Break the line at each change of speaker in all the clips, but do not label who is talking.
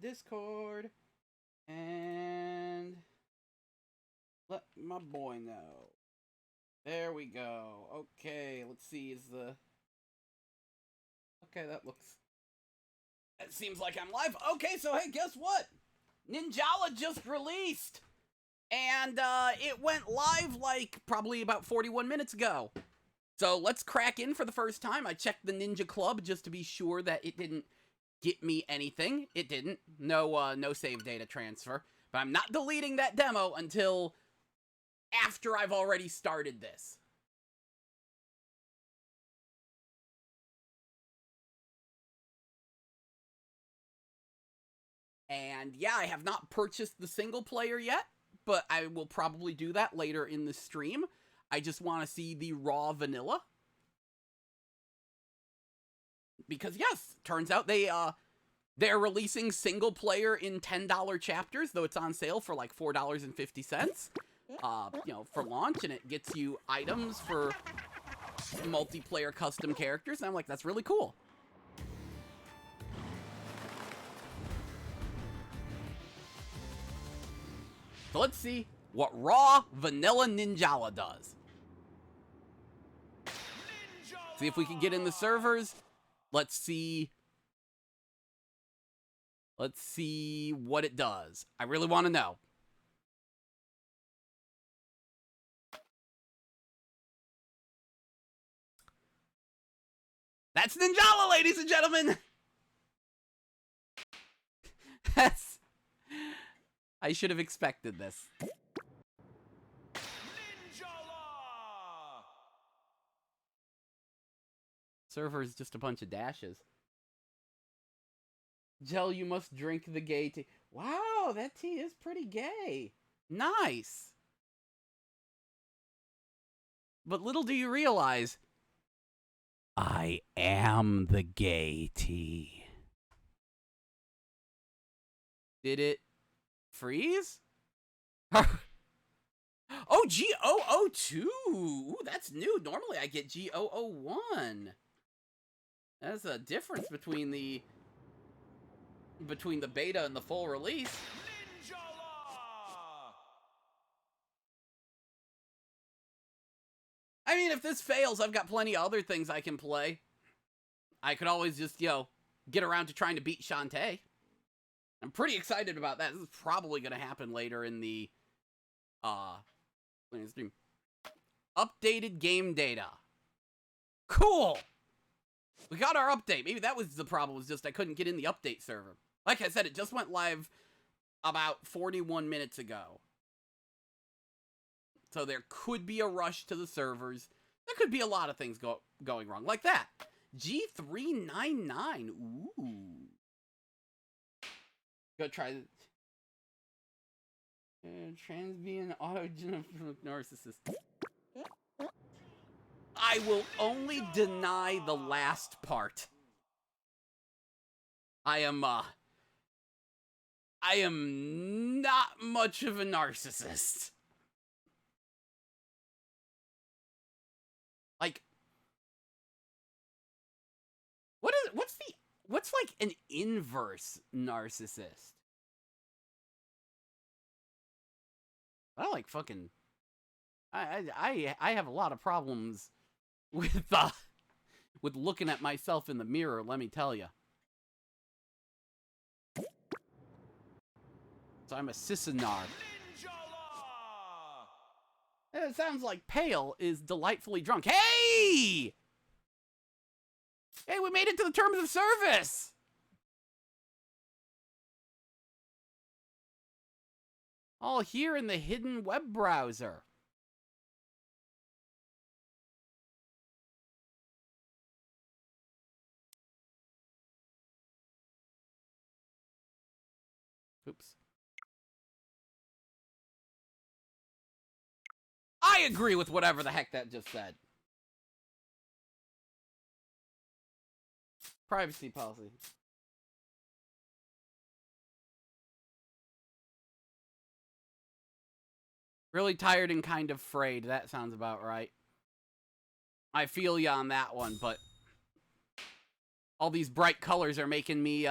Discord and let my boy know. There we go. Okay, let's see. Okay, that seems like I'm live. Okay, so hey, guess what? Ninjala just released, and it went live like probably about 41 minutes ago. So let's crack in for the first time. I checked the Ninja Club just to be sure that it didn't get me anything. It didn't. No save data transfer. But I'm not deleting that demo until after I've already started this. And yeah, I have not purchased the single player yet, but I will probably do that later in the stream. I just want to see the raw vanilla. Because yes, turns out they're releasing single player in $10 chapters, though it's on sale for like $4.50. For launch, and it gets you items for multiplayer custom characters, and I'm like, that's really cool. So let's see what raw vanilla Ninjala does. See if we can get in the servers. Let's see what it does. I really want to know. That's Ninjala, ladies and gentlemen! I should have expected this. Ninjala! Server is just a bunch of dashes. Gel, you must drink the gay tea. Wow, that tea is pretty gay. Nice. But little do you realize, I am the gay tea. Did it freeze? Oh, G002. Ooh, that's new. Normally I get G001. That's a difference between the beta and the full release. Ninjala! I mean, if this fails, I've got plenty of other things I can play. I could always just, get around to trying to beat Shantae. I'm pretty excited about that. This is probably going to happen later in the stream. Updated game data. Cool! We got our update. Maybe that was the problem, was just I couldn't get in the update server. Like I said, it just went live about 41 minutes ago. So there could be a rush to the servers. There could be a lot of things going wrong. Like that. G399. Ooh. Go try it. Transbian autogenic narcissist. I will only deny the last part. I am not much of a narcissist. Like, what's like an inverse narcissist? I like fucking, I have a lot of problems with looking at myself in the mirror, let me tell you. So I'm a Sissenar. It sounds like Pale is delightfully drunk. Hey! Hey, we made it to the terms of service! All here in the hidden web browser. Oops. I agree with whatever the heck that just said. Privacy policy. Really tired and kind of frayed. That sounds about right. I feel ya on that one, but all these bright colors are making me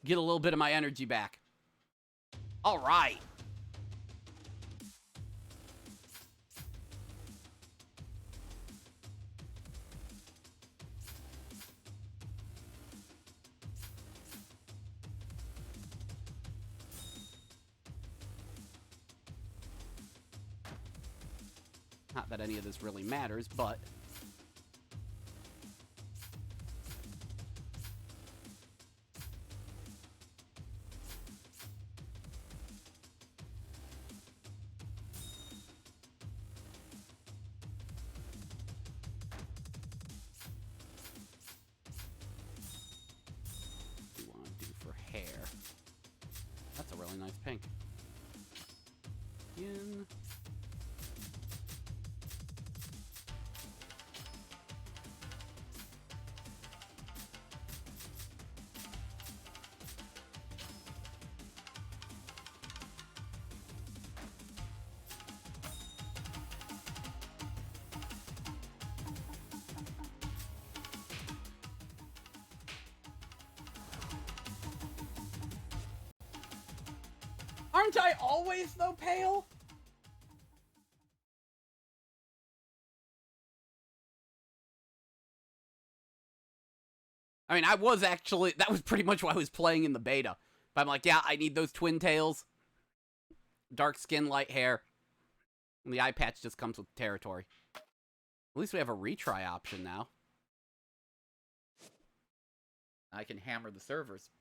Get a little bit of my energy back. All right. Not that any of this really matters, but... What do you want to do for hair? That's a really nice pink. In... Aren't I always, though, pale? I mean, I was actually... That was pretty much what I was playing in the beta. But I'm like, yeah, I need those twin tails. Dark skin, light hair. And the eye patch just comes with territory. At least we have a retry option now. I can hammer the servers.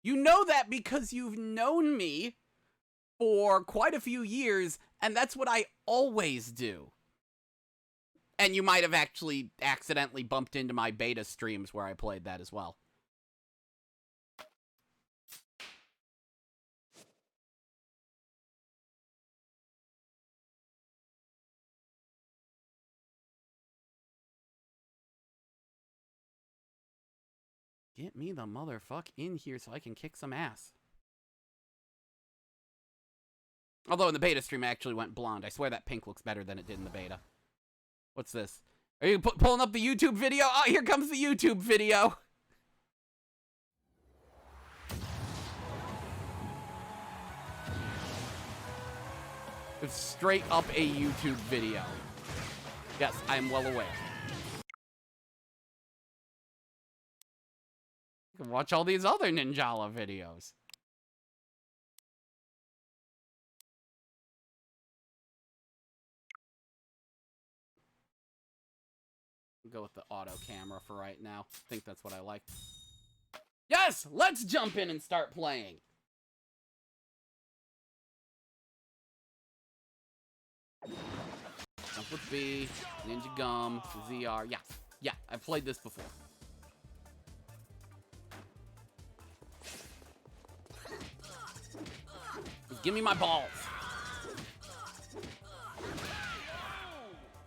You know that because you've known me for quite a few years, and that's what I always do. And you might have actually accidentally bumped into my beta streams where I played that as well. Get me the motherfuck in here so I can kick some ass. Although in the beta stream I actually went blonde. I swear that pink looks better than it did in the beta. What's this? Are you pulling up the YouTube video? Oh, here comes the YouTube video. It's straight up a YouTube video. Yes, I am well aware. You can watch all these other Ninjala videos. Go with the auto camera for right now. I think that's what I like. Yes! Let's jump in and start playing! Jump with B, Ninja Gum, ZR. Yeah, I've played this before. Just give me my balls.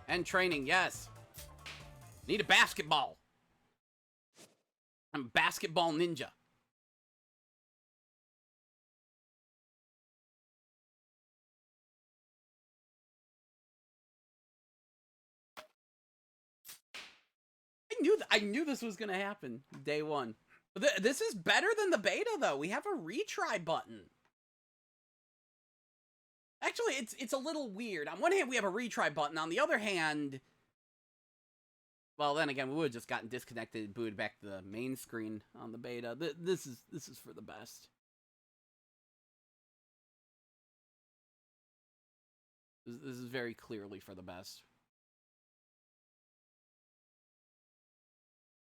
And training, yes. Need a basketball. I'm a basketball ninja. I knew this was gonna happen day one. This is better than the beta, though. We have a retry button. Actually, it's a little weird. On one hand, we have a retry button. On the other hand, well, then again, we would have just gotten disconnected and booted back to the main screen on the beta. This is for the best. This is very clearly for the best.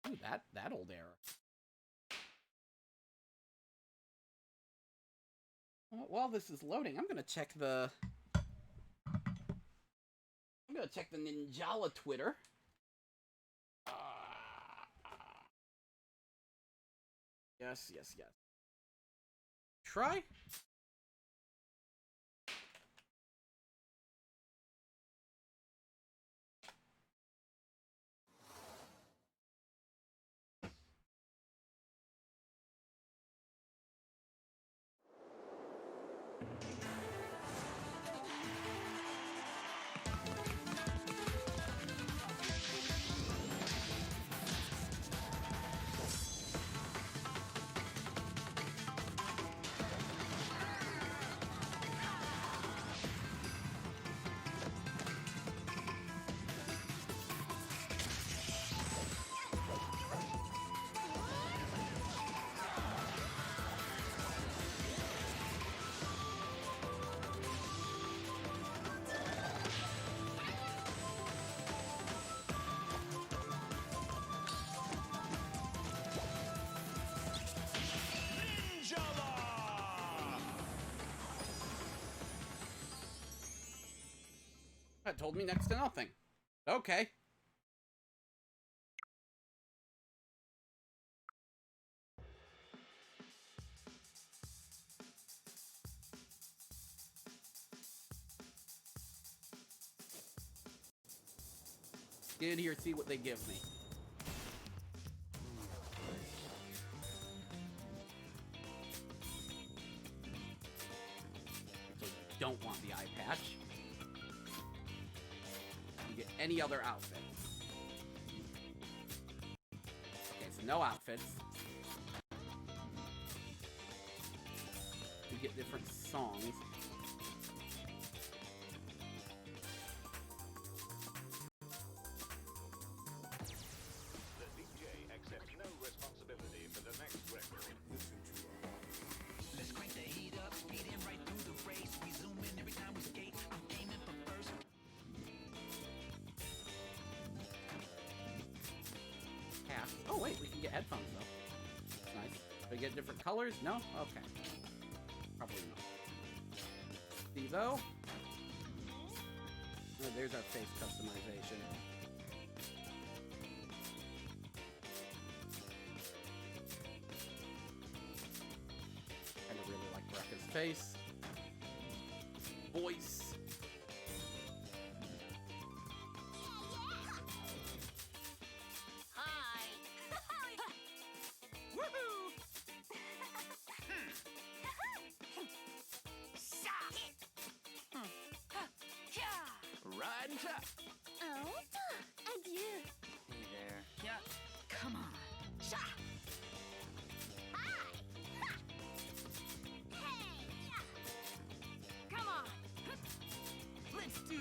Ooh, that old error. While this is loading, I'm gonna check the Ninjala Twitter. Yes. Try? That told me next to nothing. Okay. Get in here, see what they give me. So you don't want the eye patch. You get any other outfit. Okay, so no outfits. You get different songs. Oh wait, we can get headphones though. That's nice. Do we get different colors? No? Okay. Probably not. Steve-O. Oh, there's our face customization. Kinda really like Rekka's face. Voice.
Adieu.
Hey there.
Yeah. Come on. Sha. Hi. Hey. Come on. Let's do.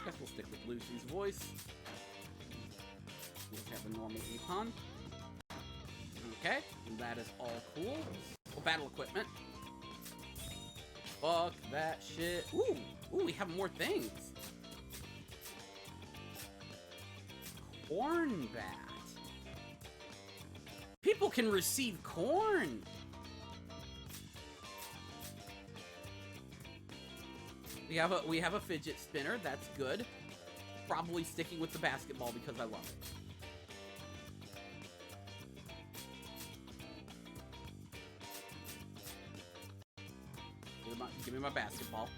Guess we'll stick with Lucy's voice. We'll have a normal Epon. Okay, that is all cool. Oh, battle equipment. Fuck that shit. Ooh, ooh, we have more things. Corn bat. People can receive corn. We have a fidget spinner. That's good. Probably sticking with the basketball because I love it. Give me my basketball.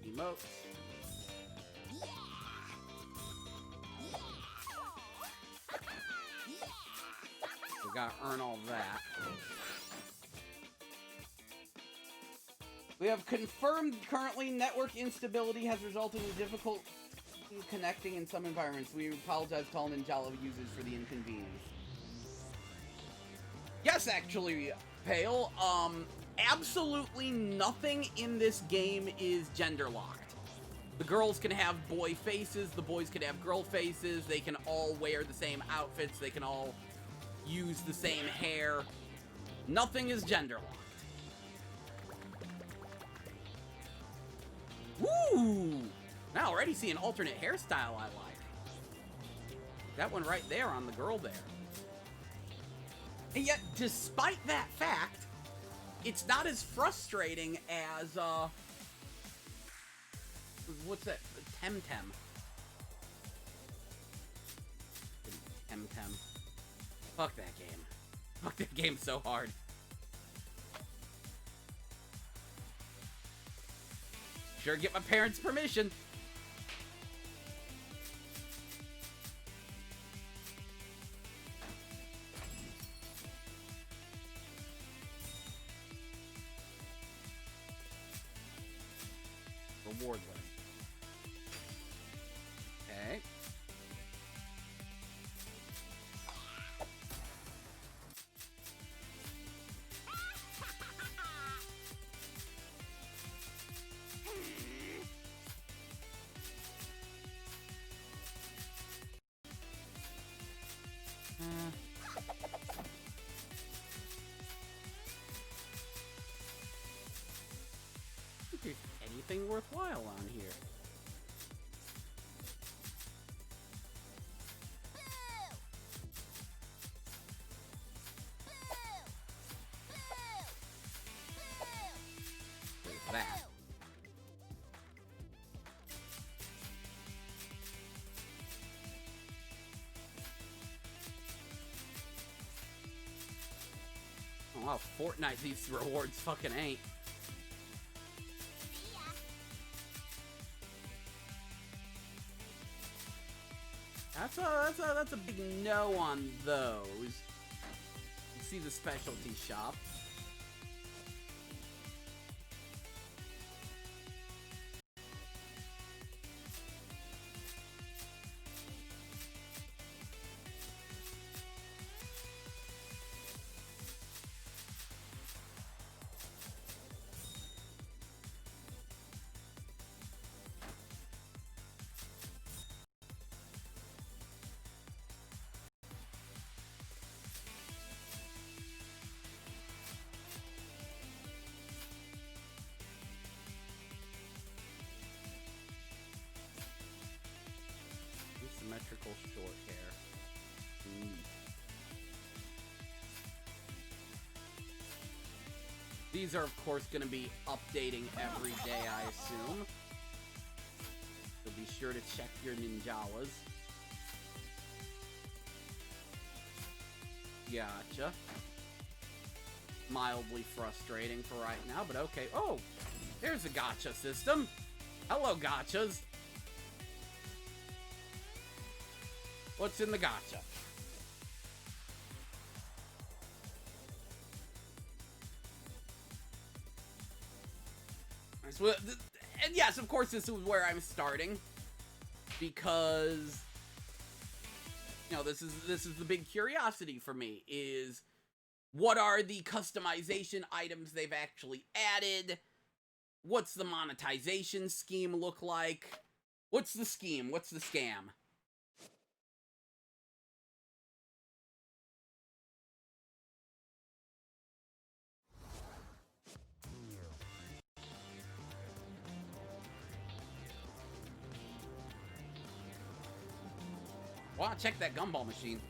Emotes. We gotta earn all that. We have confirmed currently network instability has resulted in difficult connecting in some environments. We apologize to all Ninjala users for the inconvenience. Yes, actually, Pale, absolutely nothing in this game is gender locked. The girls can have boy faces, the boys can have girl faces, they can all wear the same outfits, they can all use the same hair. Nothing is gender locked. Woo! Now already see an alternate hairstyle I like. That one right there on the girl there. And yet, despite that fact, it's not as frustrating as, what's that? Temtem. Temtem. Fuck that game. Fuck that game so hard. Sure, get my parents' permission. Reward list. Okay. If there's anything worthwhile on here. There's that. Oh, wow, Fortnite, these rewards fucking ain't. That's a big no on those. You see the specialty shop. Symmetrical short hair. These are, of course, going to be updating every day, I assume. So be sure to check your Ninjalas. Gotcha. Mildly frustrating for right now, but okay. Oh, there's a gotcha system. Hello, gotchas. What's in the gotcha? And yes, of course, this is where I'm starting, because you know this is the big curiosity for me, is what are the customization items they've actually added? What's the monetization scheme look like? What's the scheme? What's the scam? Wow, check that gumball machine.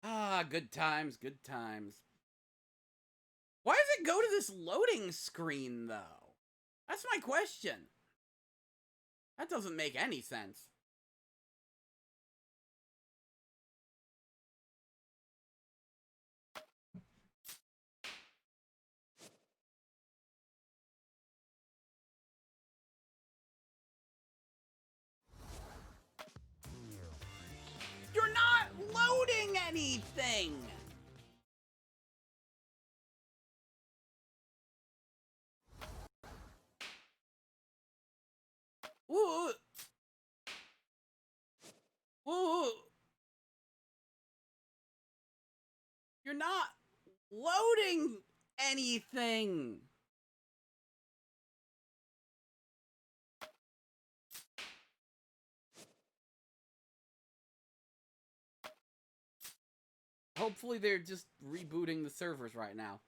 Ah, good times, good times. Why does it go to this loading screen, though? That's my question. That doesn't make any sense. You're not loading anything! Ooh. Ooh. You're not loading anything! Hopefully they're just rebooting the servers right now.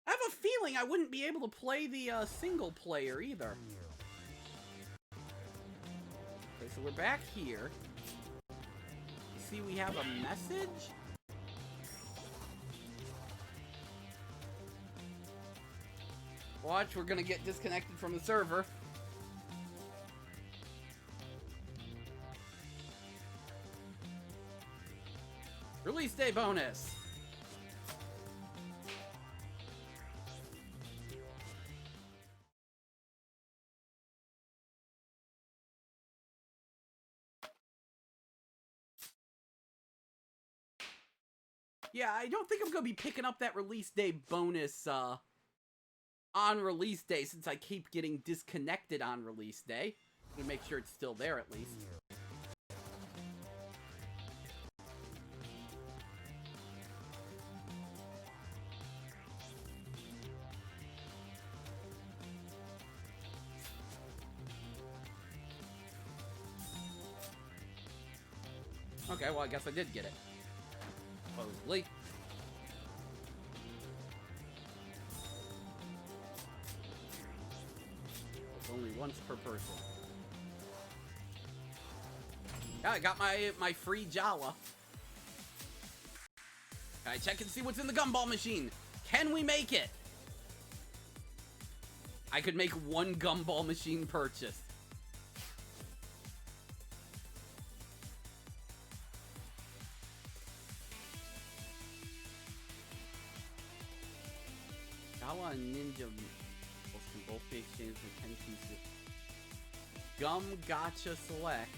I have a feeling I wouldn't be able to play the single player either. Okay, so we're back here. You see we have a message? Watch, we're gonna get disconnected from the server. Release day bonus. Yeah, I don't think I'm gonna be picking up that release day bonus on release day, since I keep getting disconnected on release day. To make sure it's still there at least. Okay, well, I guess I did get it. Supposedly. It's only once per person. Yeah, I got my free Jala. Can I check and see what's in the gumball machine? Can we make it? I could make one gumball machine purchase. Jala and Ninja can both be exchanged for 10 pieces. Gum Gotcha Select.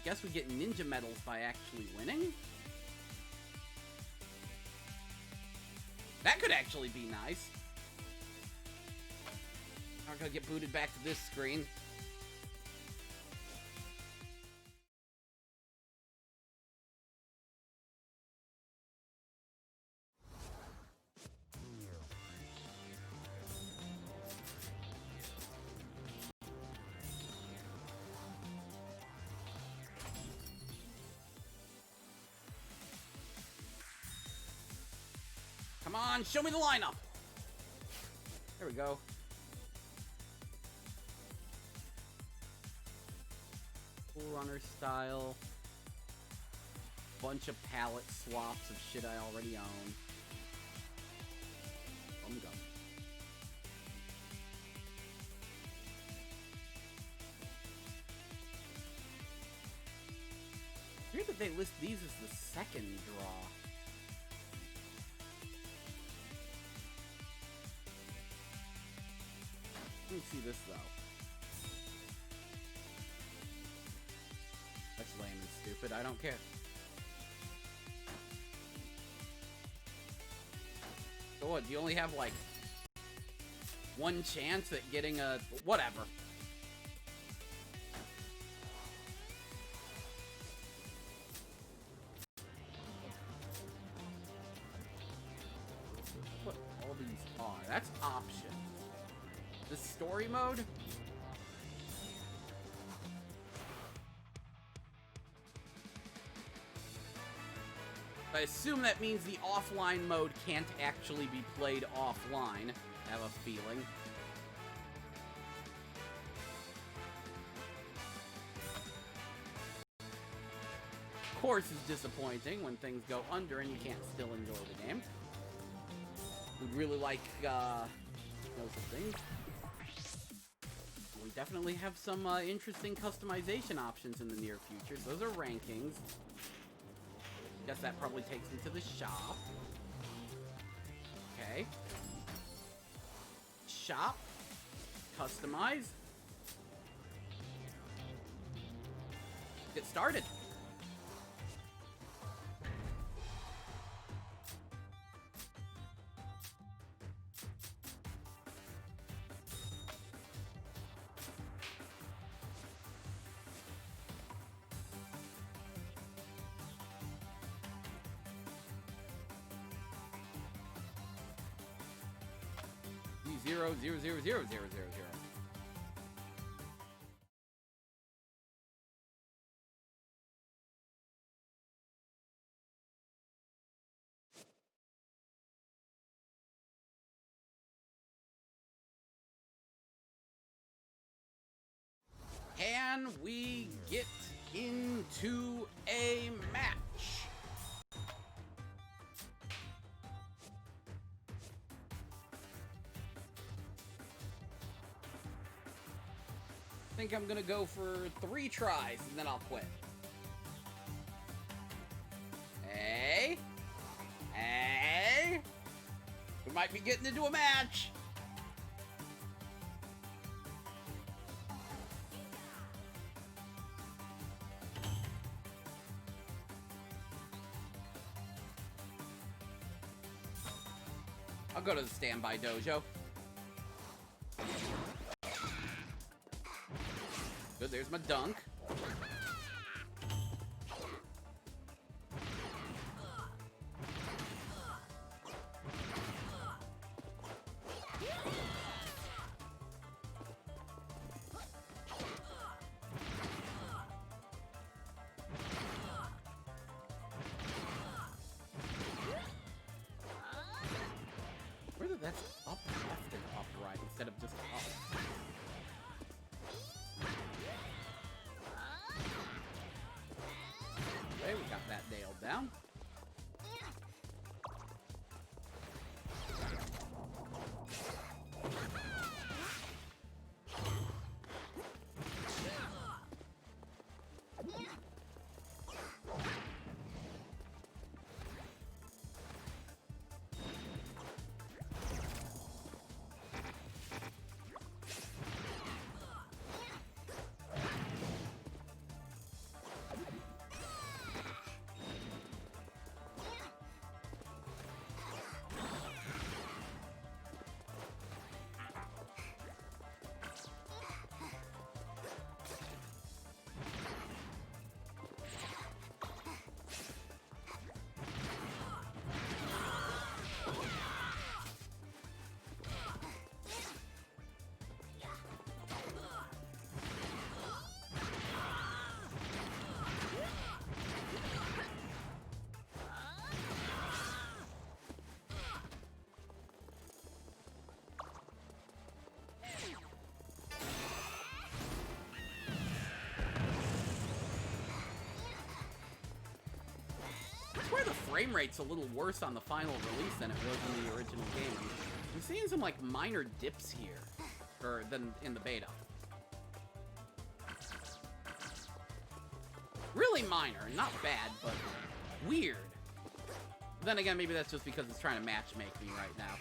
Guess we get ninja medals by actually winning? That could actually be nice. I'm gonna get booted back to this screen. Come on, show me the lineup. There we go. Cool runner style. Bunch of palette swaps of shit I already own. Bum gum. Weird that they list these as the second draw. Let me see this though. That's lame and stupid. I don't care. So what? Do you only have like one chance at getting a whatever? What all these are? That's option. The story mode? I assume that means the offline mode can't actually be played offline. I have a feeling. Of course, it's disappointing when things go under and you can't still enjoy the game. We'd really like, those things. We definitely have some interesting customization options in the near future. Those are rankings. Guess that probably takes me to the shop. Okay. Shop. Customize. Get started. Zero, zero, zero, zero, zero, zero, zero. Can we get into a match? I think I'm gonna go for 3 tries and then I'll quit. Hey? Hey? We might be getting into a match. go to the standby dojo. Good, there's my dunk. Whether that's up, left, and up, right, instead of just up. Okay, we got that nailed down. I swear the frame rate's a little worse on the final release than it was in the original game. I'm seeing some, like, minor dips here, than in the beta. Really minor, not bad, but weird. Then again, maybe that's just because it's trying to matchmake me right now.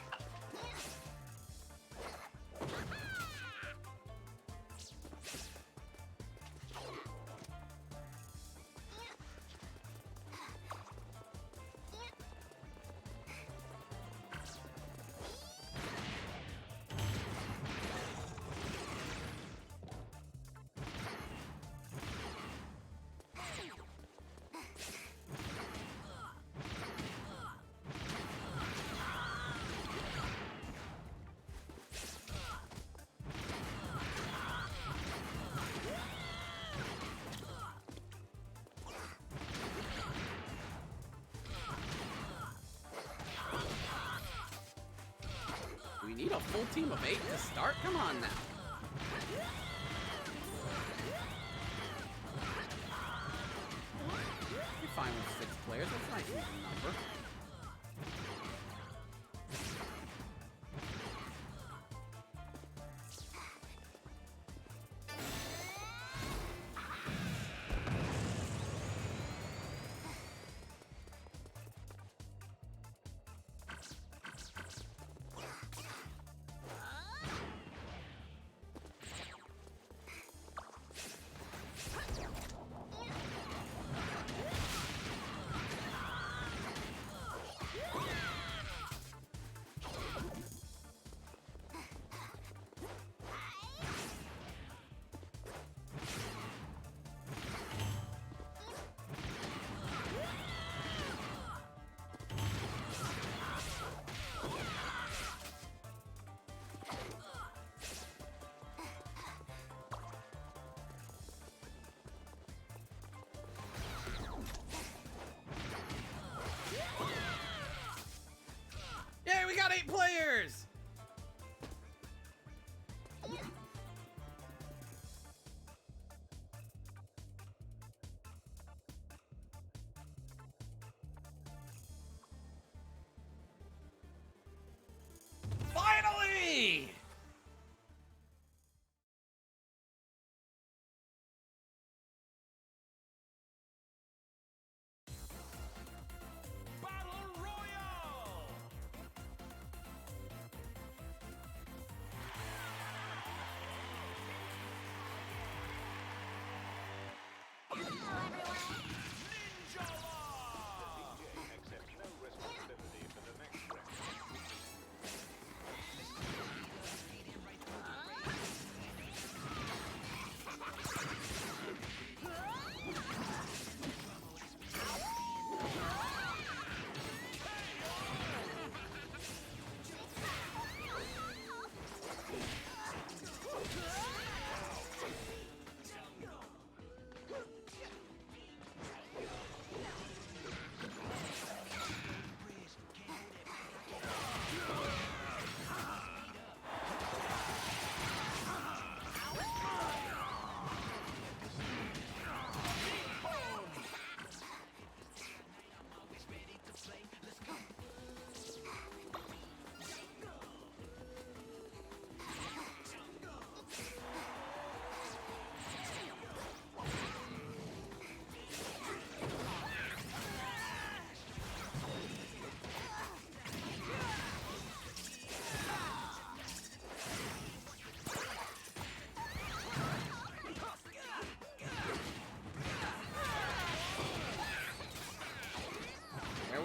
We need a full team of 8 to start? Come on now. You're fine with 6 players. That's a nice even number.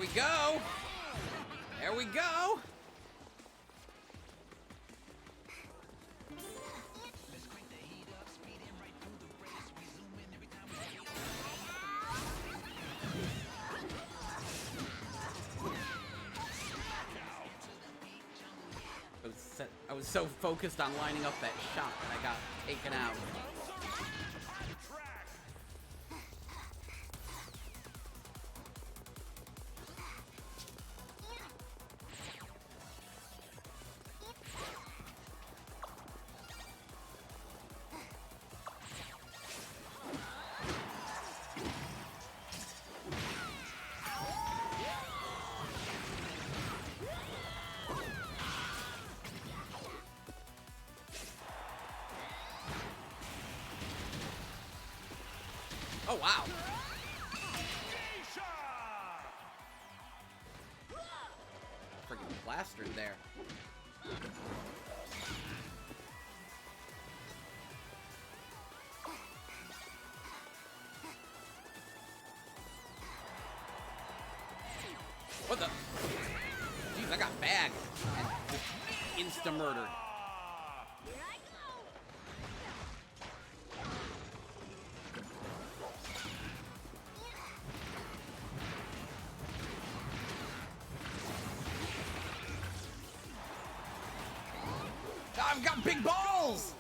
we go. There we go. I was so focused on lining up that shot that I got taken out. Oh, wow. Freaking plastered there. What the? Jeez, I got bagged and just insta-murdered. I've got big balls!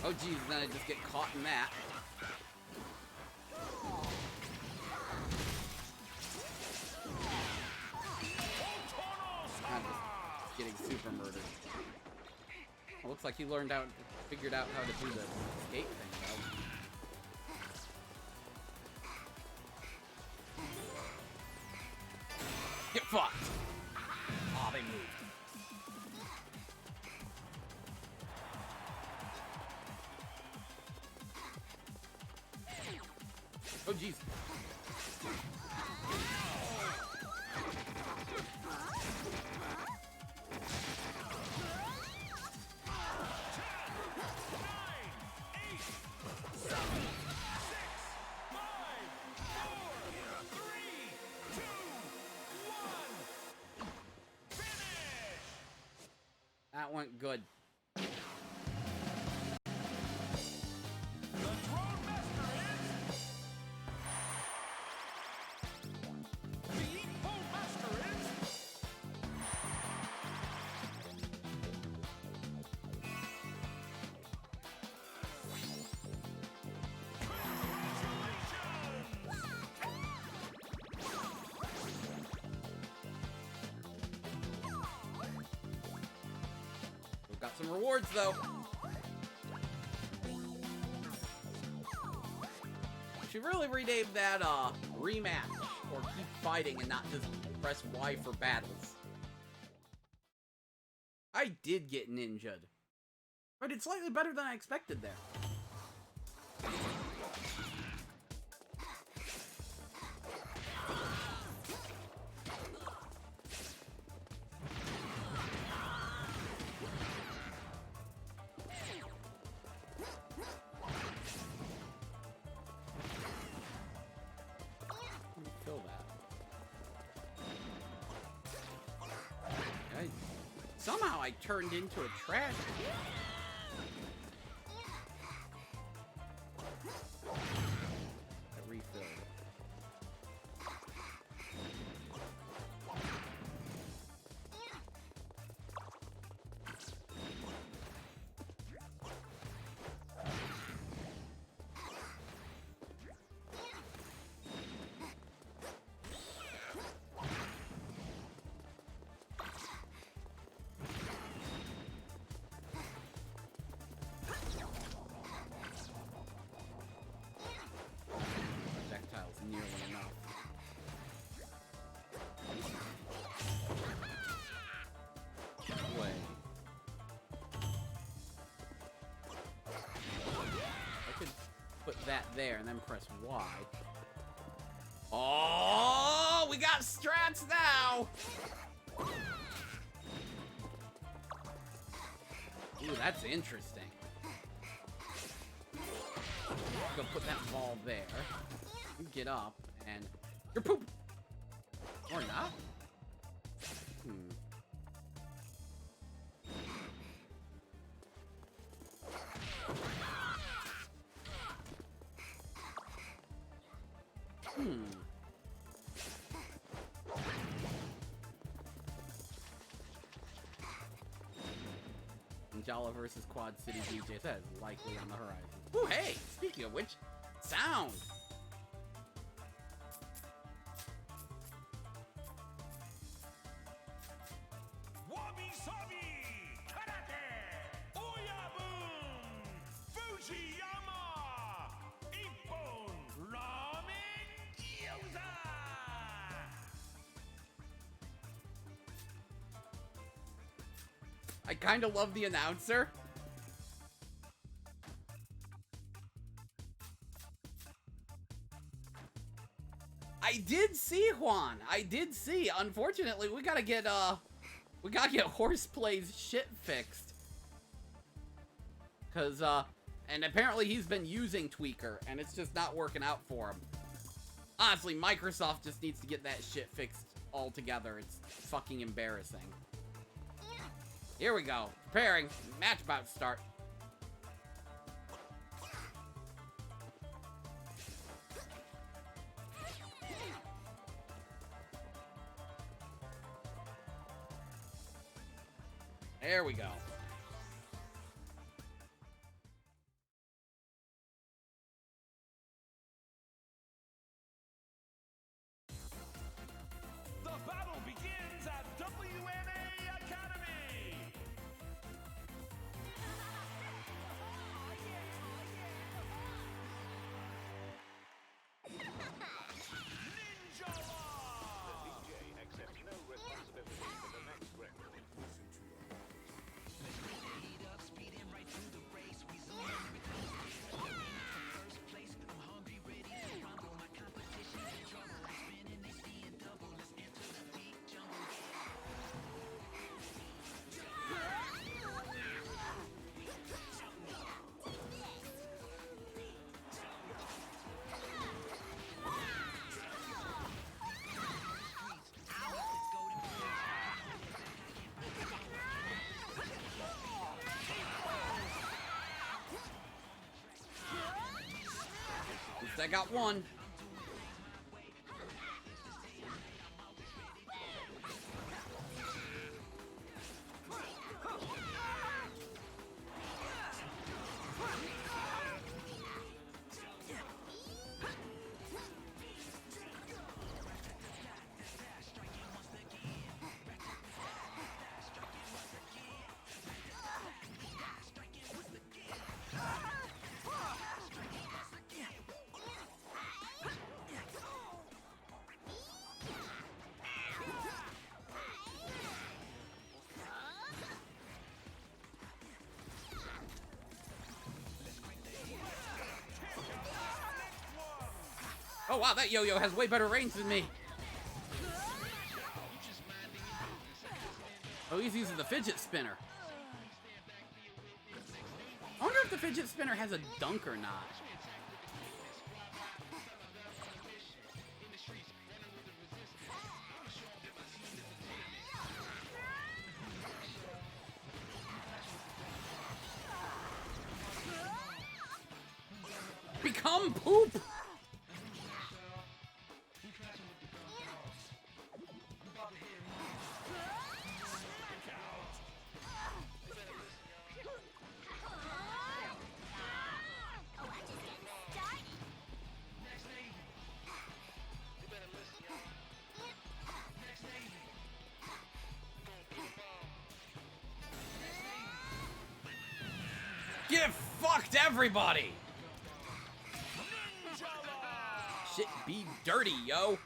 Oh geez, then I just get caught in that. I'm just getting super murdered. Well, looks like he figured out how to do the escape thing, though. Get fucked! Aw, they moved. Oh, jeez. That went good. Got some rewards, though. Should really rename that, rematch, or keep fighting and not just press Y for battles. I did get ninja'd. I did slightly better than I expected there. Somehow I turned into a trash can. I refilled. Nearly enough. Way. I could put that there and then press Y. Oh, we got strats now! Ooh, that's interesting. Go put that ball there. You get up and you're poop. Or not. Ninjala versus Quad City DJs. That is likely on the horizon. Ooh, hey! Speaking of which, sound!
Wabi-sabi! Karate! Oyabun! Fujiyama! Ippon! Ramen gyoza!
I kind of love the announcer. I did see Juan. I did see. Unfortunately, we gotta get Horseplay's shit fixed. Cause and apparently he's been using Tweaker, and it's just not working out for him. Honestly, Microsoft just needs to get that shit fixed altogether. It's fucking embarrassing. Here we go. Preparing. Match about to start. There we go.
The battle begins at WNA Academy! Ninjala! The DJ accepts no responsibility for the next record.
At least I got one. Oh wow, that yo-yo has way better range than me. Oh, he's using the fidget spinner. I wonder if the fidget spinner has a dunk or not. Become poop! Get fucked, everybody! Shit be dirty, yo!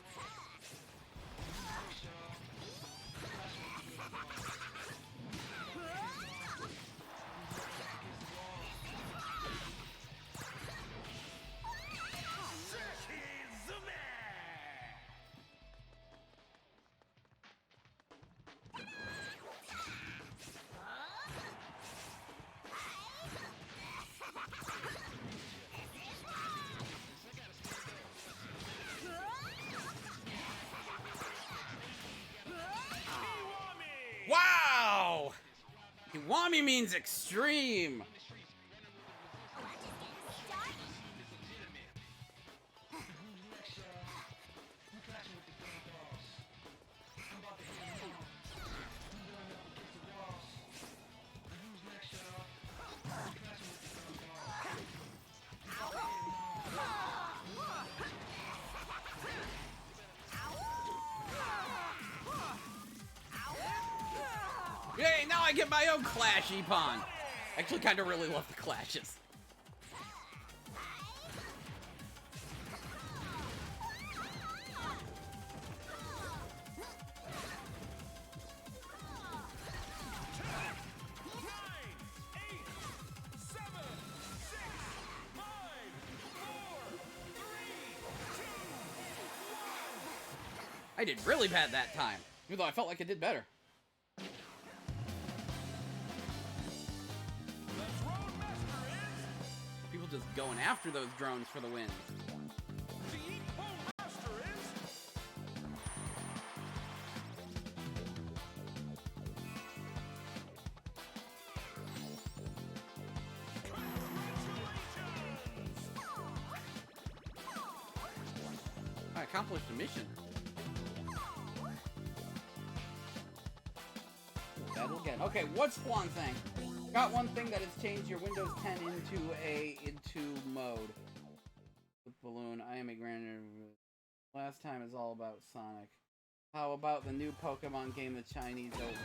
Tsunami means extreme. Yay, now I get my own Clash Epon. I actually kind of really love the clashes. I did really bad that time, even though I felt like I did better. People just going after those drones for the win. I accomplished the mission. Battle again. Okay, what's one thing? Got one thing that has changed your Windows 10 into mode. The balloon. I am a grand. Last time is all about Sonic. How about the new Pokemon game, the Chinese Overlord?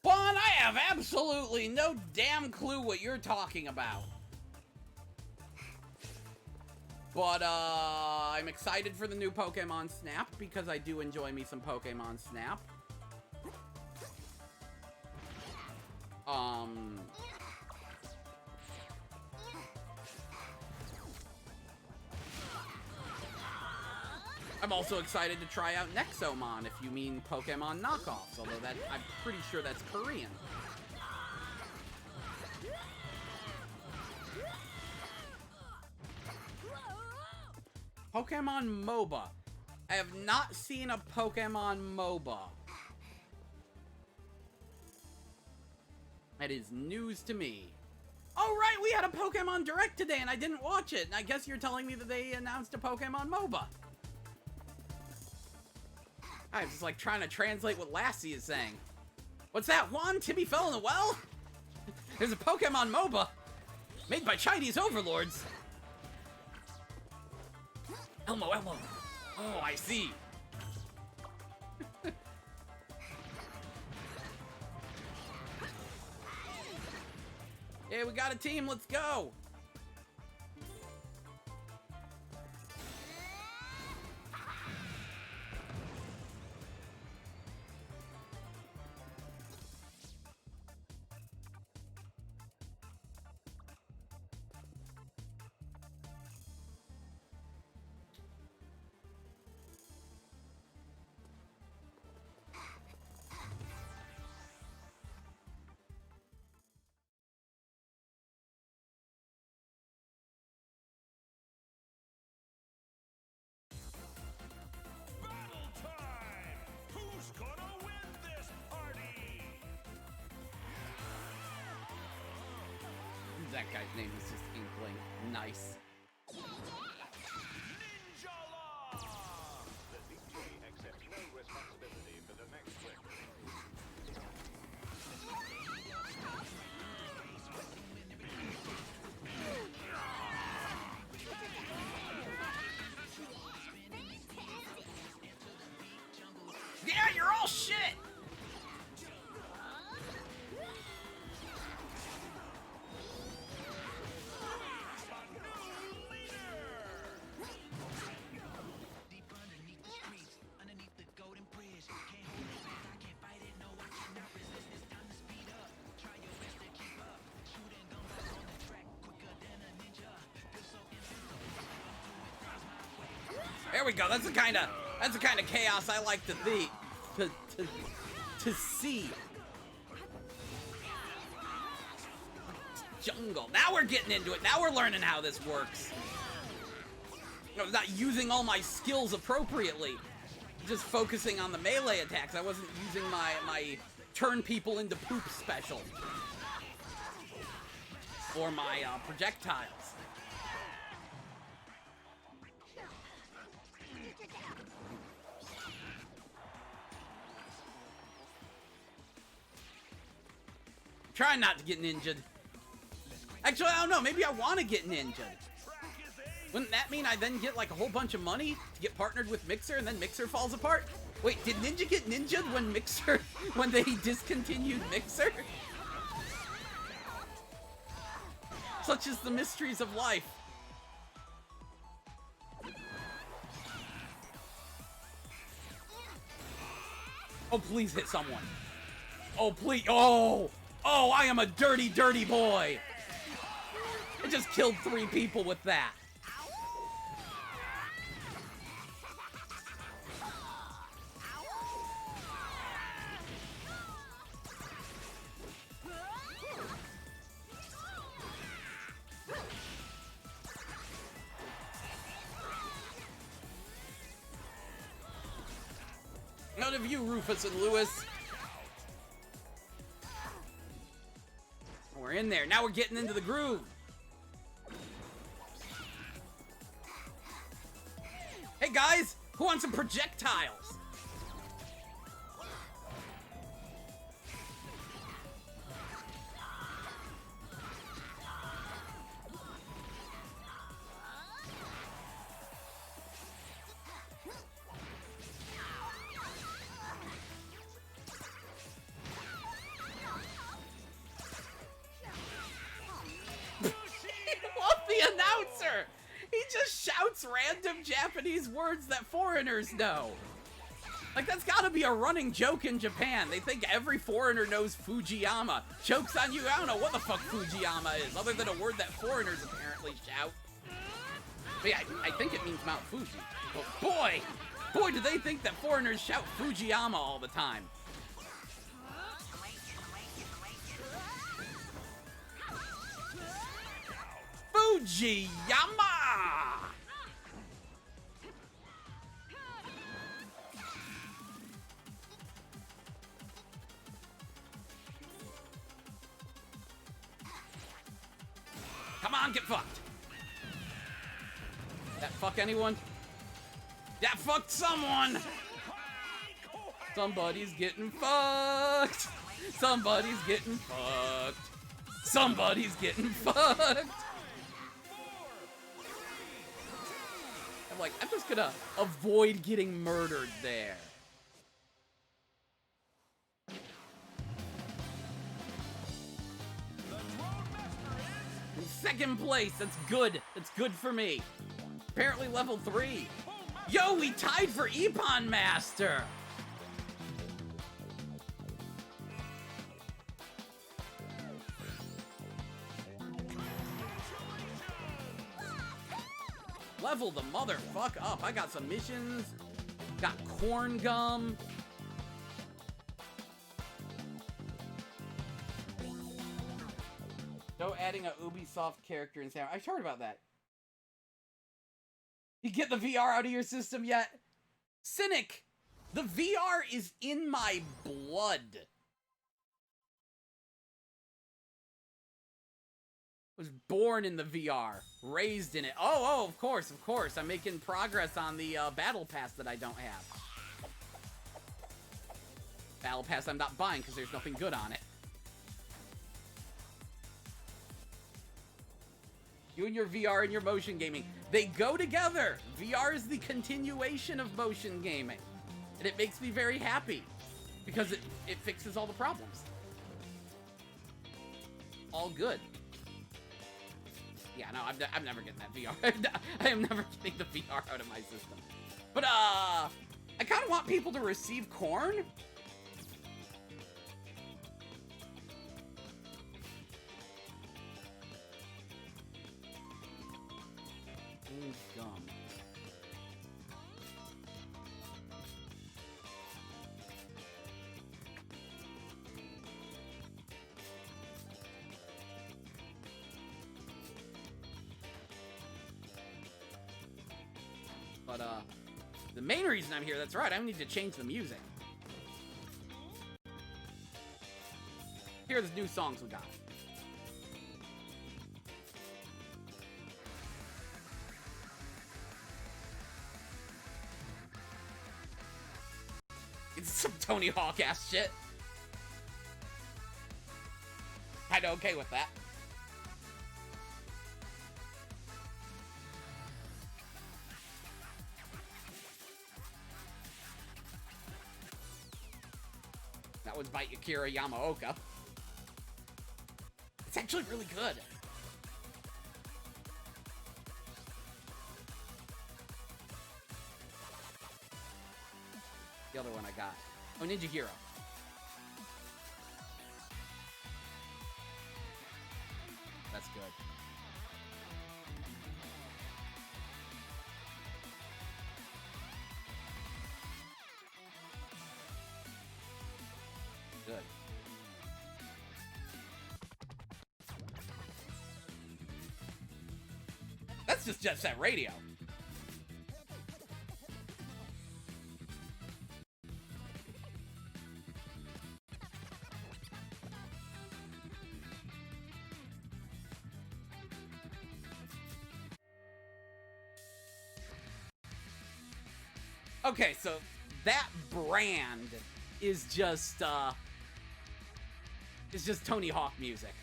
Juan, I have absolutely no damn clue what you're talking about. But I'm excited for the new Pokemon Snap because I do enjoy me some Pokemon Snap. I'm also excited to try out Nexomon, if you mean Pokemon knockoffs, although that I'm pretty sure that's Korean. Pokemon MOBA. I have not seen a Pokemon MOBA. That is news to me. Oh, right, we had a Pokemon Direct today and I didn't watch it. And I guess you're telling me that they announced a Pokemon MOBA. I was just like trying to translate what Lassie is saying. What's that, Juan? Timmy fell in the well? There's a Pokemon MOBA made by Chinese overlords. Elmo. Oh, I see. Yeah, we got a team. Let's go. That guy's name is just Inkling. Nice.
Ninjala! The DJ accepts no responsibility for the next record.
Yeah, you're all shit! There we go. That's the kind of chaos I like to see. Jungle. Now we're getting into it. Now we're learning how this works. I was not using all my skills appropriately. Just focusing on the melee attacks. I wasn't using my turn people into poop special for my projectiles. Trying not to get ninja'd. Actually, I don't know. Maybe I want to get ninja'd. Wouldn't that mean I then get like a whole bunch of money to get partnered with Mixer and then Mixer falls apart? Wait, did Ninja get ninja'd when Mixer, when they discontinued Mixer? Such is the mysteries of life. Oh, please hit someone. Oh, please. Oh, oh, I am a dirty, dirty boy. I just killed 3 people with that. None of you, Rufus and Lewis. We're in there. Now we're getting into the groove. Hey guys, who wants some projectiles? Announcer! He just shouts random Japanese words that foreigners know. Like, that's gotta be a running joke in Japan. They think every foreigner knows Fujiyama. Joke's on you, I don't know what the fuck Fujiyama is, other than a word that foreigners apparently shout. But yeah, I think it means Mount Fuji. But boy, do they think that foreigners shout Fujiyama all the time. Fujiyama! Come on, get fucked. That fuck anyone? That fucked someone! Somebody's getting fucked! Somebody's getting fucked! Somebody's getting fucked! Like, I'm just gonna avoid getting murdered there. In second place, that's good. That's good for me. Apparently level 3. Yo, we tied for Ippon Master! Level the motherfuck up. I got some missions. Got corn gum. No adding a Ubisoft character in Sam. I've heard about that. You get the VR out of your system yet? Cynic! The VR is in my blood. Was born in the VR, raised in it. Oh, of course. I'm making progress on the battle pass that I don't have. Battle pass I'm not buying because there's nothing good on it. You and your VR and your motion gaming, they go together. VR is the continuation of motion gaming. And it makes me very happy because it fixes all the problems. All good. Yeah, no, I'm never getting that VR. I am never getting the VR out of my system. But, I kind of want people to receive corn. Gum. But, the main reason I'm here, that's right, I need to change the music. Here's the new songs we got. It's some Tony Hawk ass shit. Kinda okay with that. That was by Akira Yamaoka. It's actually really good. The other one I got. Oh, Ninja Hero. That's good. Good. That's just Jet Set Radio. Okay, so that brand is just Tony Hawk music.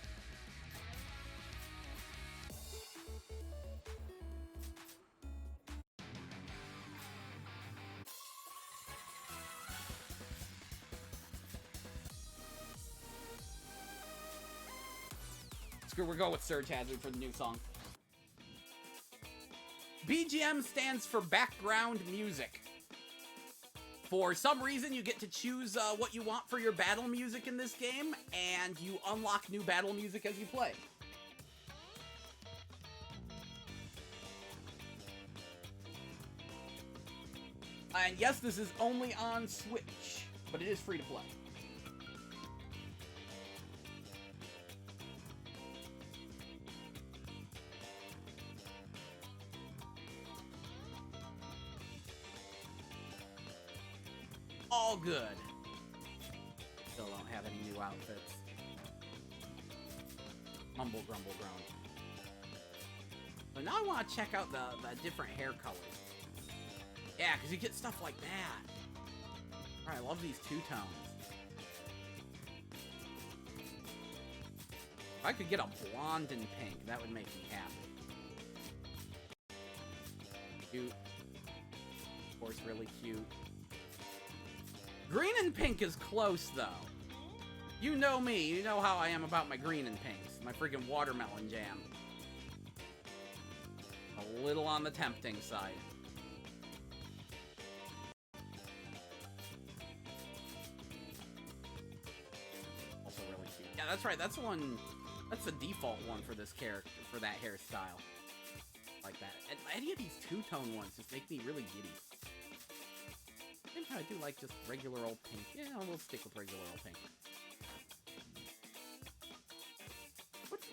Screw, we're going with Surge Hazard for the new song. BGM stands for background music. For some reason, you get to choose what you want for your battle music in this game, and you unlock new battle music as you play. And yes, this is only on Switch, but it is free to play. All good. Still don't have any new outfits. Mumble, grumble, groan. But now I want to check out the different hair colors. Yeah, because you get stuff like that. Alright, I love these two-tones. If I could get a blonde and pink, that would make me happy. Cute. Of course, really cute. Green and pink is close, though. You know me. You know how I am about my green and pinks. My freaking watermelon jam. A little on the tempting side. Also really cute. Yeah, that's right. That's the one. That's the default one for this character, for that hairstyle. Like that. And any of these two-tone ones just make me really giddy. I do like just regular old pink. Yeah, we'll stick with regular old pink.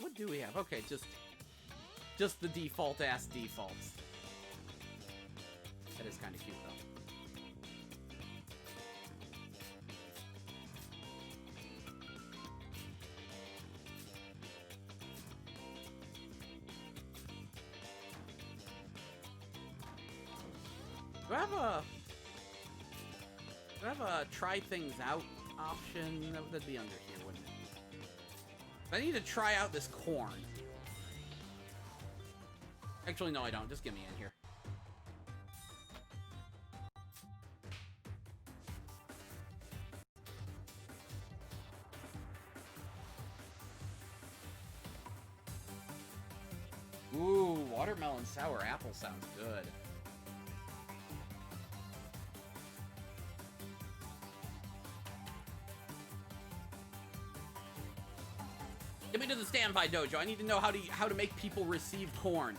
What do we have? Okay, just the default ass defaults. That is kind of cute though. Do I have a try things out option? That'd be under here, wouldn't it? I need to try out this corn. Actually, no, I don't. Just get me in here. Ooh, watermelon sour apple sounds good. Get me to the standby dojo. I need to know how to make people receive corn.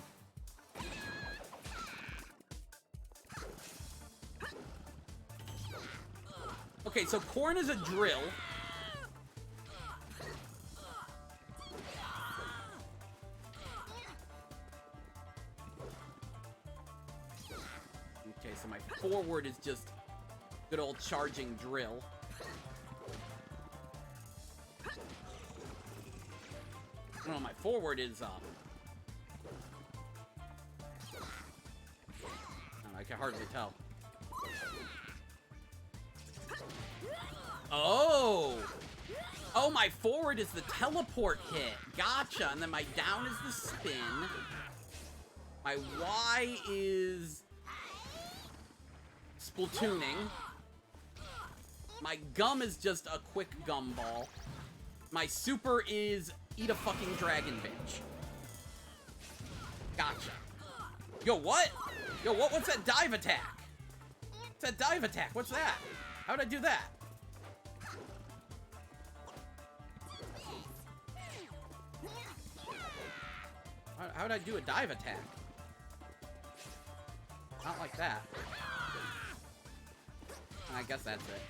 Okay, so corn is a drill. Okay, so my forward is just good old charging drill. when my forward is up. I can hardly tell. Oh! Oh, my forward is the teleport hit. Gotcha. And then my down is the spin. My Y is splatooning. My gum is just a quick gumball. My super is eat a fucking dragon bitch. Gotcha. Yo, what? Yo, what's that dive attack? What's that dive attack? What's that? How'd I do that? How'd I do a dive attack? Not like that. I guess that's it.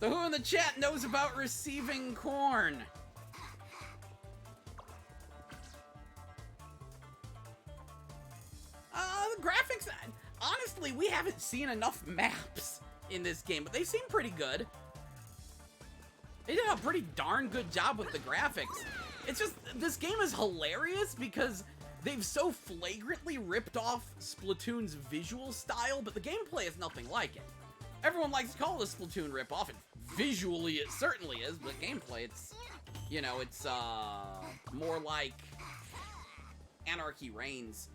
So who in the chat knows about receiving corn? The graphics, honestly, we haven't seen enough maps in this game, but they seem pretty good. They did a pretty darn good job with the graphics. It's just, this game is hilarious because they've so flagrantly ripped off Splatoon's visual style, but the gameplay is nothing like it. Everyone likes to call it a Splatoon ripoff, and visually it certainly is, but gameplay, it's, you know, it's, more like Anarchy Reigns.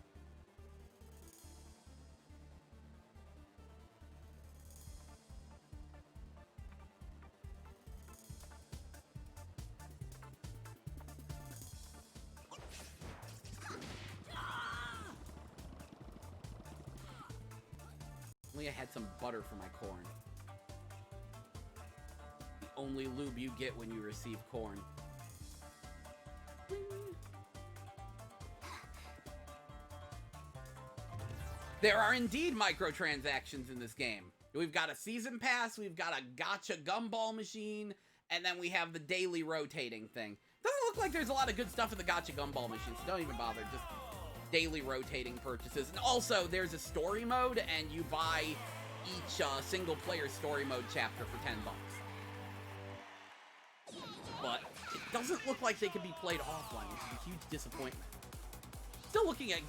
Only I had some butter for my corn. The only lube you get when you receive corn. There are indeed microtransactions in this game. We've got a season pass, we've got a gotcha gumball machine, and then we have the daily rotating thing. Doesn't look like there's a lot of good stuff in the gotcha gumball machine, so don't even bother. Just daily rotating purchases. And also, there's a story mode, and you buy each single-player story mode chapter for $10. But it doesn't look like they can be played offline, which is a huge disappointment. Still looking at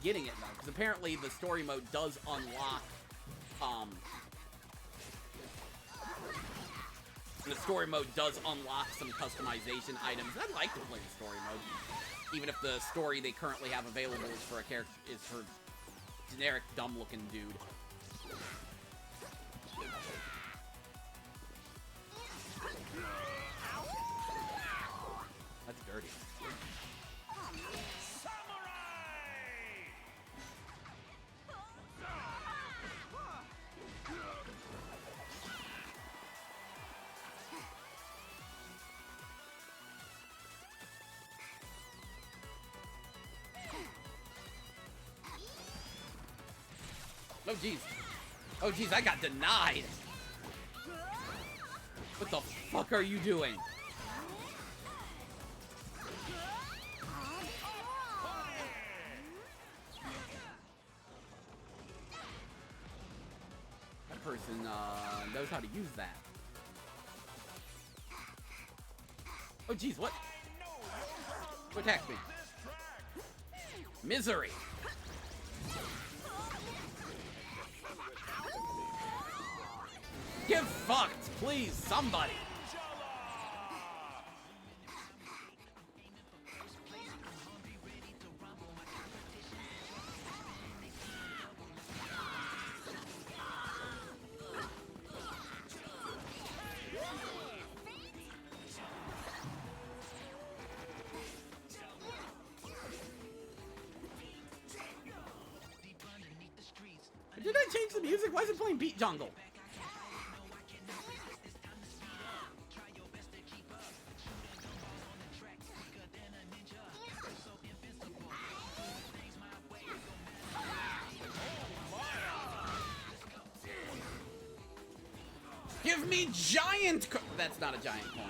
getting it, though, because apparently the story mode does unlock, the story mode does unlock some customization items. I'd like to play the story mode, even if the story they currently have available is for a character, is for generic dumb-looking dude. That's dirty. Oh, jeez. Oh, jeez, I got denied. What the fuck are you doing? That person, knows how to use that. Oh, jeez, what? Who attacked me? Misery. Get fucked, please, somebody. Did I change the music? Why is it playing Beat Jungle? Give me giant that's not a giant coin.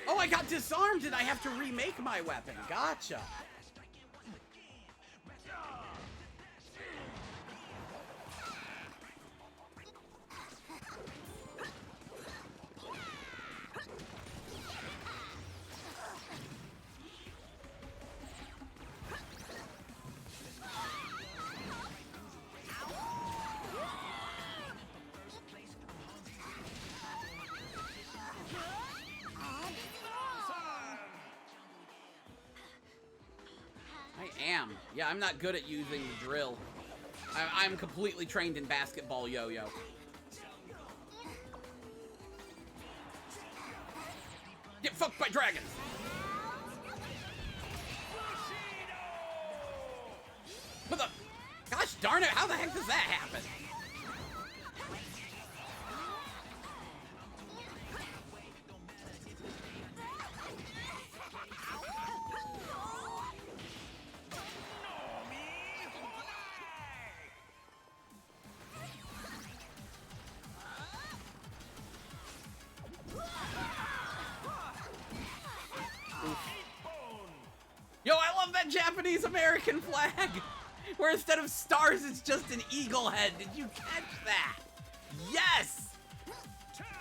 Oh, I got disarmed and I have to remake my weapon. Gotcha. Yeah, I'm not good at using the drill. I'm completely trained in basketball yo-yo. Get fucked by dragons! What the? Gosh darn it, how the heck does that happen? Yo, I love that Japanese-American flag! Where instead of stars, it's just an eagle head. Did you catch that? Yes!
10, 9,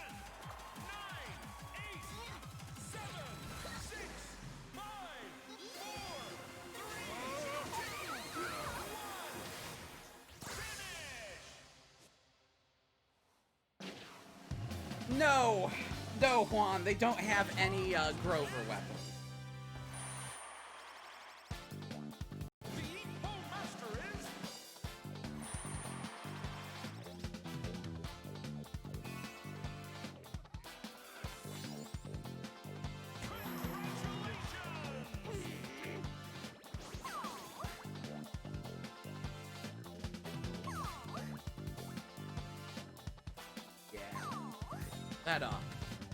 8, 7, 6, 5, 4, 3, 2, 1. Finish!
No. No, Juan, they don't have any Grover weapons.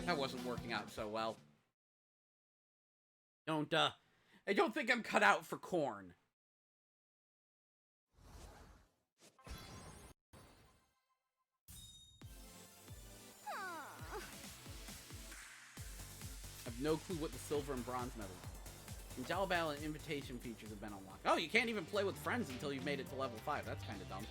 That wasn't working out so well. I don't think I'm cut out for corn. I have no clue what the silver and bronze medals are. Ninjala Battle and invitation features have been unlocked. Oh, you can't even play with friends until you've made it to level 5. That's kind of dumb.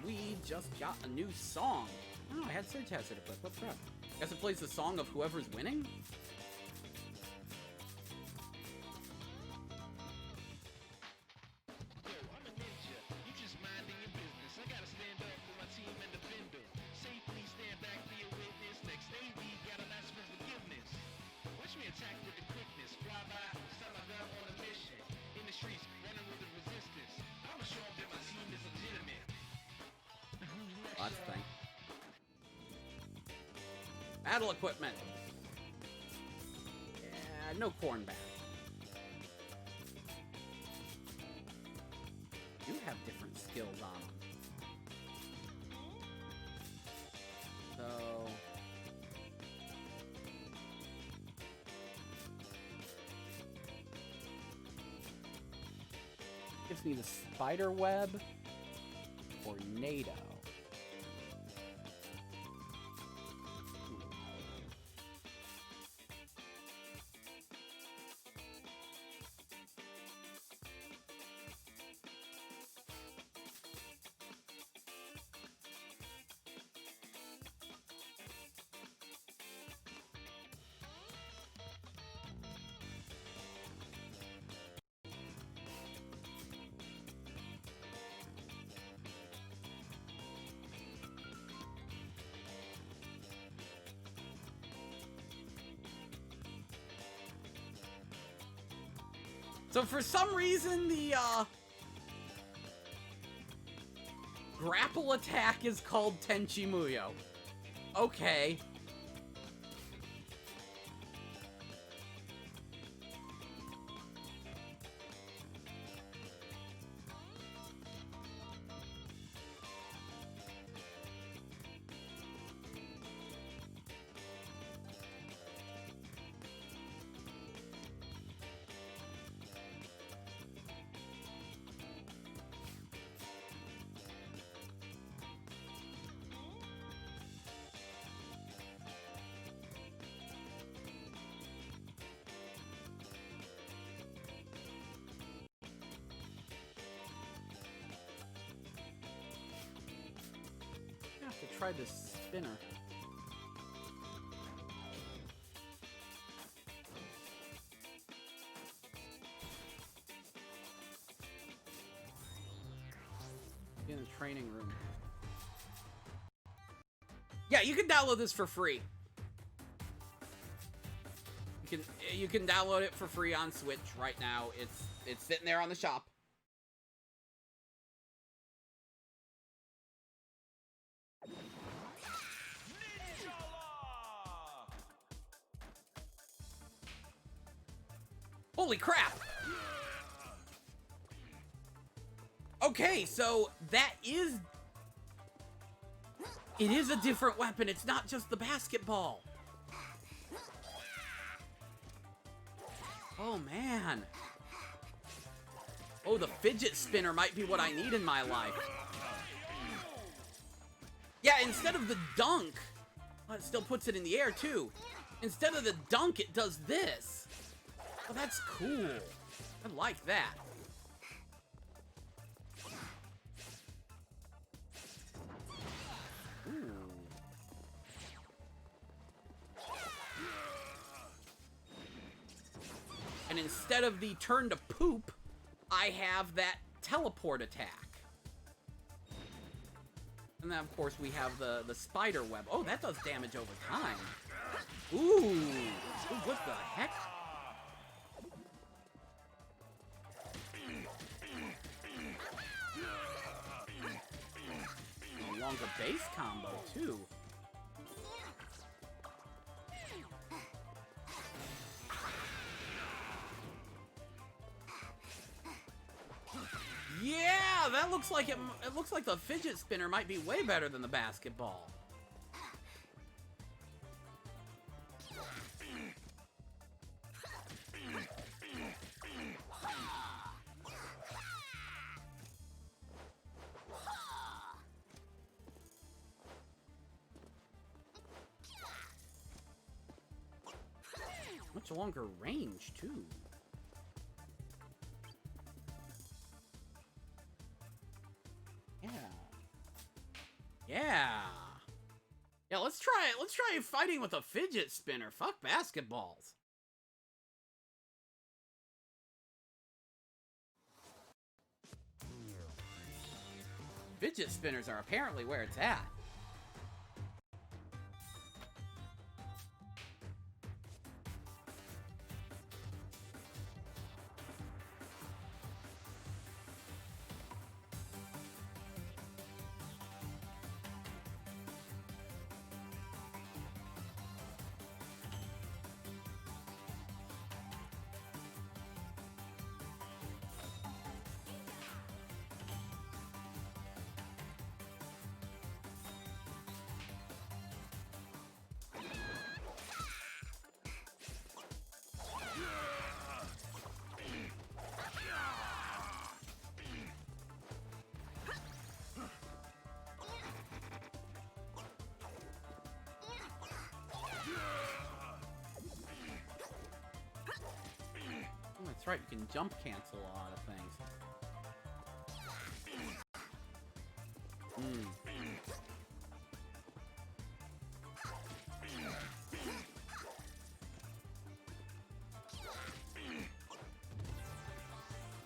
We just got a new song. Oh, I had Surge Hazard equipped. What's that? Guess it plays the song of whoever's winning?
Yo, I'm a ninja. You just minding your business. I gotta stand up for my team and defend them. Safely stand back for your witness. Next day we gotta ask for forgiveness. Watch me attack with the quickness. Fly by, start my gun on a mission. In the streets, running with the resistance. I'ma show them that my team is legitimate.
Lots of things. Battle equipment. Yeah, no corn back. You have different skills on them. So... gives me the spider web tornado. So for some reason, the, grapple attack is called Tenchi Muyo. Okay. try this spinner. In the training room. Yeah, you can download this for free. You can download it for free on Switch right now. It's sitting there on the shop. Holy crap! Okay, so that is... It is a different weapon. It's not just the basketball. Oh, man. Oh, the fidget spinner might be what I need in my life. Yeah, instead of the dunk... Well, it still puts it in the air, too. Instead of the dunk, it does this. Oh, that's cool. I like that. Ooh. And instead of the turn to poop, I have that teleport attack. And then, of course, we have the spider web. Oh, that does damage over time. Ooh. Ooh, what the heck? A longer base combo, too. Yeah, that looks like it looks like the fidget spinner might be way better than the basketball. Much longer range, too. Yeah, let's try it. Let's try fighting with a fidget spinner. Fuck basketballs. Fidget spinners are apparently where it's at. That's right, you can jump cancel a lot of things.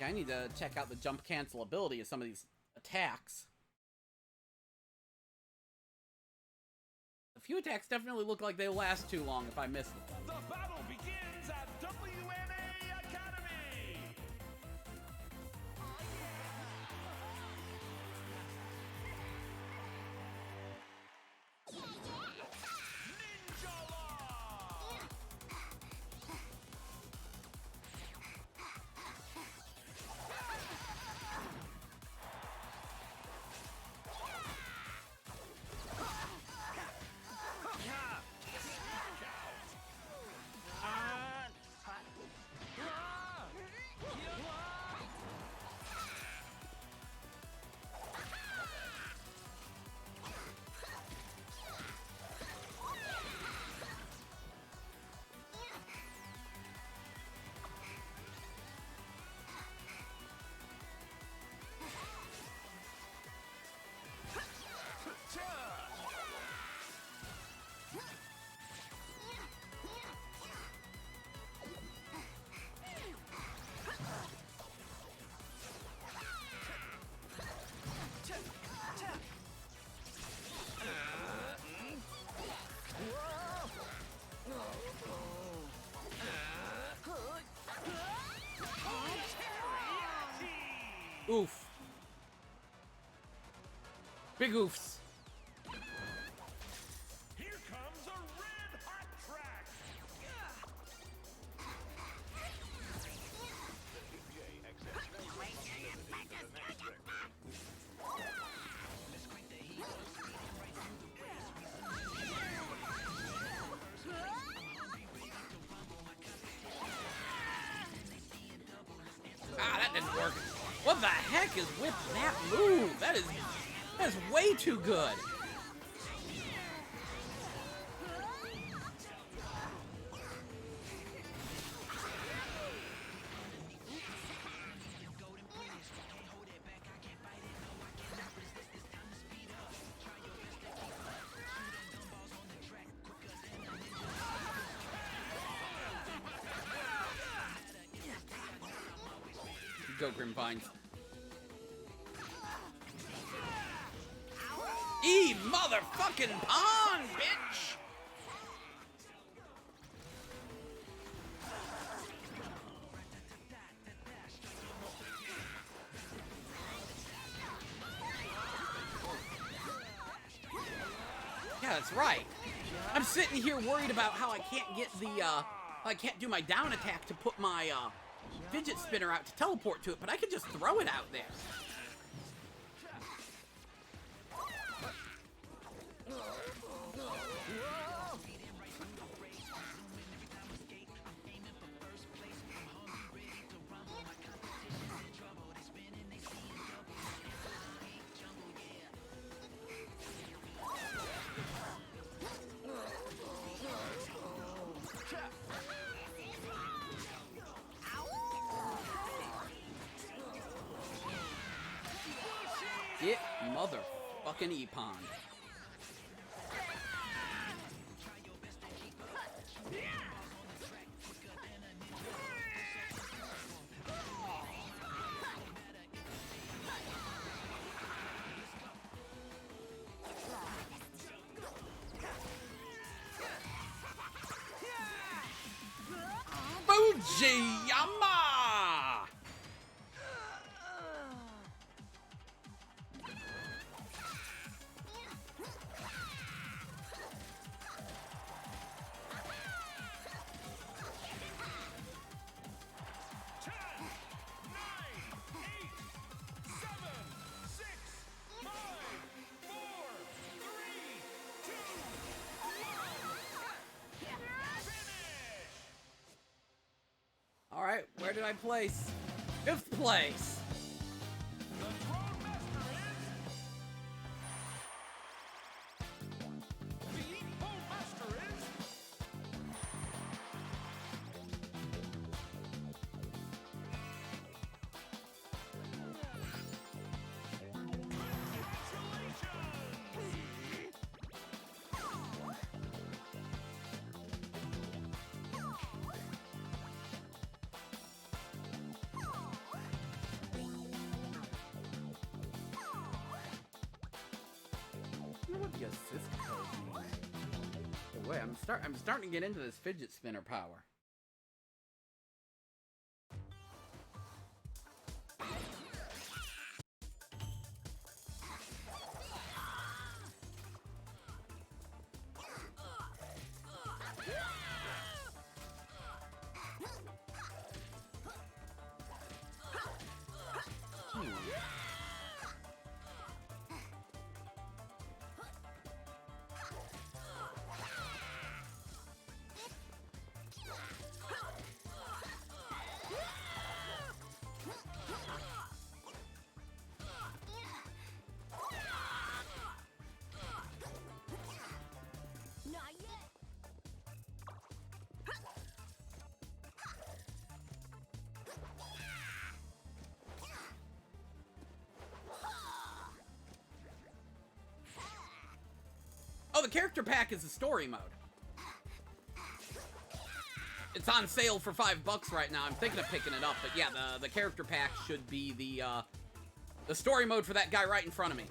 Yeah, I need to check out the jump cancel ability of some of these attacks. A few attacks definitely look like they last too long if I miss them.
The battle begins at WNA Academy!
Oof. Big oofs.
Here comes a red hot track. EPA accepts no responsibility for the next record.
Ah, that didn't work. What the heck is with that move? That is way too good. Go, Grimvines. Motherfucking pawn, bitch! Yeah, that's right. I'm sitting here worried about how I can't get the, I can't do my down attack to put my, fidget spinner out to teleport to it, but I could just throw it out there. Get motherfucking E-Pond. Fujiyama! Alright, where did I place? 5th place!
The Throne Master is... The Evil Master is...
I wonder what the assist code means. Wait, I'm starting to get into this fidget spinner power.
Not yet.
Oh, the character pack is the story mode. It's on sale for $5 right now. I'm thinking of picking it up, but yeah, the character pack should be the story mode for that guy right in front of me.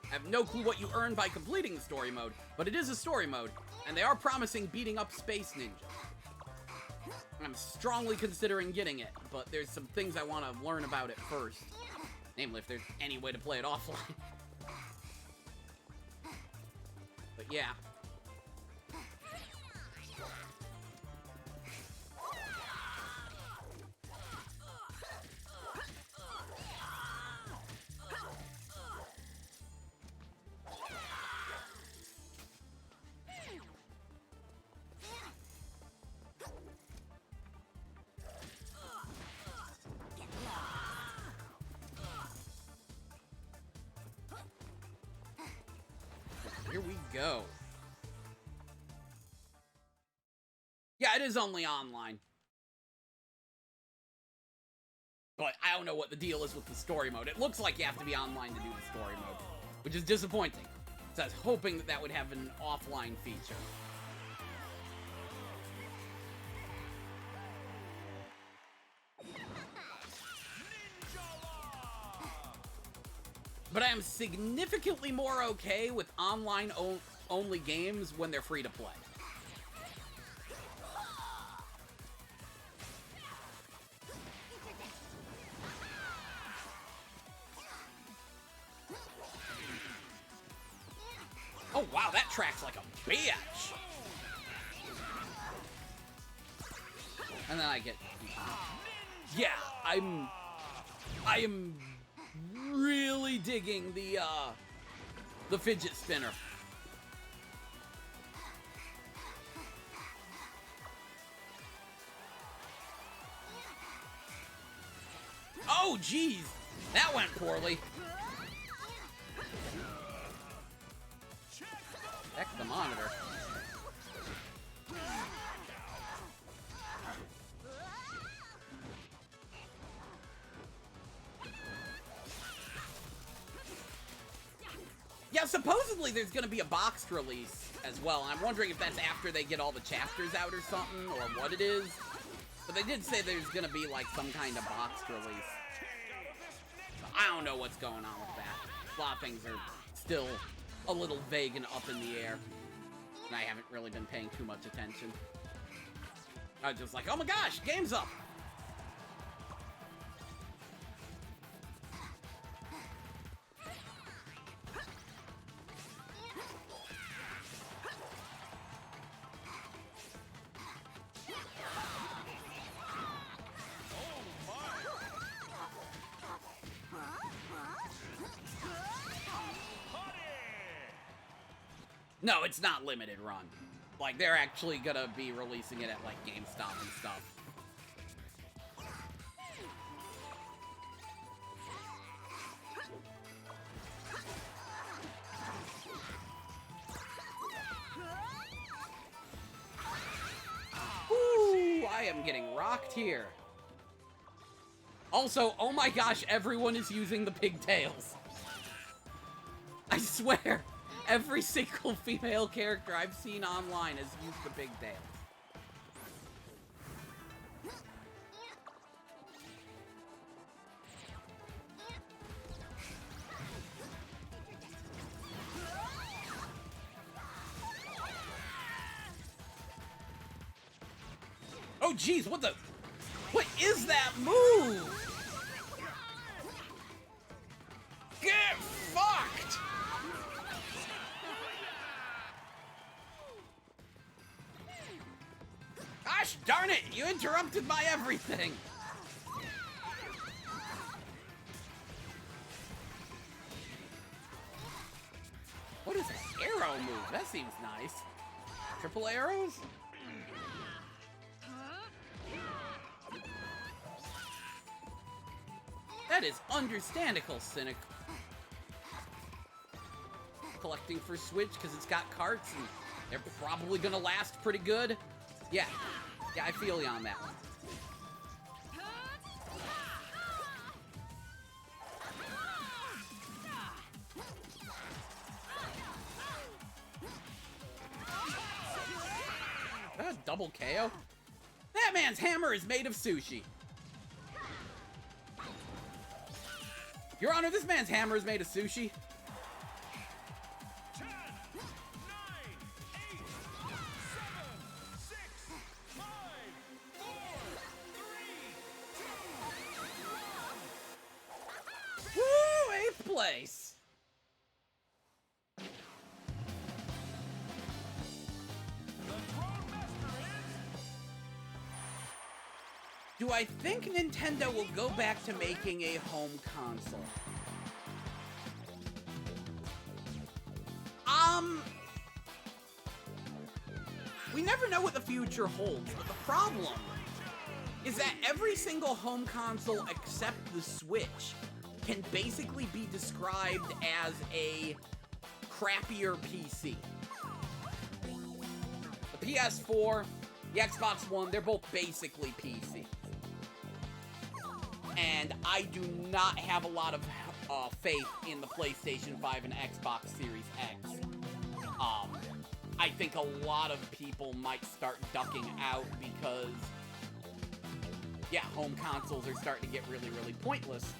I have no clue what you earn by completing the story mode, but it is a story mode. And they are promising beating up Space Ninja. I'm strongly considering getting it, but there's some things I want to learn about it first. Namely, if there's any way to play it offline. But yeah. Here we go. Yeah, it is only online. But I don't know what the deal is with the story mode. It looks like you have to be online to do the story mode, which is disappointing. So I was hoping that that would have an offline feature. But I am significantly more okay with online-only games when they're free to play. Oh wow, that tracks like a bitch! And then I get... Yeah, I am really digging the fidget spinner. Oh, geez! That went poorly. Check the monitor. Yeah, supposedly there's gonna be a boxed release as well, and I'm wondering if that's after they get all the chapters out or something, or what it is. But they did say there's gonna be, like, some kind of boxed release. So I don't know what's going on with that. A lot of things are still a little vague and up in the air. And I haven't really been paying too much attention. I was just like, oh my gosh, game's up! No, it's not limited run. Like, they're actually gonna be releasing it at, like, GameStop and stuff. Ooh, I am getting rocked here. Also, oh my gosh, everyone is using the pigtails. I swear. Every single female character I've seen online has used the pigtails. Oh geez, what is that move? Get fucked! Gosh darn it, you interrupted my everything! What is an arrow move? That seems nice. Triple arrows? That is understandable, Cynic. Collecting for Switch because it's got carts and they're probably gonna last pretty good. Yeah, I feel you on that one. Double KO? That man's hammer is made of sushi. Your Honor, this man's hammer is made of sushi.
10, 9, 8,
Do I think Nintendo will go back to making a home console? We never know what the future holds, but the problem is that every single home console except the Switch can basically be described as a crappier PC. The PS4, the Xbox One, they're both basically PCs. And I do not have a lot of faith in the PlayStation 5 and Xbox Series X. I think a lot of people might start ducking out because, yeah, home consoles are starting to get really, really pointless.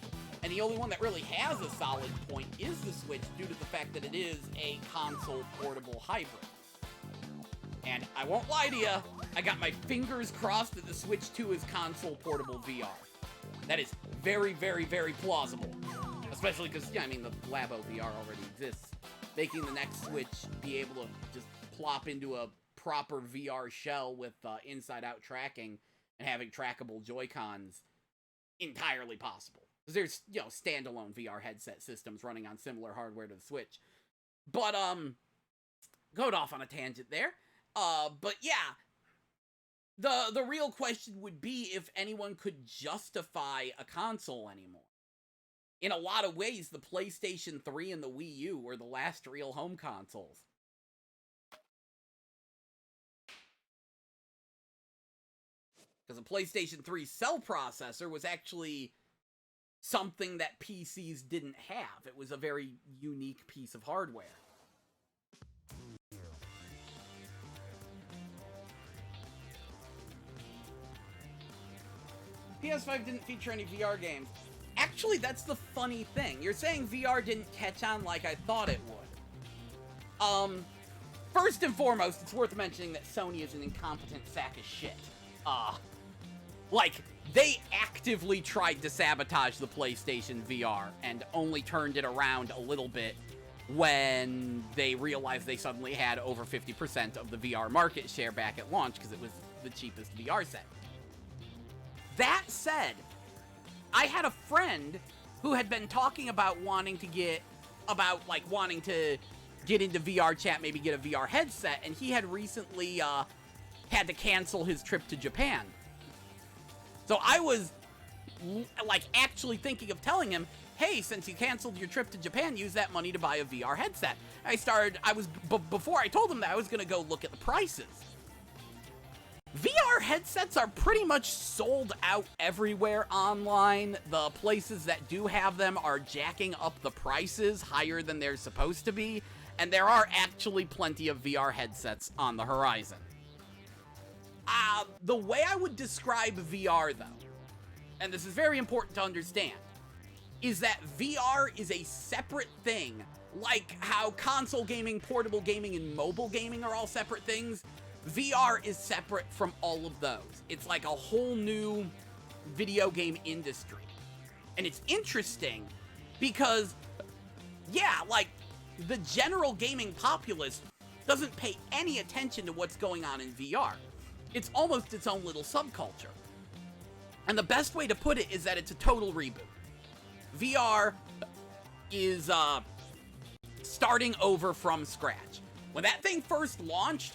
And the only one that really has a solid point is the Switch, due to the fact that it is a console portable hybrid. And I won't lie to you, I got my fingers crossed that the Switch 2 is console portable VR. That is very, very, very plausible. Especially because, yeah, I mean, the Labo VR already exists. Making the next Switch be able to just plop into a proper VR shell with inside-out tracking and having trackable Joy-Cons, entirely possible. Because there's, you know, standalone VR headset systems running on similar hardware to the Switch. But, going off on a tangent there. But yeah, the real question would be if anyone could justify a console anymore. In a lot of ways, the PlayStation 3 and the Wii U were the last real home consoles. Because the PlayStation 3 cell processor was actually something that PCs didn't have. It was a very unique piece of hardware. PS5 didn't feature any VR games. Actually, that's the funny thing. You're saying VR didn't catch on like I thought it would. First and foremost, it's worth mentioning that Sony is an incompetent sack of shit. Like, they actively tried to sabotage the PlayStation VR and only turned it around a little bit when they realized they suddenly had over 50% of the VR market share back at launch because it was the cheapest VR set. That said, I had a friend who had been talking about wanting to get into VR chat, maybe get a VR headset, and he had recently had to cancel his trip to Japan. So I was like actually thinking of telling him, hey, since you canceled your trip to Japan, use that money to buy a VR headset. Before I told him that, I was gonna go look at the prices. VR headsets are pretty much sold out everywhere online. The places that do have them are jacking up the prices higher than they're supposed to be, and there are actually plenty of VR headsets on the horizon. The way I would describe VR, though, and this is very important to understand, is that VR is a separate thing. Like how console gaming, portable gaming, and mobile gaming are all separate things, VR is separate from all of those. It's like a whole new video game industry. And it's interesting because, yeah, like, the general gaming populace doesn't pay any attention to what's going on in VR. It's almost its own little subculture. And the best way to put it is that it's a total reboot. VR is starting over from scratch. When that thing first launched,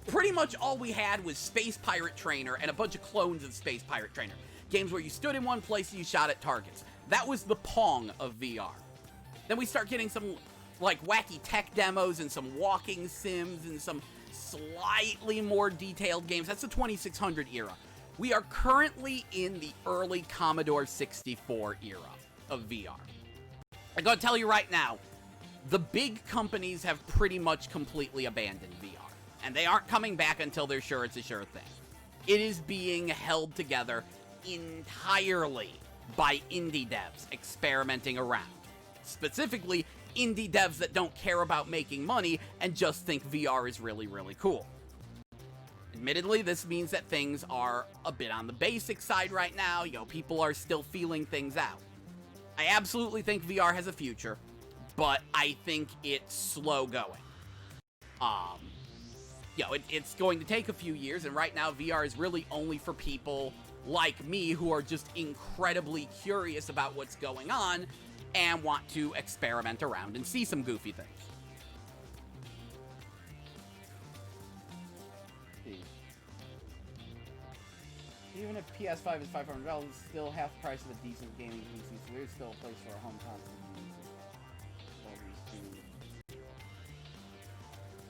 pretty much all we had was Space Pirate Trainer and a bunch of clones of Space Pirate Trainer. Games where you stood in one place and you shot at targets. That was the Pong of VR. Then we start getting some, like, wacky tech demos and some walking sims and some slightly more detailed games. That's the 2600 era. We are currently in the early Commodore 64 era of VR. I gotta tell you right now, the big companies have pretty much completely abandoned VR. And they aren't coming back until they're sure it's a sure thing. It is being held together entirely by indie devs experimenting around. Specifically, indie devs that don't care about making money and just think VR is really, really cool. Admittedly, this means that things are a bit on the basic side right now. You know, people are still feeling things out. I absolutely think VR has a future, but I think it's slow going. You know, it's going to take a few years, and right now VR is really only for people like me who are just incredibly curious about what's going on and want to experiment around and see some goofy things. Even if PS5 is $500, it's still half the price of a decent gaming PC, so there's still a place for a home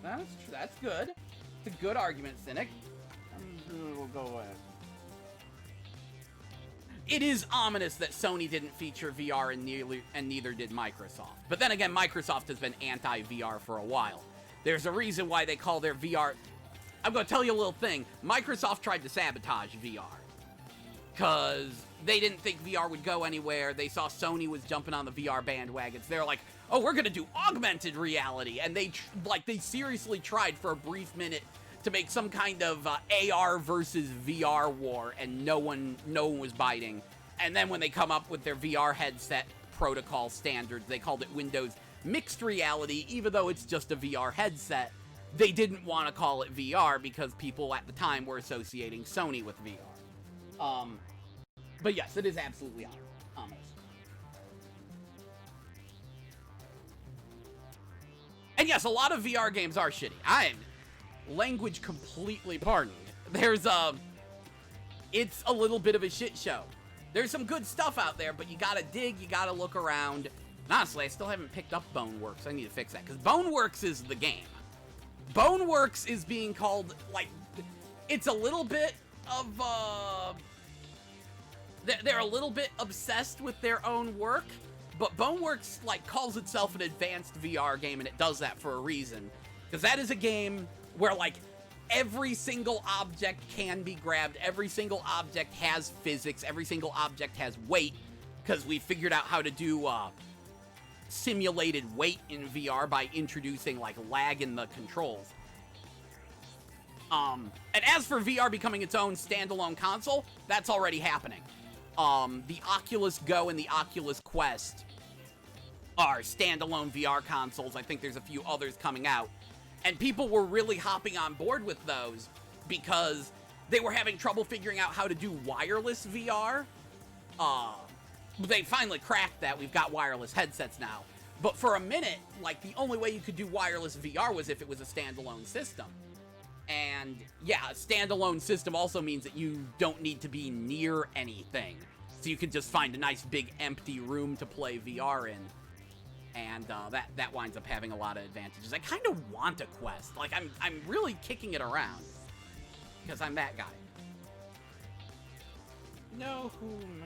console. That's good. It's a good argument, Cynic. We'll go away. It is ominous that Sony didn't feature VR and neither did Microsoft. But then again, Microsoft has been anti-VR for a while. There's a reason why they call their VR... I'm going to tell you a little thing. Microsoft tried to sabotage VR. Because they didn't think VR would go anywhere. They saw Sony was jumping on the VR bandwagons. They're like, oh, we're going to do augmented reality. And they seriously tried for a brief minute to make some kind of AR versus VR war, and no one was biting. And then when they come up with their VR headset protocol standards, they called it Windows Mixed Reality, even though it's just a VR headset. They didn't want to call it VR because people at the time were associating Sony with VR. But yes, it is absolutely ominous. And yes, a lot of VR games are shitty. Language completely pardoned. It's a little bit of a shit show. There's some good stuff out there, but you gotta dig, you gotta look around. And honestly, I still haven't picked up Boneworks. I need to fix that, because Boneworks is the game. Boneworks is being called, it's a little bit of, they're a little bit obsessed with their own work, but Boneworks, calls itself an advanced VR game, and it does that for a reason. Because that is a game where, every single object can be grabbed, every single object has physics, every single object has weight, because we figured out how to do, simulated weight in VR by introducing, lag in the controls. And as for VR becoming its own standalone console, that's already happening. The Oculus Go and the Oculus Quest are standalone VR consoles. I think there's a few others coming out. And people were really hopping on board with those because they were having trouble figuring out how to do wireless VR. They finally cracked that. We've got wireless headsets now. But for a minute, the only way you could do wireless VR was if it was a standalone system. And yeah, a standalone system also means that you don't need to be near anything. So you can just find a nice big empty room to play VR in. And that winds up having a lot of advantages. I kind of want a Quest. I'm really kicking it around. Because I'm that guy. No, who am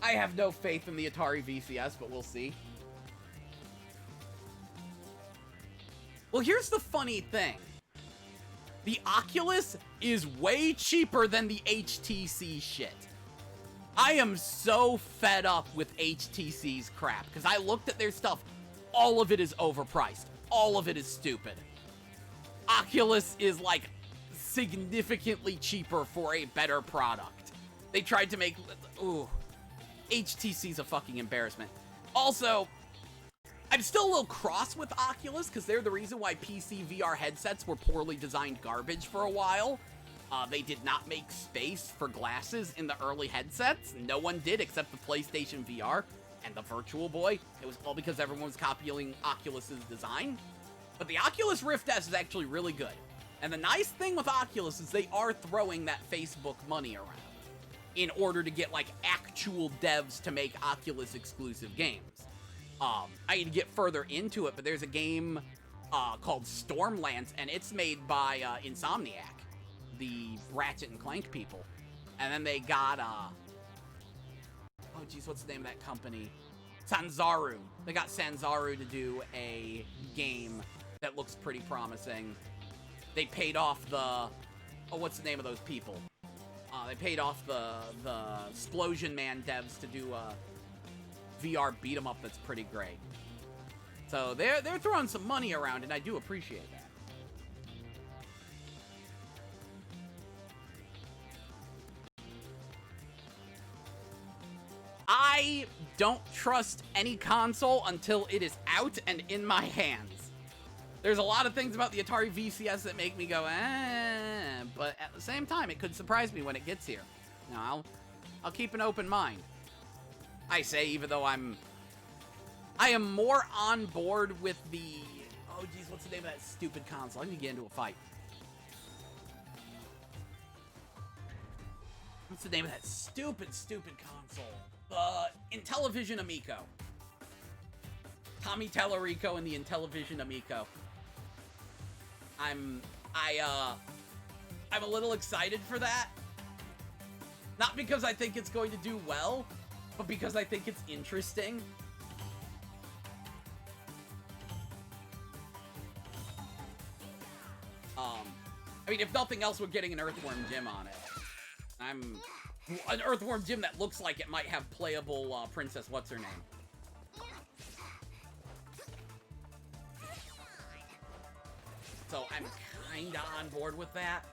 I have no faith in the Atari VCS, but we'll see. Well, here's the funny thing. The Oculus is way cheaper than the HTC shit. I am so fed up with HTC's crap, because I looked at their stuff. All of it is overpriced. All of it is stupid. Oculus is, significantly cheaper for a better product. They tried to make... Ooh. HTC's a fucking embarrassment. Also, I'm still a little cross with Oculus, because they're the reason why PC VR headsets were poorly designed garbage for a while. They did not make space for glasses in the early headsets. No one did except the PlayStation VR and the Virtual Boy. It was all because everyone was copying Oculus's design. But the Oculus Rift S is actually really good. And the nice thing with Oculus is they are throwing that Facebook money around in order to get, actual devs to make Oculus exclusive games. I need to get further into it, but there's a game called Stormlands, and it's made by Insomniac, the Ratchet and Clank people. And then they got, oh geez, what's the name of that company? Sanzaru. They got Sanzaru to do a game that looks pretty promising. They paid off the, oh, what's the name of those people? They paid off the Explosion Man devs to do a VR beat 'em up that's pretty great. So they're throwing some money around, and I do appreciate that. I don't trust any console until it is out and in my hands. There's a lot of things about the Atari VCS that make me go, eh, but at the same time, it could surprise me when it gets here. You know, I'll keep an open mind. I say, even though I am more on board with the, oh geez, what's the name of that stupid console? I need to get into a fight. What's the name of that stupid console? Intellivision Amico. Tommy Tellerico and the Intellivision Amico. I'm a little excited for that. Not because I think it's going to do well, but because I think it's interesting. I mean, if nothing else, we're getting an Earthworm Jim on it. An Earthworm Jim that looks like it might have playable Princess What's-Her-Name. So I'm kinda on board with that.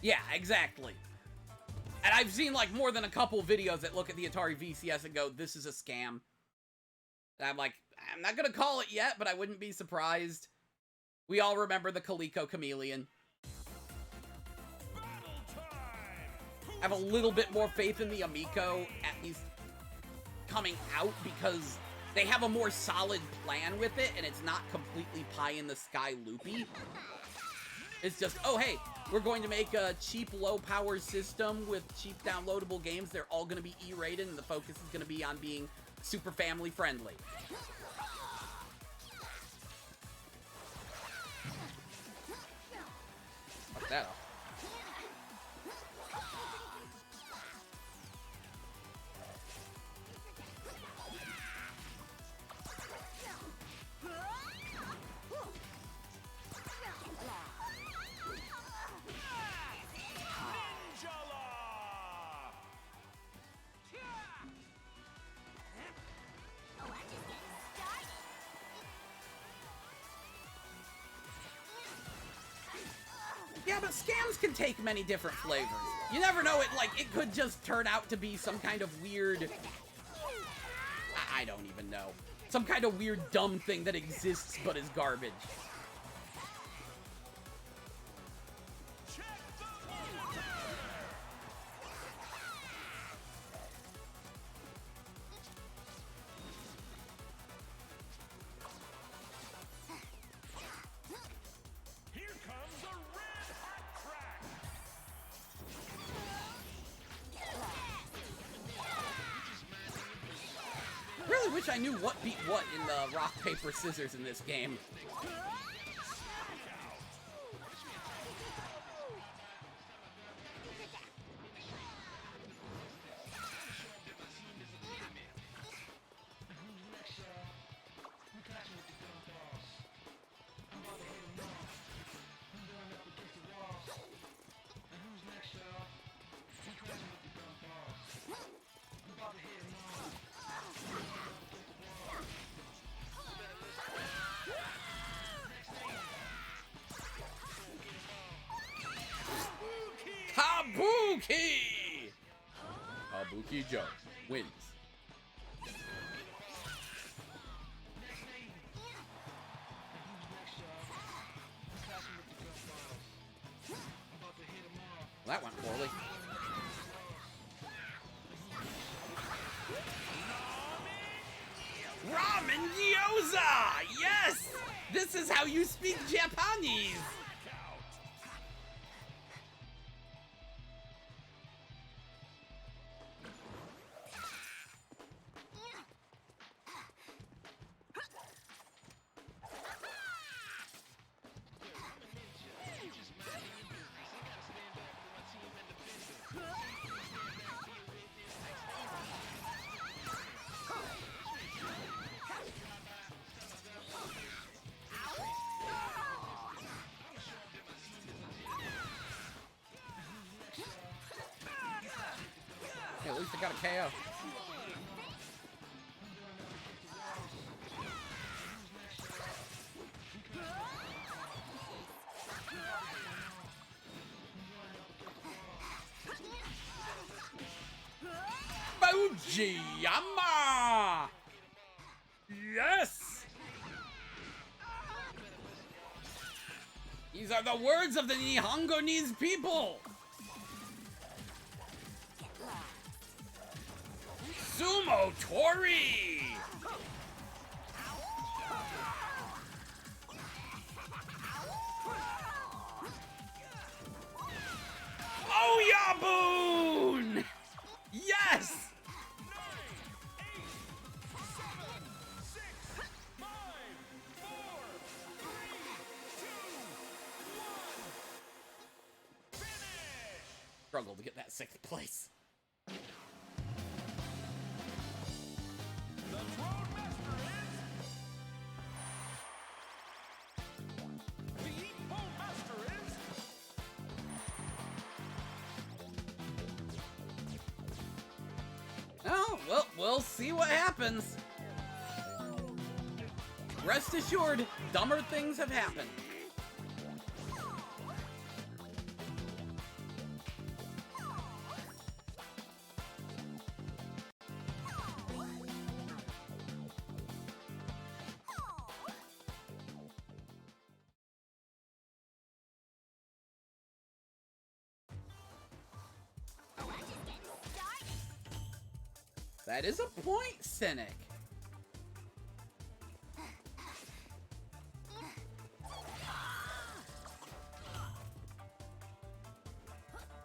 Yeah, exactly. And I've seen like more than a couple videos that look at the Atari VCS and go, this is a scam. And I'm like, I'm not gonna call it yet, but I wouldn't be surprised. We all remember the Coleco Chameleon. I have a little bit more faith in the Amico, at least coming out, because they have a more solid plan with it, and it's not completely pie-in-the-sky loopy. It's just, oh hey, we're going to make a cheap, low-power system with cheap downloadable games. They're all going to be E-rated, and the focus is going to be on being super family-friendly. Fuck that up. Yeah, but scams can take many different flavors. You never know, it could just turn out to be some kind of weird... I don't even know. Some kind of weird dumb thing that exists but is garbage. I wish I knew what beat what in the rock, paper, scissors in this game. Kabuki Joe wins. Well, that went poorly. Ramen gyoza! Yes! This is how you speak Japanese! At least I got a KO. Fujiyama! Yes! These are the words of the Nihongonese people! Sumo Tori! Oyaboon! Yes!
9, 8, 7, 6, 5, 4, 3, 2, 1. Finish!
Struggle to get that 6th place.
The Throne Master is... The Epo Master is...
Oh, well, we'll see what happens. Rest assured, dumber things have happened. That is a point, Cynic.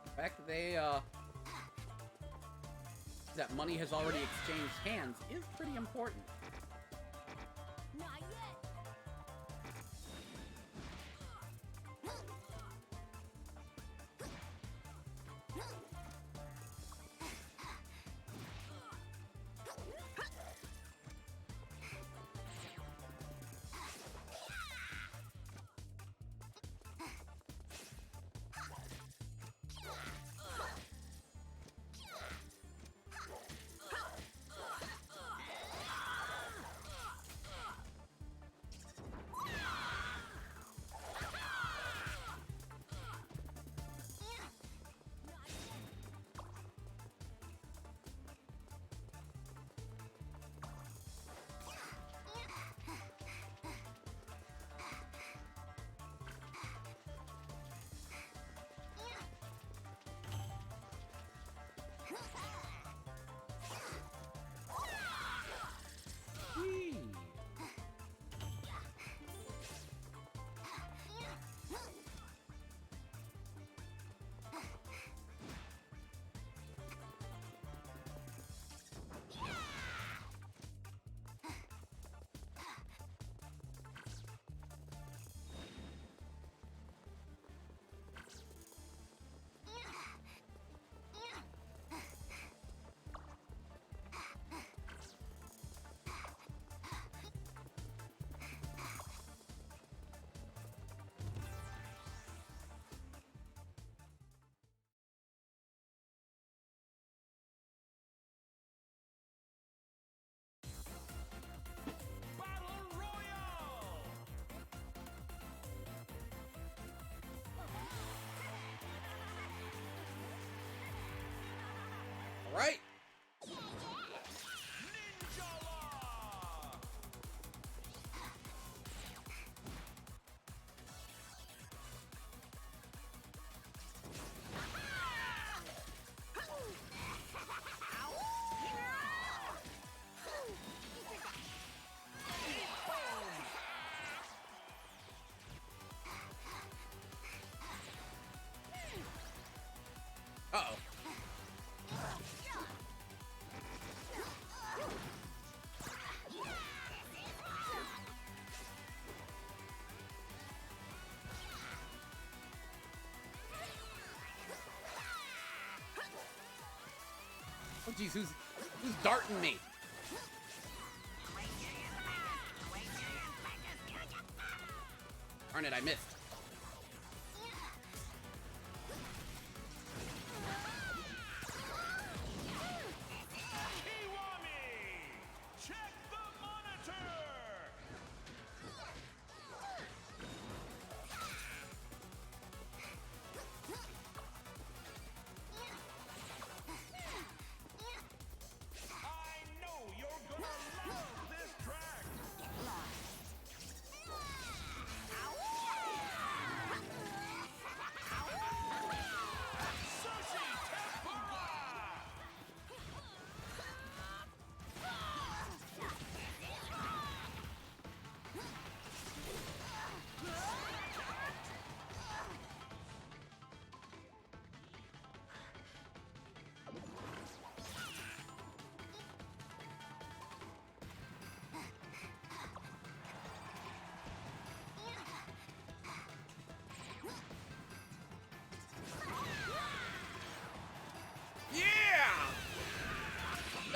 The fact that they, that money has already exchanged hands is pretty important.
Not yet.
Whee!
Battle Royale!
All right.
Ninjala!
Uh-oh. Oh, jeez, who's darting me? Darn it, I missed.
Kiwami! Check the monitor!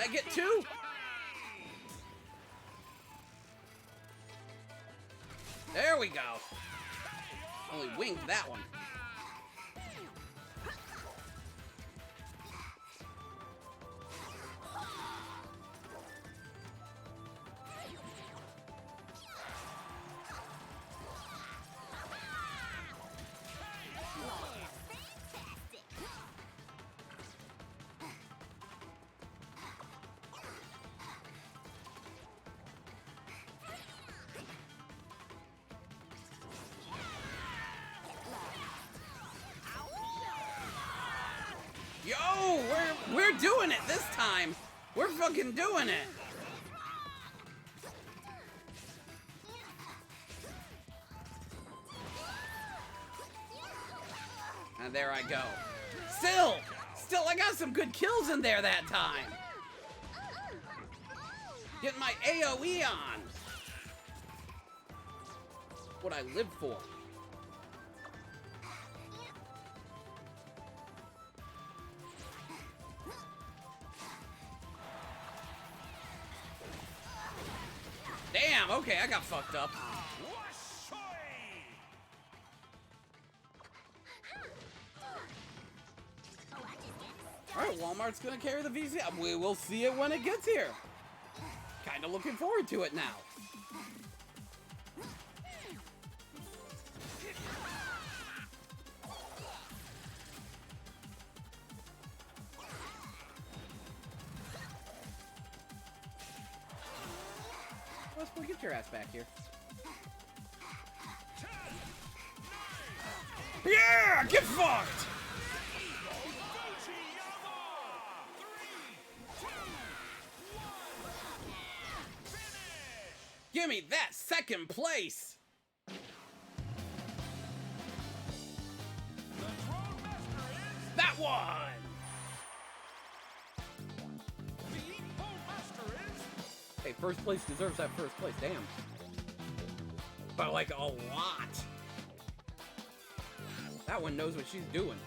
I get 2? There we go. Only winged that one. Yo, we're doing it this time. We're fucking doing it. And there I go. Still, I got some good kills in there that time. Getting my AoE on. What I live for. Damn, okay, I got fucked up. Alright, Walmart's gonna carry the VC. We will see it when it gets here. Kinda looking forward to it now. Let's go get your ass back here. Yeah! Get fucked! Give me that second place! That one! Hey, first place deserves that first place, damn. But like a lot. That one knows what she's doing.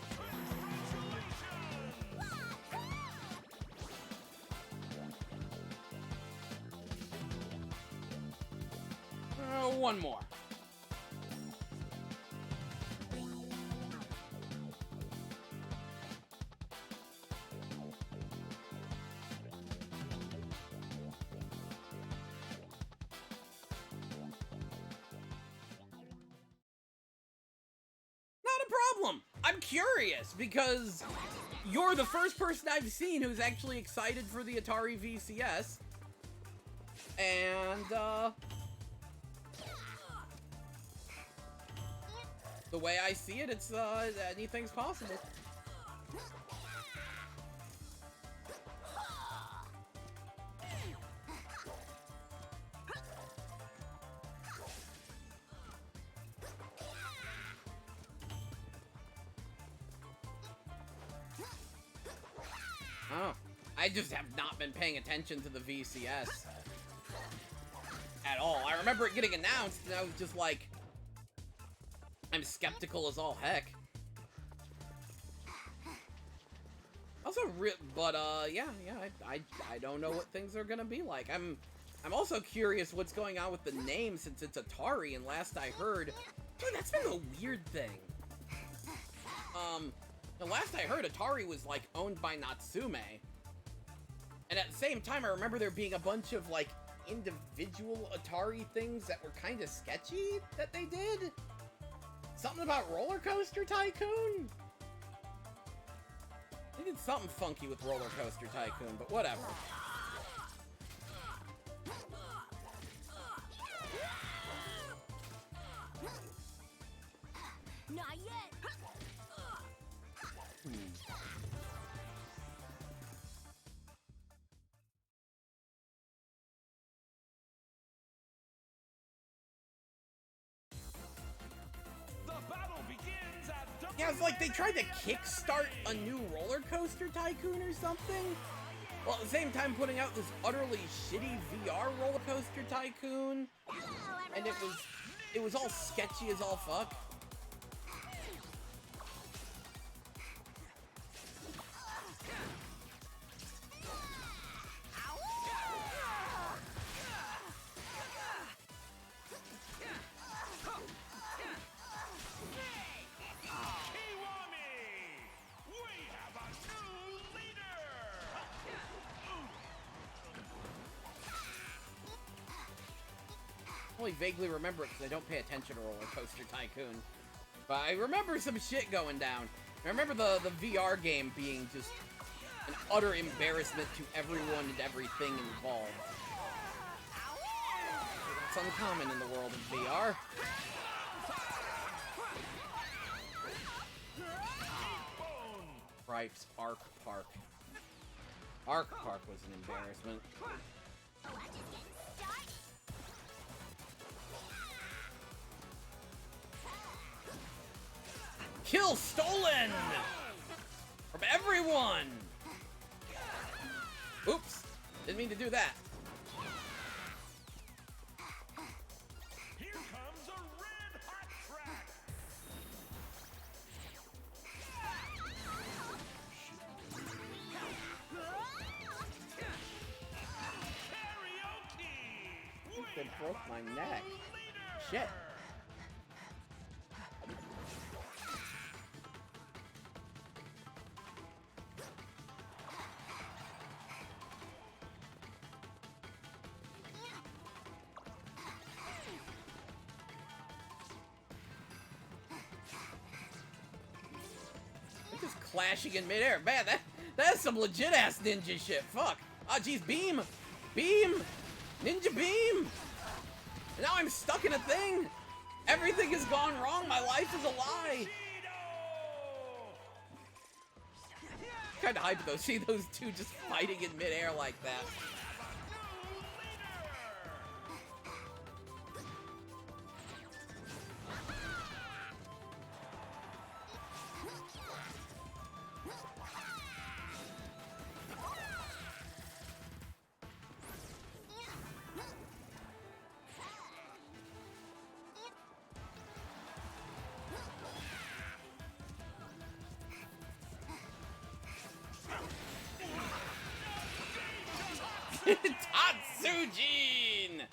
One more. Problem. I'm curious because you're the first person I've seen who's actually excited for the Atari VCS, and the way I see it, it's anything's possible. Oh, I just have not been paying attention to the VCS at all. I remember it getting announced, and I was just like, I'm skeptical as all heck. Also, yeah, I don't know what things are gonna be like. I'm also curious what's going on with the name since it's Atari, and last I heard, dude, that's been a weird thing. The last I heard, Atari was, like, owned by Natsume. And at the same time, I remember there being a bunch of, like, individual Atari things that were kind of sketchy that they did. Something about Roller Coaster Tycoon? They did something funky with Roller Coaster Tycoon, but whatever.
Not yet.
Yeah, it's like they tried to kickstart a new Roller Coaster Tycoon or something. Well, at the same time putting out this utterly shitty VR Roller Coaster Tycoon. And it was all sketchy as all fuck. only vaguely remember it because I don't pay attention to Roller Coaster Tycoon. But I remember some shit going down. I remember the VR game being just an utter embarrassment to everyone and everything involved. That's uncommon in the world of VR. Cripes, Arc Park. Arc Park was an embarrassment. Kill stolen! From everyone! Oops. Didn't mean to do that.
Here comes a red hot track. Karaoke.
They broke my neck. Shit. Just clashing in midair. Man, that's some legit ass ninja shit. Fuck. Oh jeez, beam! Beam! Ninja beam! And now I'm stuck in a thing! Everything has gone wrong, my life is a lie! Kinda hype though, see those two just fighting in midair like that. Tatsujin!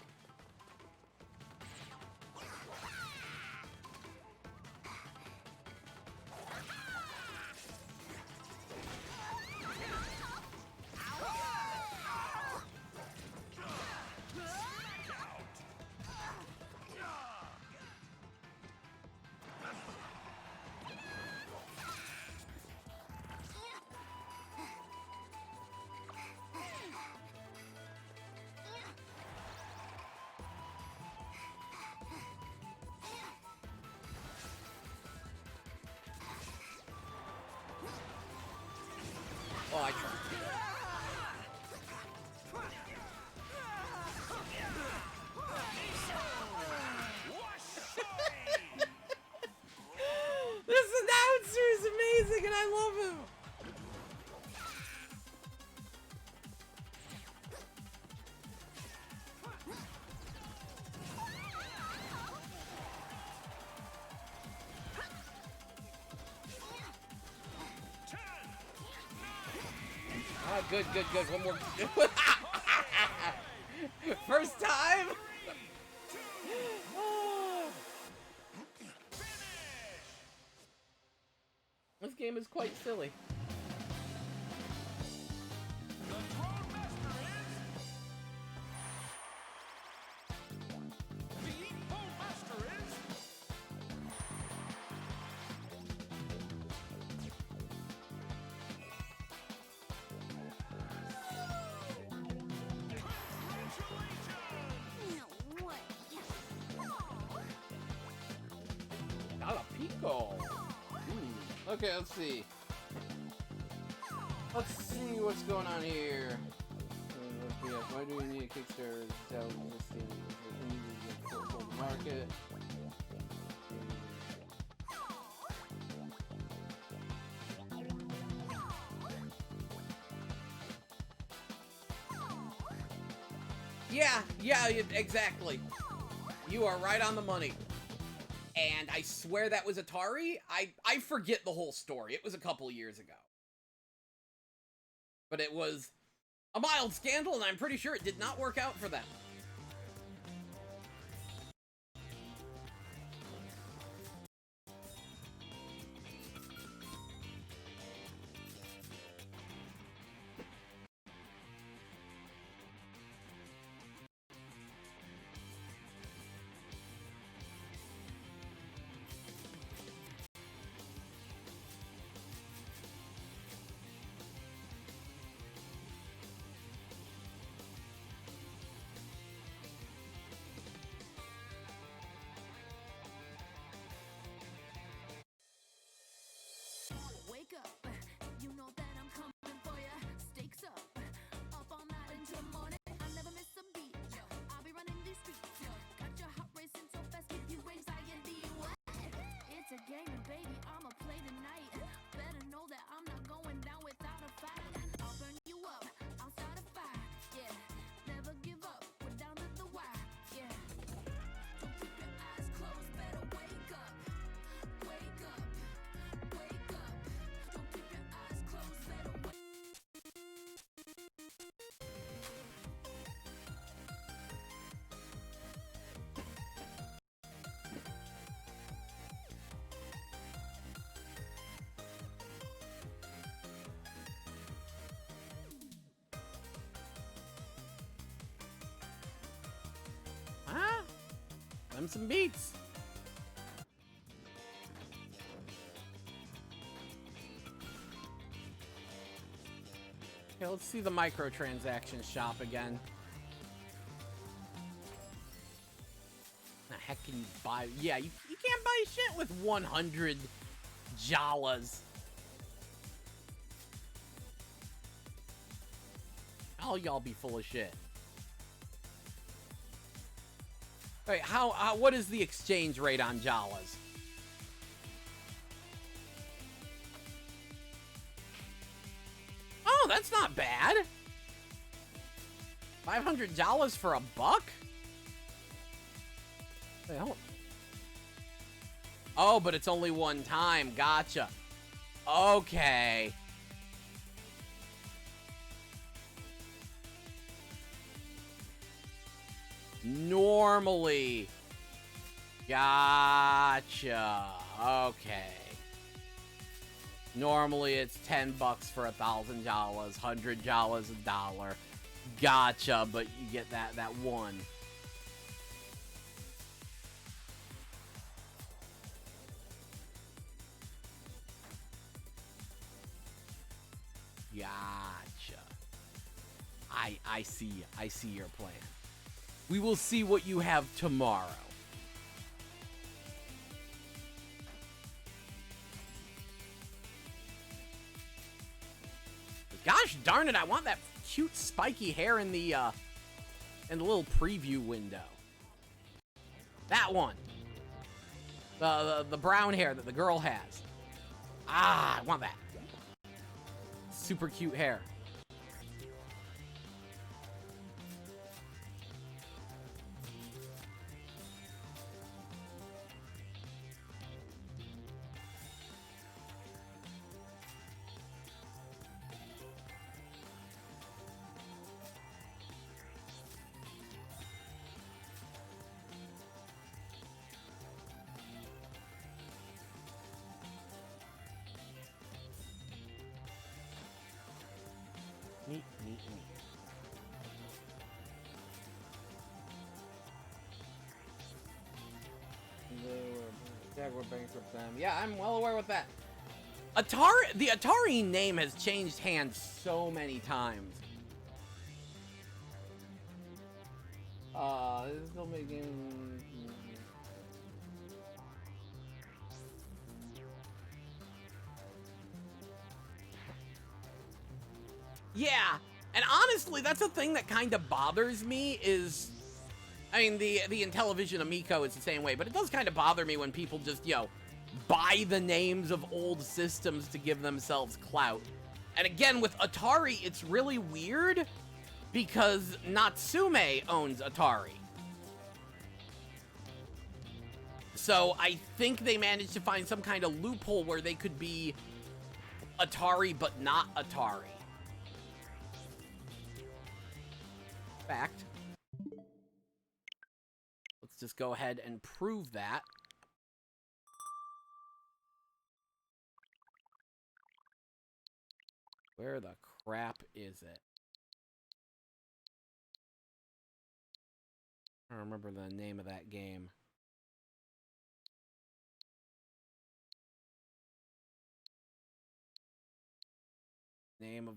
Oh, I tried. This announcer is amazing and I love him! Ah, good, good, good. One more. First time? This game is quite silly. Pico. Okay, let's see. Let's see what's going on here. Why do we need a Kickstarter to sell existing for the market? Yeah, exactly. You are right on the money. And I swear that was Atari. I forget the whole story. It was a couple years ago. But it was a mild scandal, and I'm pretty sure it did not work out for them. Them some beats. Okay, let's see the microtransaction shop again. The heck can you buy? Yeah, you can't buy shit with 100 Jalas. All y'all be full of shit. Wait, what is the exchange rate on Jalas? Oh, that's not bad. 500 Jalas for a buck? Wait, hold on. Oh, but it's only one time. Gotcha. Okay. Normally. Gotcha. Okay. Normally it's 10 bucks for 1,000 Jalas, 100 Jalas $1. Gotcha, but you get that one. Gotcha. I see your plan. We will see what you have tomorrow. Gosh darn it, I want that cute spiky hair in the little preview window. That one. The brown hair that the girl has. Ah, I want that. Super cute hair. Neat. We're bankrupt them. Yeah, I'm well aware with that. The Atari name has changed hands so many times. This is still making. Yeah, and honestly, that's a thing that kind of bothers me is, I mean, the Intellivision Amico is the same way, but it does kind of bother me when people just, buy the names of old systems to give themselves clout. And again, with Atari, it's really weird because Natsume owns Atari. So I think they managed to find some kind of loophole where they could be Atari but not Atari. Fact. Let's just go ahead and prove that. Where the crap is it? I don't remember the name of that game. Name of...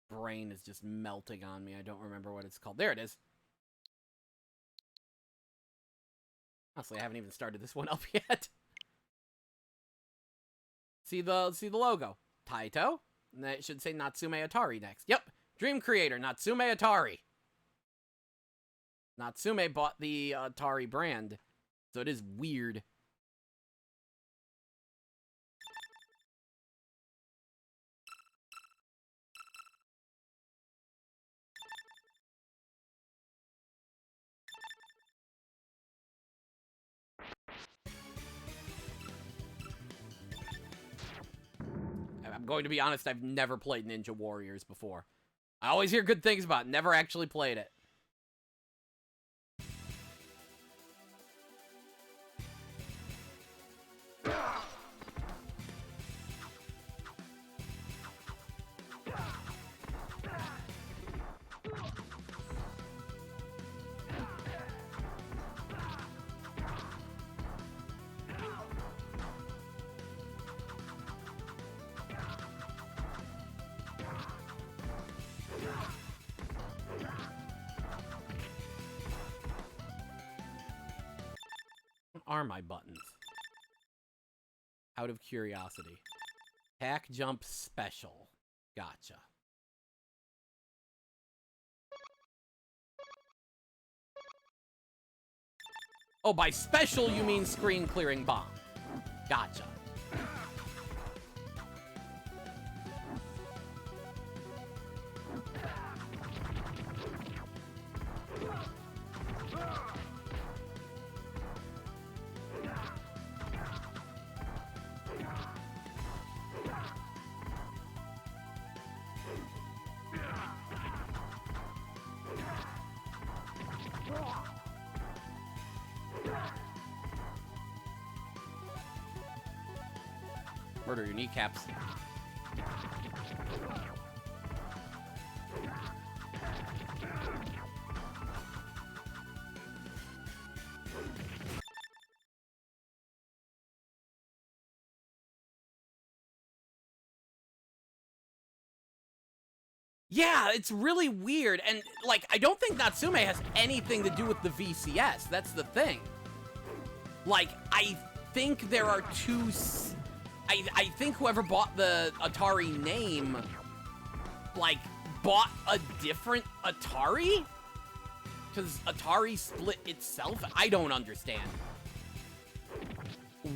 Brain is just melting on me. I don't remember what it's called. There it is. Honestly, I haven't even started this one up yet. See the logo. Taito. And it should say Natsume Atari next. Yep. Dream creator, Natsume Atari. Natsume bought the Atari brand. So it is weird. I'm going to be honest, I've never played Ninja Warriors before. I always hear good things about it, never actually played it. are my buttons? Out of curiosity. Attack, jump, special. Gotcha. Oh, by special you mean screen clearing bomb. Gotcha. Murder your kneecaps. Yeah, it's really weird, and, like, I don't think Natsume has anything to do with the VCS, that's the thing. Like, I think there are two... I think whoever bought the Atari name, like, bought a different Atari? Because Atari split itself? I don't understand.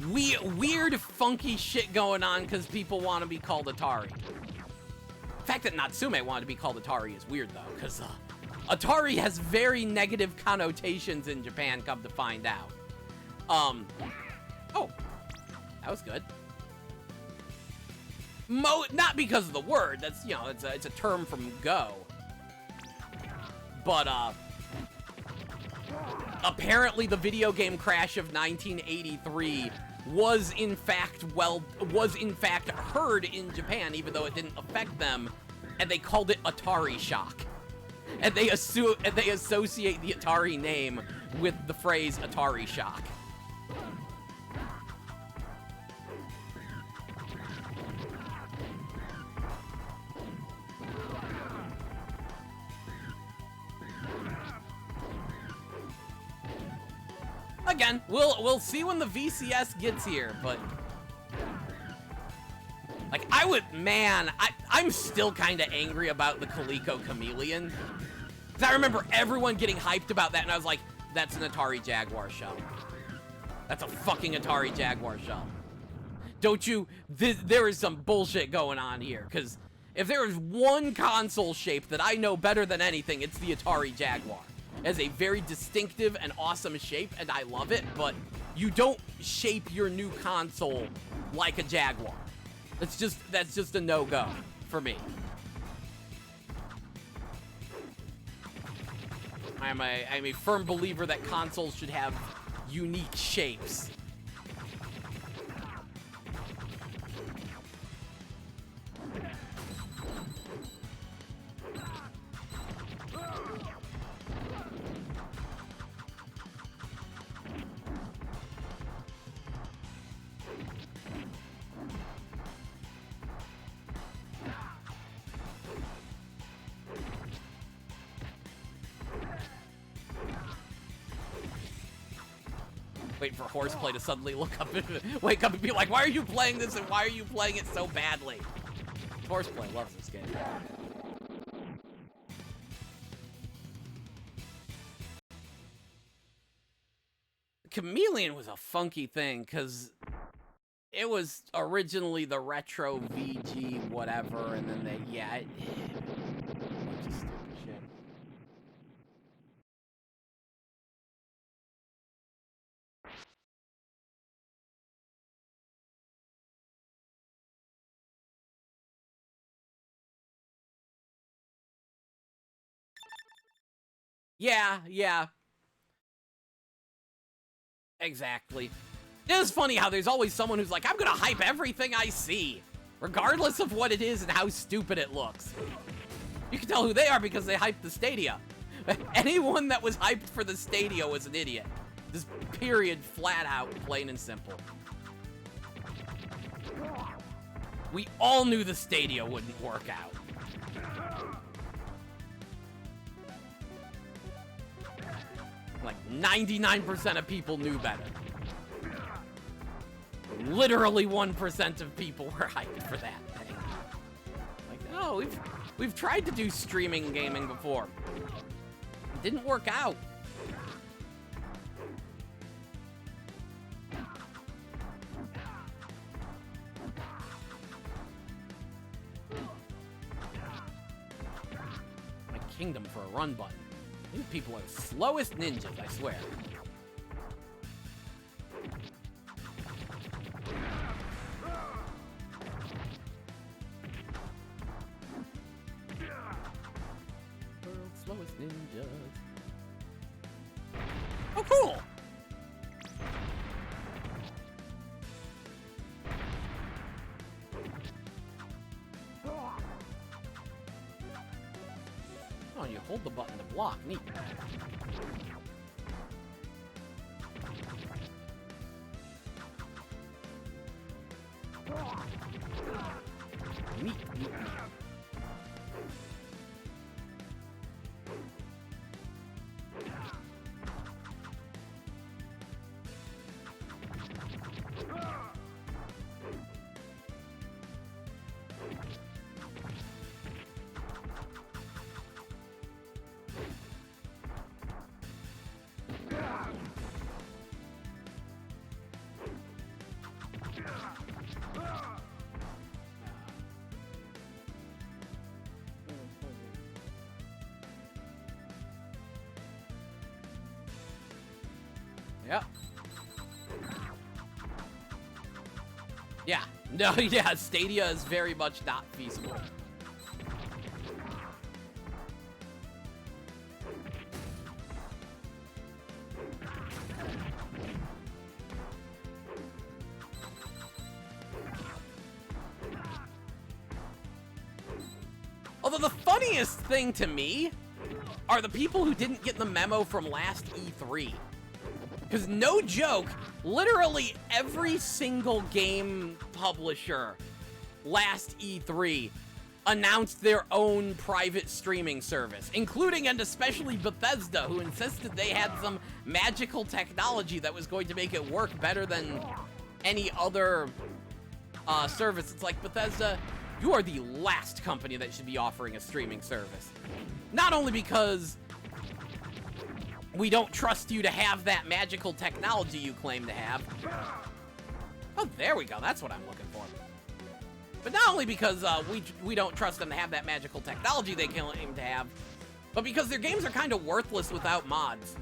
Weird, funky shit going on because people want to be called Atari. The fact that Natsume wanted to be called Atari is weird, though, because Atari has very negative connotations in Japan, come to find out. Oh, that was good. Not because of the word, that's, you know, it's a term from Go. But, apparently the video game crash of 1983 was in fact heard in Japan, even though it didn't affect them, and they called it Atari Shock. And they associate the Atari name with the phrase Atari Shock. Again, we'll see when the VCS gets here, but like I'm still kind of angry about the Coleco Chameleon. Cause I remember everyone getting hyped about that, and I was like, that's an Atari Jaguar shell. That's a fucking Atari Jaguar shell. Don't you? There is some bullshit going on here, because if there is one console shape that I know better than anything, it's the Atari Jaguar. It has a very distinctive and awesome shape, and I love it, but you don't shape your new console like a Jaguar. That's just a no-go for me. I'm a firm believer that consoles should have unique shapes. Wait for Horseplay to suddenly look up and wake up and be like, why are you playing this and why are you playing it so badly? Horseplay loves this game. Chameleon was a funky thing because it was originally the retro VG whatever, and then they, yeah, bunch of stupid shit. Yeah. Exactly. It is funny how there's always someone who's like, I'm gonna hype everything I see, regardless of what it is and how stupid it looks. You can tell who they are because they hyped the Stadia. Anyone that was hyped for the Stadia was an idiot. Just period, flat out, plain and simple. We all knew the Stadia wouldn't work out. Like 99% of people knew better. literally 1% of people were hyped for that thing. Like, oh, we've tried to do streaming gaming before. It didn't work out. My kingdom for a run button. These people are the slowest ninjas, I swear. World's slowest ninjas. Oh, cool! Oh, you hold the button to block. Neat. Neat, neat, neat. Yep. Yeah. No, yeah, Stadia is very much not feasible. Although the funniest thing to me are the people who didn't get the memo from last E3. Because no joke, literally every single game publisher last E3 announced their own private streaming service, including and especially Bethesda, who insisted they had some magical technology that was going to make it work better than any other service. It's like, Bethesda, you are the last company that should be offering a streaming service. Not only because we don't trust you to have that magical technology you claim to have. Oh, there we go. That's what I'm looking for. But not only because we don't trust them to have that magical technology they claim to have, but because their games are kind of worthless without mods.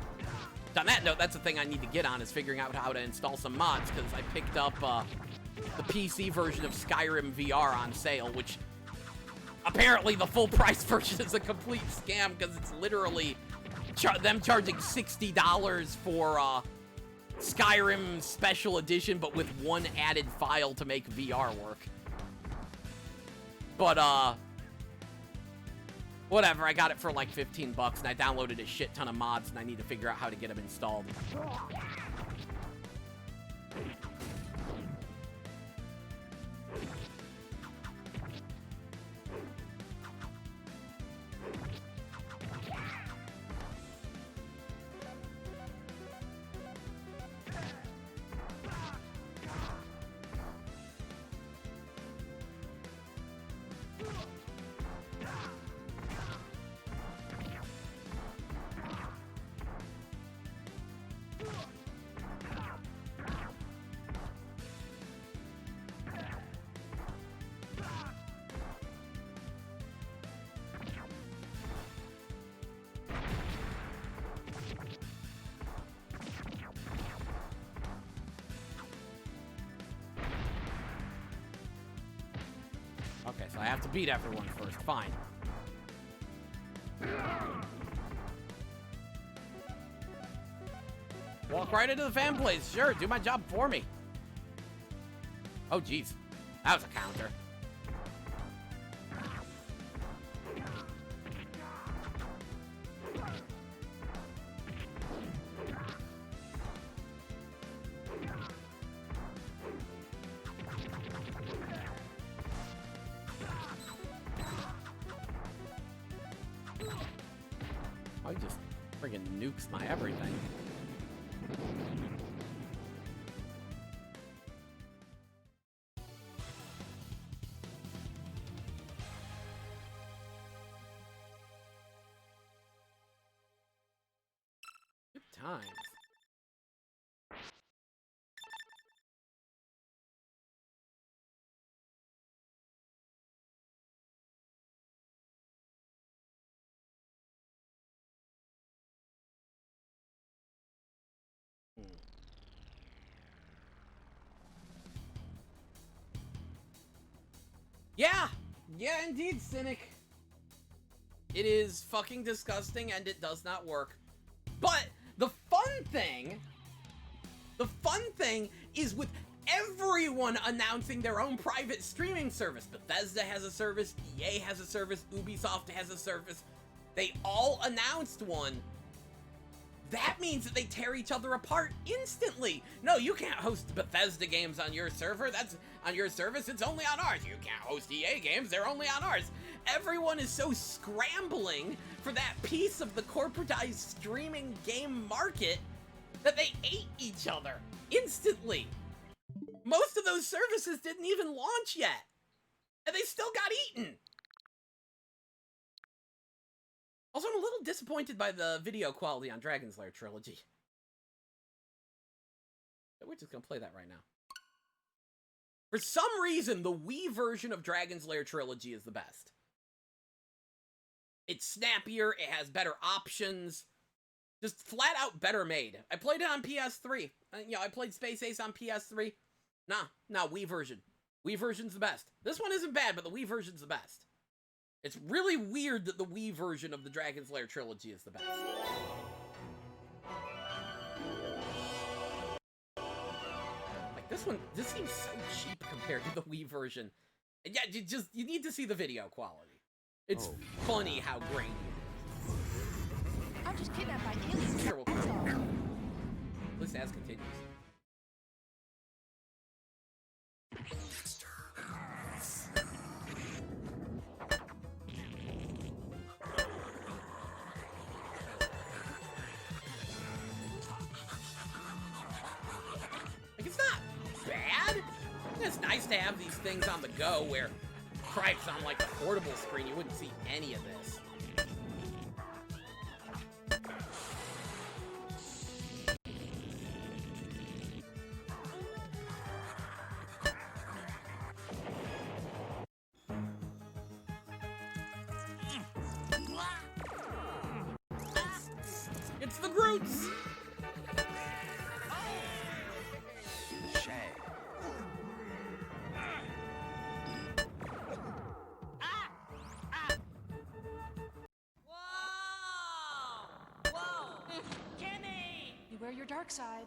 On that note, that's the thing I need to get on, is figuring out how to install some mods, because I picked up the PC version of Skyrim VR on sale, which apparently the full price version is a complete scam, because it's literally them charging $60 for Skyrim Special Edition, but with one added file to make VR work. But, whatever, I got it for like 15 bucks, and I downloaded a shit ton of mods, and I need to figure out how to get them installed. Okay, so I have to beat everyone first. Fine. Walk right into the fan place. Sure, do my job for me. Oh, jeez. That was a counter. Oh, he just friggin' nukes my everything. times. Yeah! Yeah, indeed, Cynic. It is fucking disgusting and it does not work. But the fun thing is with everyone announcing their own private streaming service. Bethesda has a service, EA has a service, Ubisoft has a service. They all announced one. That means that they tear each other apart instantly. No, you can't host Bethesda games on your server. That's on your service. It's only on ours. You can't host EA games. They're only on ours. Everyone is so scrambling for that piece of the corporatized streaming game market that they ate each other instantly. Most of those services didn't even launch yet, and they still got eaten. Also, I'm a little disappointed by the video quality on Dragon's Lair Trilogy. We're just gonna play that right now. For some reason, the Wii version of Dragon's Lair Trilogy is the best. It's snappier, it has better options, just flat out better made. I played it on PS3. I played Space Ace on PS3. Nah, Wii version. Wii version's the best. This one isn't bad, but the Wii version's the best. It's really weird that the Wii version of the Dragon's Lair Trilogy is the best. Like, this seems so cheap compared to the Wii version. And yeah, you need to see the video quality. It's funny how grainy it is.
I'm just kidnapped by aliens.
Sure, we'll
That's all.
At least as continues. Like, it's not bad. It's nice to have these things on the go where, cripes, on like the portable screen, you wouldn't see any of this. It's the Groots!
Beware your dark side.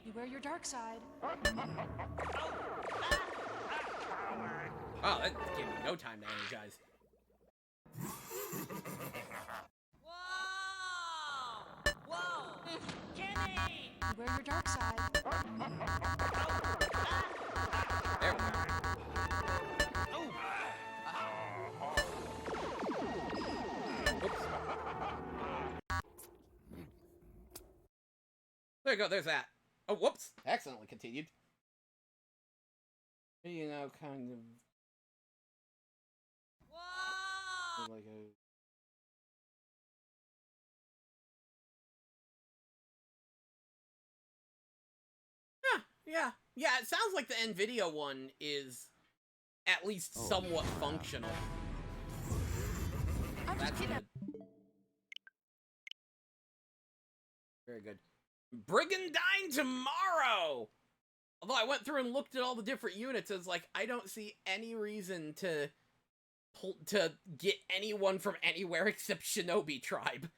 Beware your dark side.
Oh, that gave me no time to energize.
Beware your dark side.
There we go. Oops. There you go, there's that. Oh, whoops. Accidentally continued. You know, kind of... like a... Yeah, it sounds like the NVIDIA one is at least somewhat functional.
I'm just
That's
kidnapped.
good. Very good. Brigandine tomorrow! Although I went through and looked at all the different units, it's like, I don't see any reason to get anyone from anywhere except Shinobi Tribe.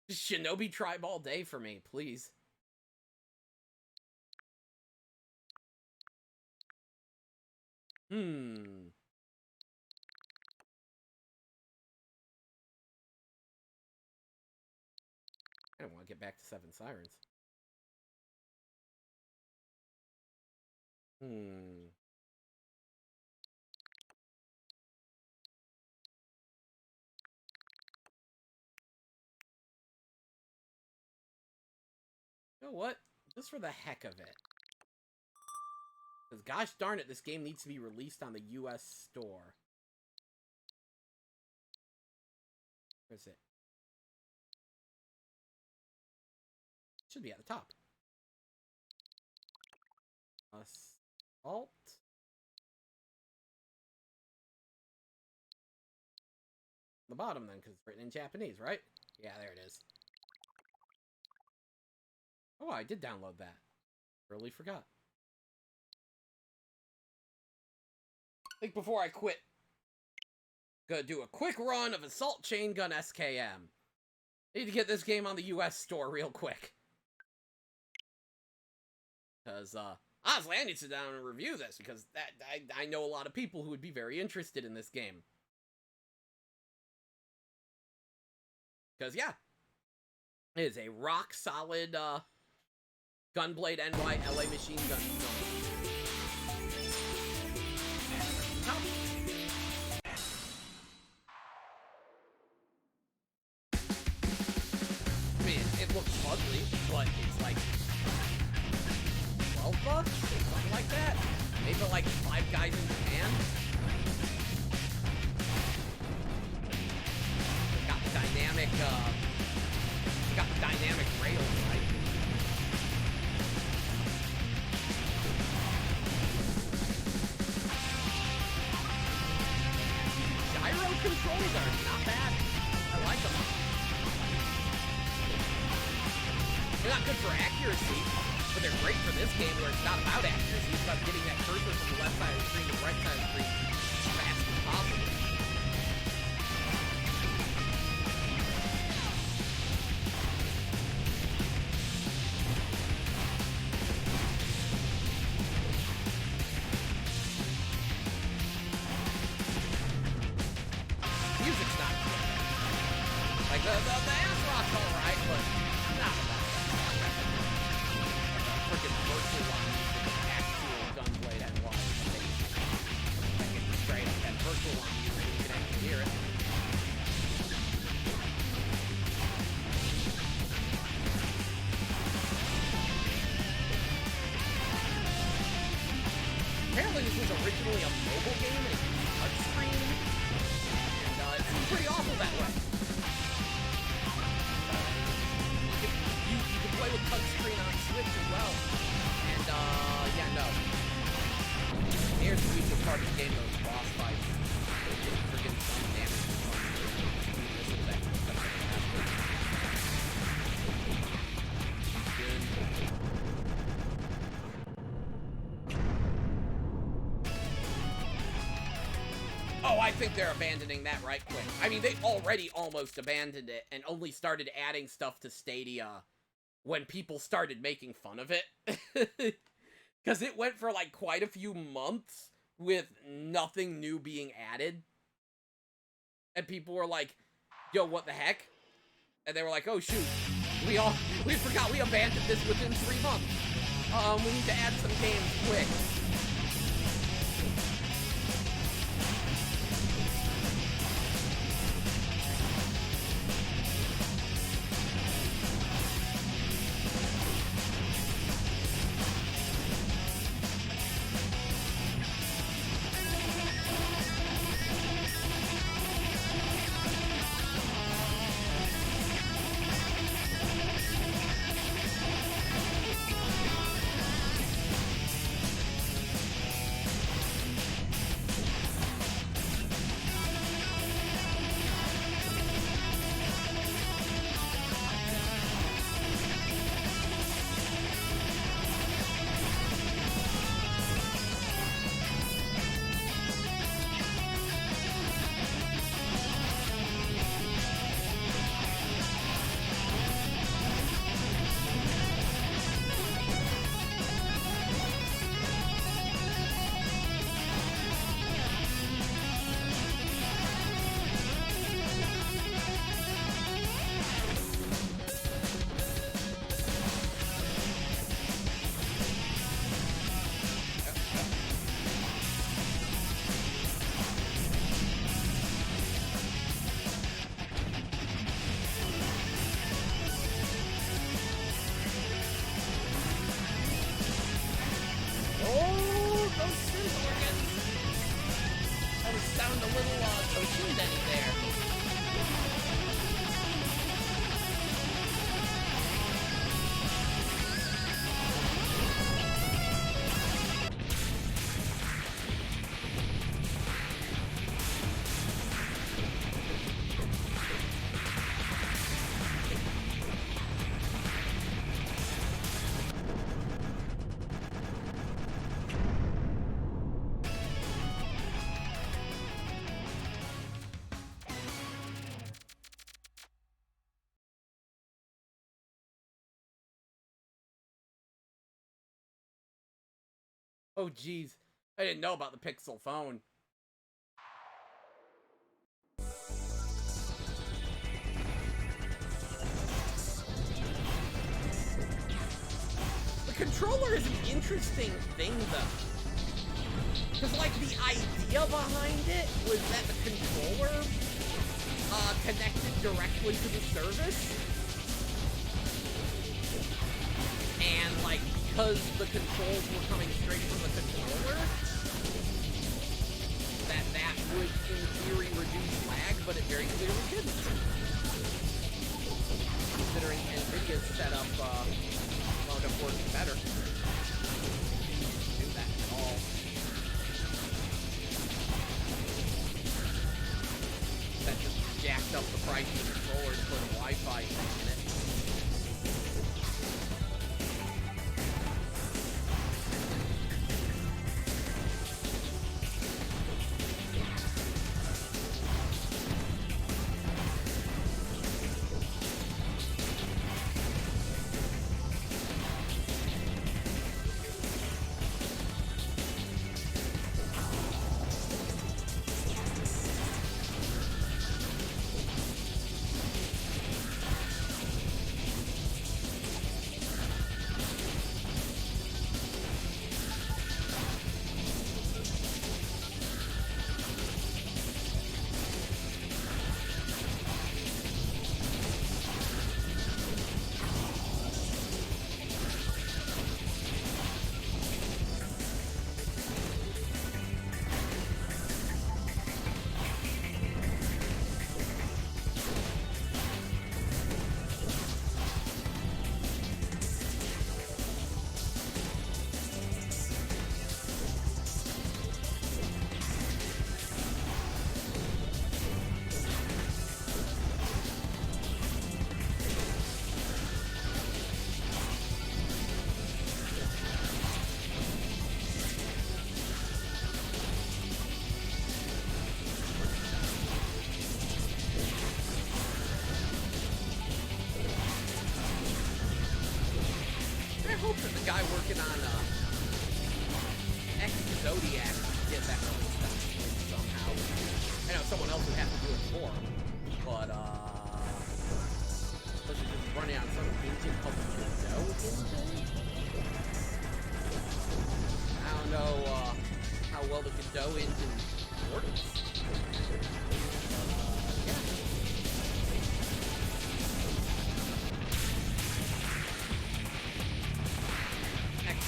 Just Shinobi Tribe all day for me, please. I don't want to get back to Seven Sirens. You know what? Just for the heck of it. Because gosh darn it, this game needs to be released on the US store. Where is it? Should be at the top. Assault. The bottom then, because it's written in Japanese, right? Yeah, there it is. Oh, I did download that. Really forgot. I think before I quit, gonna do a quick run of Assault Chain Gun SKM. Need to get this game on the US store real quick. Because, honestly, I need to sit down and review this, because I know a lot of people who would be very interested in this game. Because, yeah, it is a rock-solid, Gunblade NY LA machine gun film. I mean, it looks ugly, but it's like $12, something like that. Made by like 5 guys in Japan. Got the dynamic rails, right? Gyro controls are not bad. I like them. They're not good for accuracy, but they're great for this game where it's not about accuracy. It's about getting that cursor from the left side of the screen to the right side of the screen as fast as possible. Music's not good. Like, the ass rock's alright, but not about that. Freaking virtual on music, actual Gunblade and why it's amazing. That gets you straight up that virtual on music, you can actually hear it. Apparently this was originally a mobile game and it used touchscreen. And it seems pretty awful that way. You can play with touchscreen on Switch as well. And, yeah, no. Here's the weakest part of the game, those boss fights. Freaking some damage. This is actually stuff that can happen. Oh, I think they're abandoning that right quick. I mean, they already almost abandoned it and only started adding stuff to Stadia when people started making fun of it. Because it went for, like, quite a few months with nothing new being added. And people were like, yo, what the heck? And they were like, oh, shoot. We forgot we abandoned this within 3 months. We need to add some games quick. a little Toshin Denny there. Oh, jeez. I didn't know about the Pixel phone. The controller is an interesting thing, though. Because, like, the idea behind it was that the controller connected directly to the service. And, like, because the controls were coming straight from the controller, that would, in theory, reduce lag, but it very clearly didn't. Considering NVIDIA's setup wound up working better. Didn't do that at all. That just jacked up the price of the controller to put a Wi-Fi thing in it. Hope that the guy working on Zodiac get that release done somehow. I know someone else would have to do it for him, but especially just running on some engine called the Godot engine. I don't know how well the Godot engine works.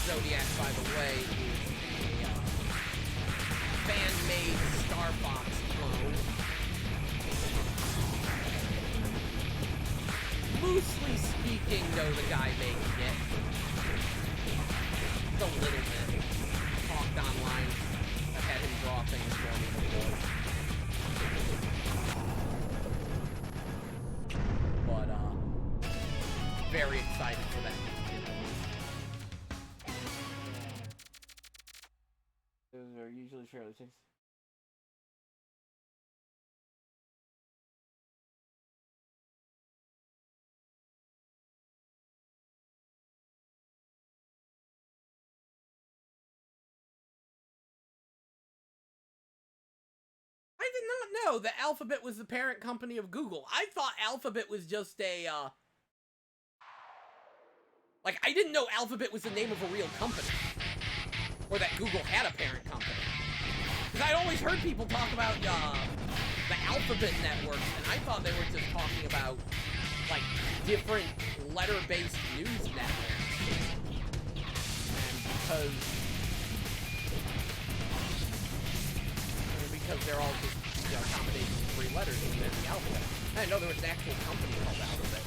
Zodiac, by the way, is a fan-made Star Fox clone. Loosely speaking, though, the guy making it. It's a little bit. Talked online. I've had him draw things for me before. But, very excited for that. Those are usually fairly tasty. I did not know that Alphabet was the parent company of Google. I thought Alphabet was just a, like, I didn't know Alphabet was the name of a real company. Or that Google had a parent company. Because I'd always heard people talk about the Alphabet networks, and I thought they were just talking about, like, different letter-based news networks. And because they're all just combinations of 3 letters in the alphabet. I didn't know there was an actual company called Alphabet.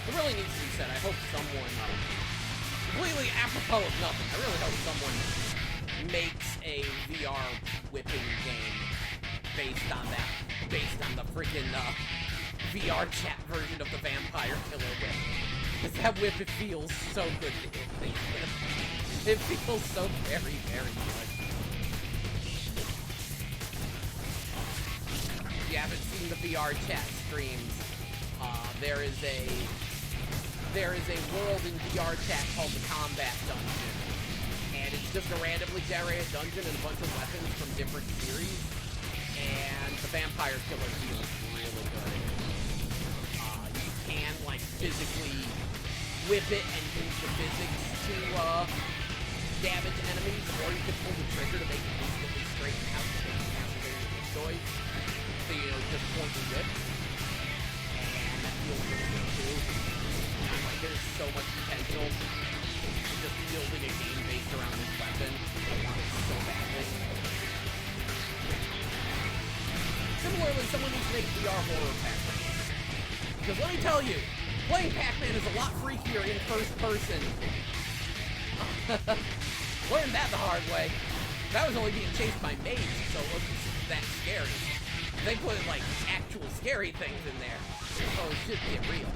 That's really needs to be said. I hope someone, completely apropos of nothing, I really hope someone makes a VR whipping game based on the freaking VR chat version of the Vampire Killer whip. Because that whip, it feels so good to hit things with. It feels so very, very good. If you haven't seen the VR chat streams, there is a world in VR chat called the Combat Dungeon, and it's just a randomly generated dungeon and a bunch of weapons from different series, and the Vampire Killer feels really good. You can, like, physically whip it and use the physics to damage enemies, or you can pull the trigger to make it instantly straighten out the activating the choice, so you know, just point and whip, and that feels really good too. Like, there's so much potential in just building a game based around this weapon. I want it so badly. Similarly, someone needs to make VR horror Pac-Man. Because let me tell you, playing Pac-Man is a lot freakier in first person. Learned that the hard way. That was only being chased by maids, so it wasn't that scary. They put, like, actual scary things in there. Oh, shit, get real.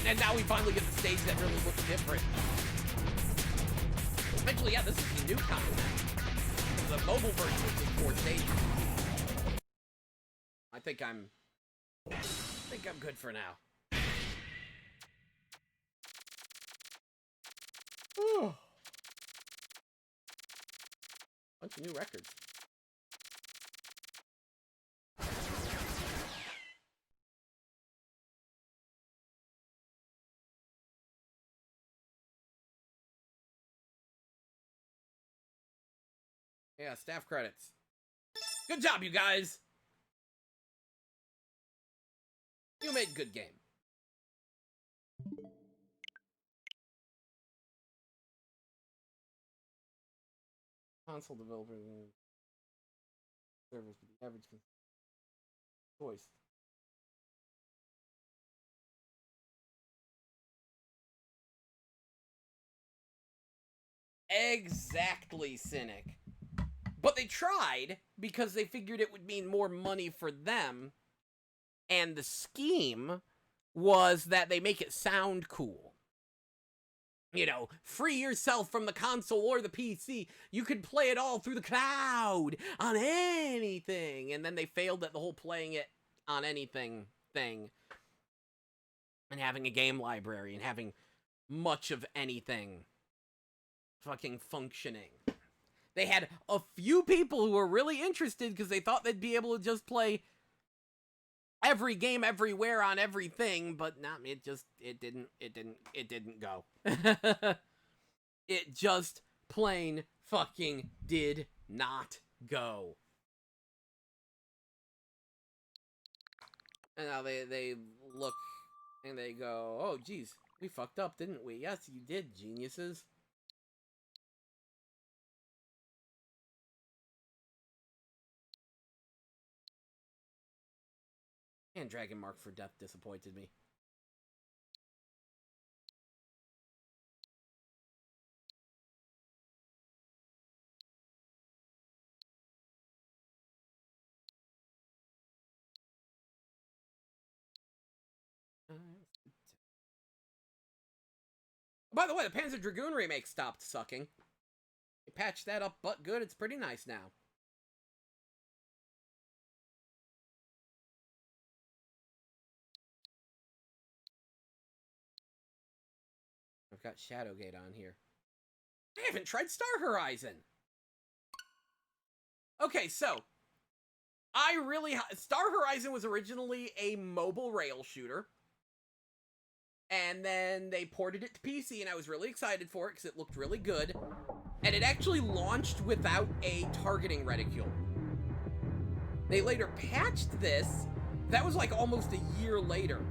And now we finally get the stage that really looks different. Eventually, yeah, this is the new content. The mobile version was just 4 stages. I think I'm good for now. Ooh. Bunch of new records. Yeah, staff credits. Good job, you guys! You made a good game. Console developer service to the average choice. Exactly, Cynic. But they tried because they figured it would mean more money for them. And the scheme was that they make it sound cool. You know, free yourself from the console or the PC. You could play it all through the cloud on anything. And then they failed at the whole playing it on anything thing. And having a game library and having much of anything fucking functioning. They had a few people who were really interested because they thought they'd be able to just play every game everywhere on everything, but not it didn't go. It just plain fucking did not go. And now they look and they go, oh geez, we fucked up, didn't we? Yes, you did, geniuses. And Dragon Mark for Death disappointed me. By the way, the Panzer Dragoon remake stopped sucking. They patched that up but good. It's pretty nice now. I've got Shadowgate on here. I haven't tried Star Horizon. Okay, so Star Horizon was originally a mobile rail shooter. And then they ported it to PC, and I was really excited for it because it looked really good. And it actually launched without a targeting reticule. They later patched this. That was like almost a year later.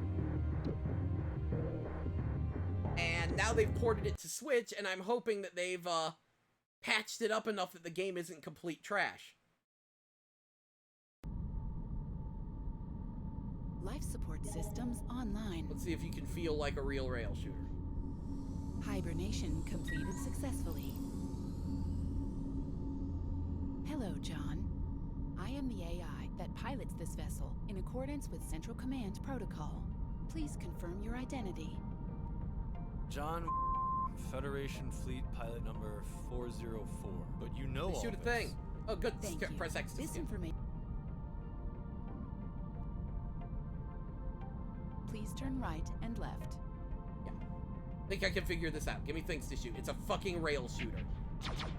And now they've ported it to Switch, and I'm hoping that they've patched it up enough that the game isn't complete trash.
Life support systems online.
Let's see if you can feel like a real rail shooter.
Hibernation completed successfully. Hello, John. I am the AI that pilots this vessel in accordance with Central Command protocol. Please confirm your identity.
John, Federation Fleet Pilot number 404. But you know all
Shoot a
this.
thing. Oh, good.
Thank you.
Press X to
This
skip.
information. Please turn right and left.
I think I can figure this out. Give me things to shoot. It's a fucking rail shooter.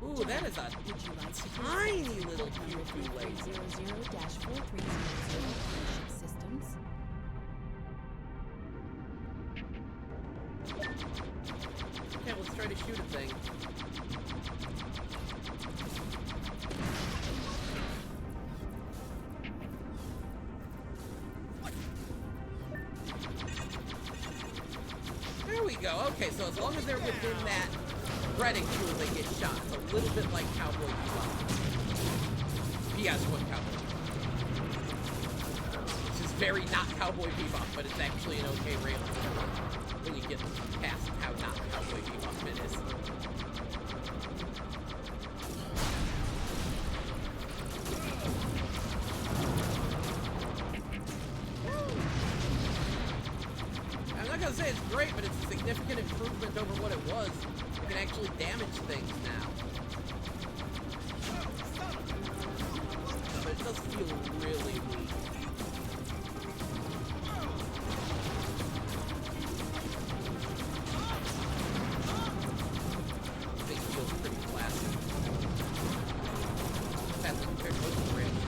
Ooh, that is a
Would you like to
tiny little pew-pew laser.
300-4300 systems.
Okay, let's try to shoot a thing. There we go. Okay, so as long as they're within that reticule, they get shot. It's a little bit like Cowboy Bebop. PS1 Cowboy Bebop. Which is very not Cowboy Bebop, but it's actually an okay rail when you get past how not Cowboy Bebop it is. I'm not gonna say it's great, but it's a significant improvement over what it was. You can actually damage things now. But it does feel really weak. It feels pretty classic. That's compared to most of the range,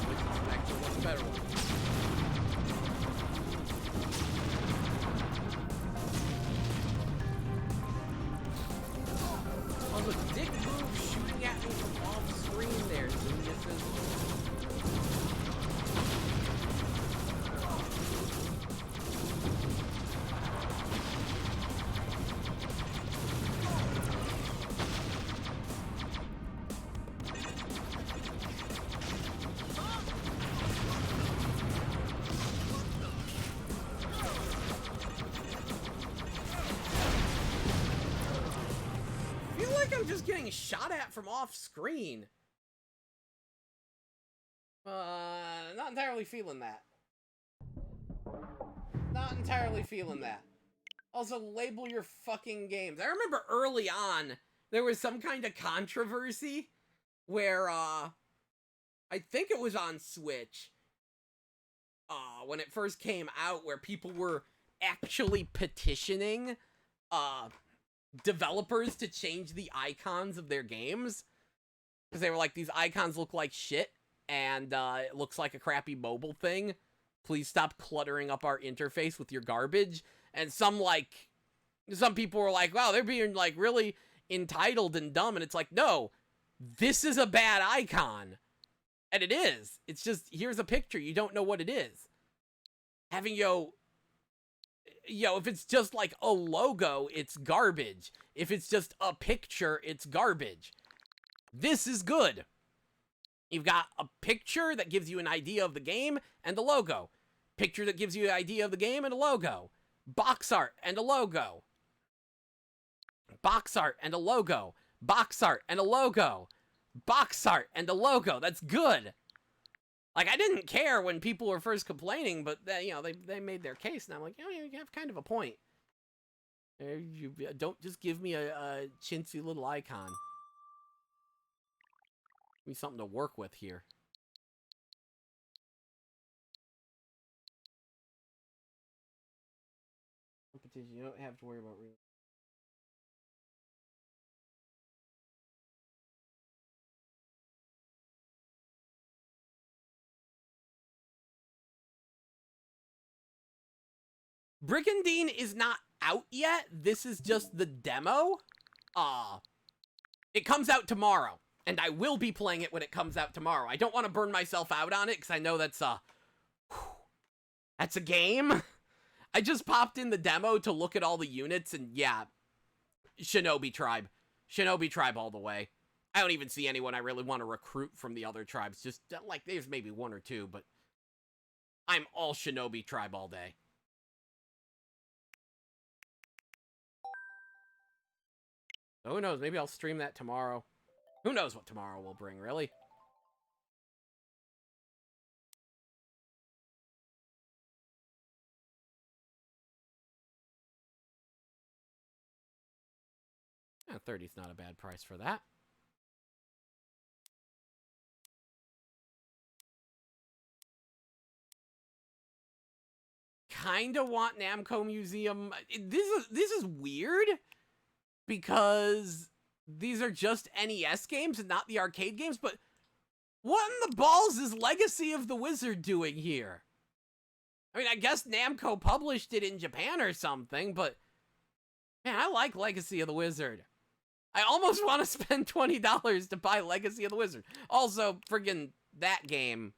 which is actually one of the better ones. Dick move shooting at me from off screen there, geniuses. I feel like I'm just getting shot at from off screen. Not entirely feeling that. Not entirely feeling that. Also, label your fucking games. I remember early on, there was some kind of controversy where, I think it was on Switch, when it first came out, where people were actually petitioning, developers to change the icons of their games. Because they were like, these icons look like shit, and it looks like a crappy mobile thing. Please stop cluttering up our interface with your garbage. And some people were like, wow, they're being like really entitled and dumb. And it's like, no, this is a bad icon. And it is. It's just, here's a picture. You don't know what it is. Having if it's just like a logo, it's garbage. If it's just a picture, it's garbage. This is good. You've got a picture that gives you an idea of the game and the logo. Picture that gives you an idea of the game and a logo. Box art and a logo. Box art and a logo. Box art and a logo. Box art and a logo. That's good. Like, I didn't care when people were first complaining, but they made their case, and I'm like, you have kind of a point. You don't just give me a chintzy little icon. Give me something to work with here. Competition, you don't have to worry about real. Brigandine is not out yet. This is just the demo. It comes out tomorrow, and I will be playing it when it comes out tomorrow. I don't want to burn myself out on it, because I know that's a game. I just popped in the demo to look at all the units, and yeah, Shinobi Tribe. Shinobi Tribe all the way. I don't even see anyone I really want to recruit from the other tribes. Just, like, there's maybe one or two, but I'm all Shinobi Tribe all day. So who knows? Maybe I'll stream that tomorrow. Who knows what tomorrow will bring, really? Yeah, 30's not a bad price for that. Kinda want Namco Museum. This is weird because these are just NES games and not the arcade games, but what in the balls is Legacy of the Wizard doing here? I mean, I guess Namco published it in Japan or something, but man, I like Legacy of the Wizard. I almost want to spend $20 to buy Legacy of the Wizard. Also, friggin' that game.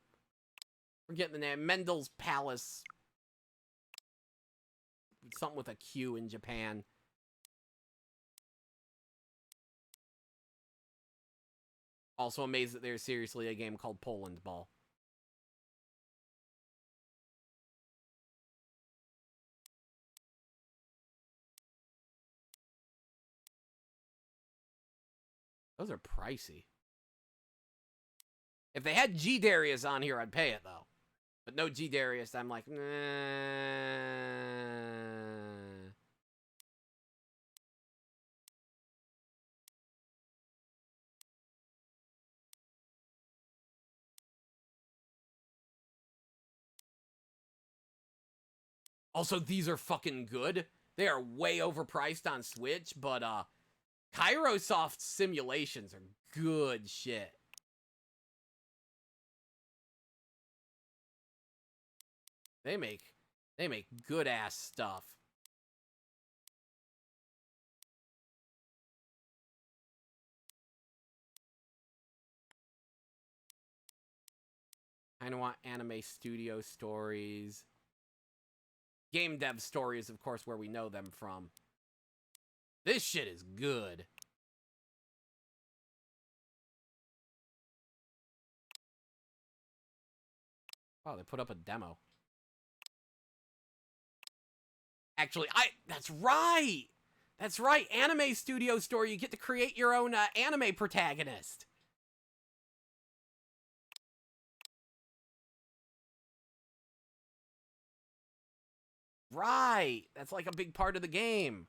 Forget the name. Mendel's Palace. Something with a Q in Japan. Also amazed that there's seriously a game called Poland Ball. Those are pricey. If they had G Darius on here, I'd pay it, though. But no G Darius, I'm like, nah. Also, these are fucking good. They are way overpriced on Switch, but Kairosoft simulations are good shit. They make good ass stuff. I don't want anime studio stories. Game dev stories, of course, where we know them from. This shit is good. Oh, they put up a demo. Actually, that's right! That's right, Anime Studio Store, you get to create your own anime protagonist. Right, that's like a big part of the game.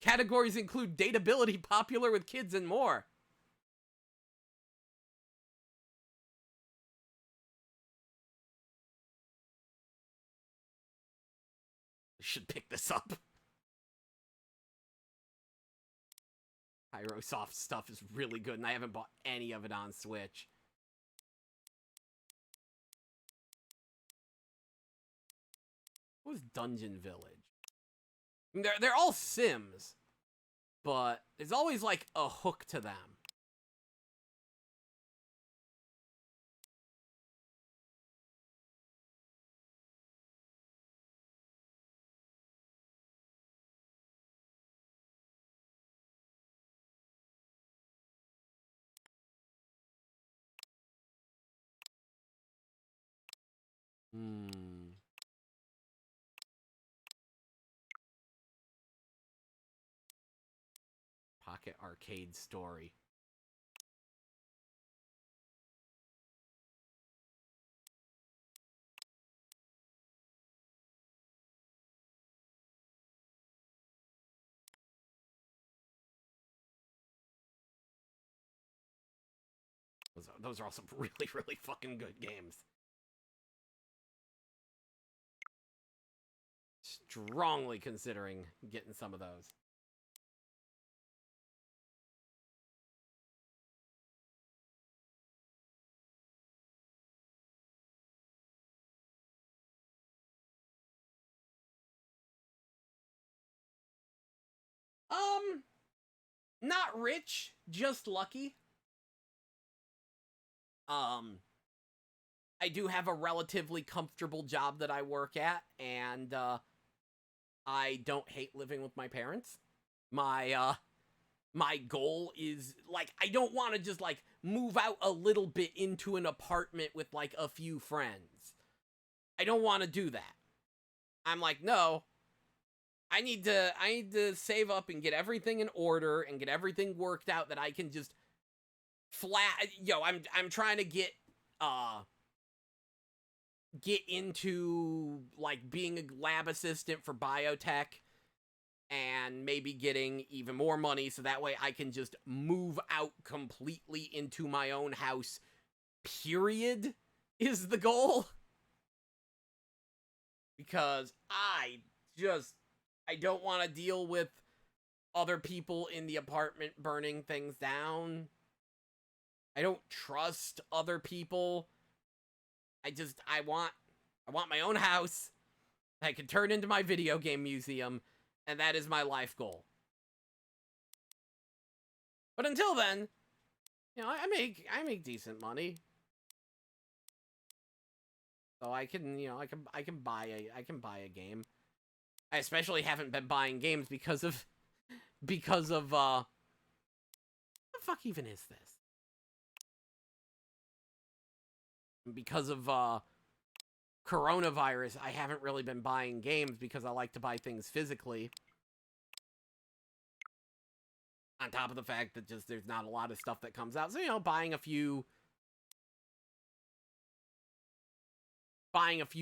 Categories include dateability, popular with kids, and more. I should pick this up. Pyrosoft stuff is really good, and I haven't bought any of it on Switch. What was Dungeon Village? I mean, they're all Sims, but there's always, like, a hook to them. Pocket Arcade Story. Those are also really, really fucking good games. Strongly considering getting some of those. Not rich, just lucky. I do have a relatively comfortable job that I work at, and I don't hate living with my parents. My goal is, like, I don't want to just, like, move out a little bit into an apartment with, like, a few friends. I don't want to do that. I'm like, no, I need to save up and get everything in order and get everything worked out that I can just I'm trying to get into, like, being a lab assistant for biotech and maybe getting even more money so that way I can just move out completely into my own house, period, is the goal. Because I don't want to deal with other people in the apartment burning things down. I don't trust other people. I want my own house that I can turn into my video game museum, and that is my life goal. But until then, you know, I make decent money. So I can, you know, I can buy a game. I especially haven't been buying games because of what the fuck even is this? Because of coronavirus, I haven't really been buying games because I like to buy things physically. On top of the fact that just there's not a lot of stuff that comes out. So, you know, buying a few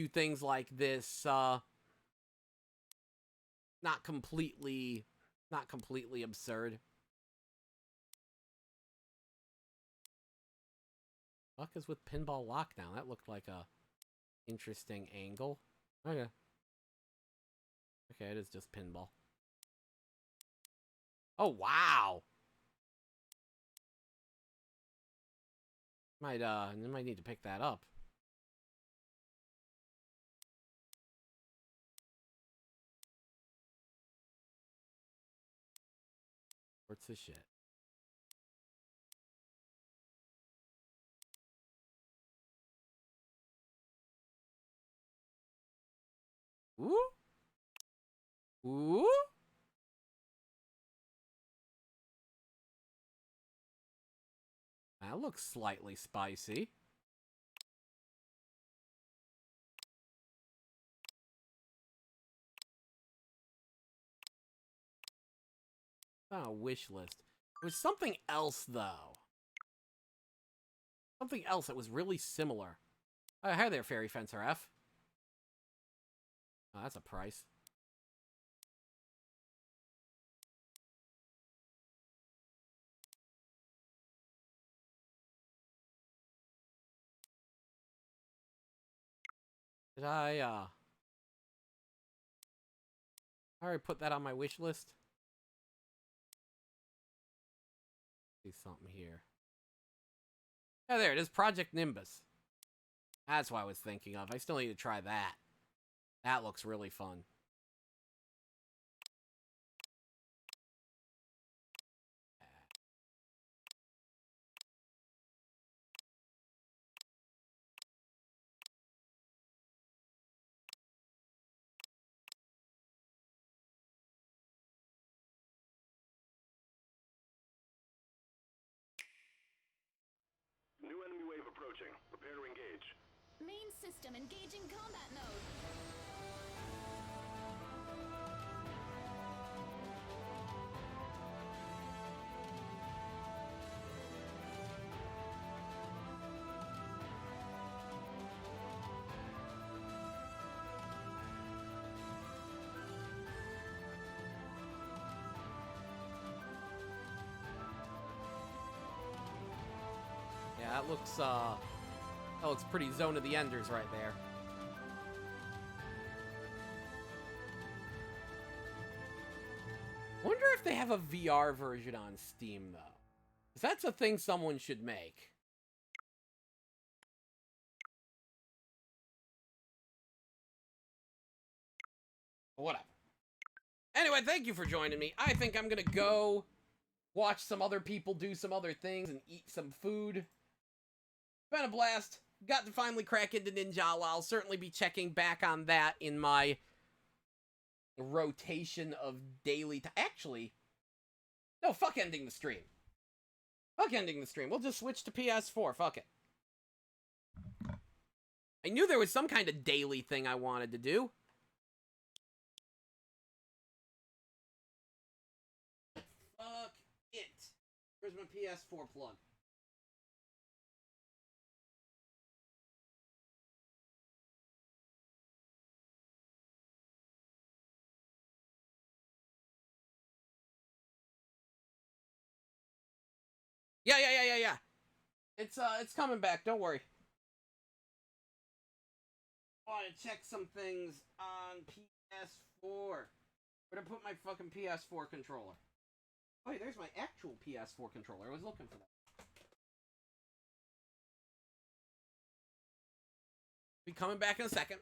things like this, not completely absurd. Fuck is with Pinball Lockdown? That looked like a interesting angle. Okay. Okay, it is just pinball. Oh, wow! Might need to pick that up. What's this shit? Ooh? Ooh? That looks slightly spicy. On a wish list. There was something else, though. Something else that was really similar. Oh, hi there, Fairy Fencer F. Oh, that's a price. Did I already put that on my wish list? See something here. Oh, there it is. Project Nimbus. That's what I was thinking of. I still need to try that. That looks really fun.
New enemy wave approaching. Prepare to engage.
Main system engaging combat mode.
Yeah, that looks pretty Zone of the Enders right there. Wonder if they have a VR version on Steam, though. 'Cause that's a thing someone should make. Whatever. Anyway, thank you for joining me. I think I'm gonna go watch some other people do some other things and eat some food. Been a blast. Got to finally crack into Ninjala. I'll certainly be checking back on that in my rotation of daily... Actually, no, fuck ending the stream. Fuck ending the stream. We'll just switch to PS4. Fuck it. I knew there was some kind of daily thing I wanted to do. Fuck it. Where's my PS4 plug? Yeah. It's coming back. Don't worry. I want to check some things on PS4. Where'd I put my fucking PS4 controller? Oh, hey, there's my actual PS4 controller. I was looking for that. Be coming back in a second.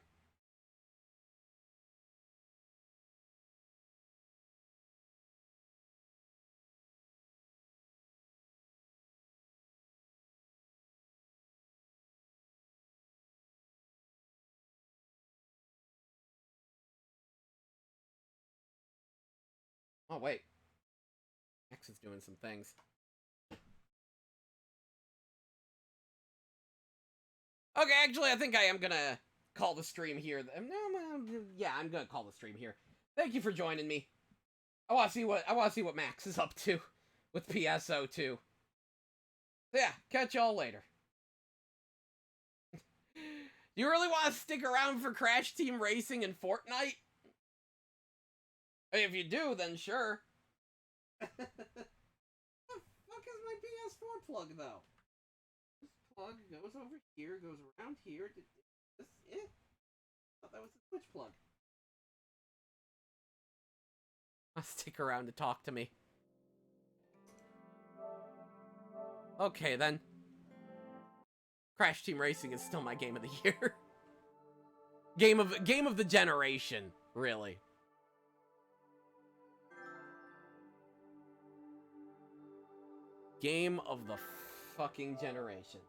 Oh, wait. X is doing some things. Okay, actually, I think I am gonna call the stream here. Yeah, I'm gonna call the stream here. Thank you for joining me. I want to see what Max is up to with PSO2. So yeah, catch y'all later. You really want to stick around for Crash Team Racing and Fortnite? If you do, then sure. What the fuck is my PS4 plug, though? This plug goes over here, goes around here. This it? I thought that was the Switch plug. I'll stick around to talk to me. Okay, then. Crash Team Racing is still my game of the year. Game of the generation, really. Game of the fucking generation.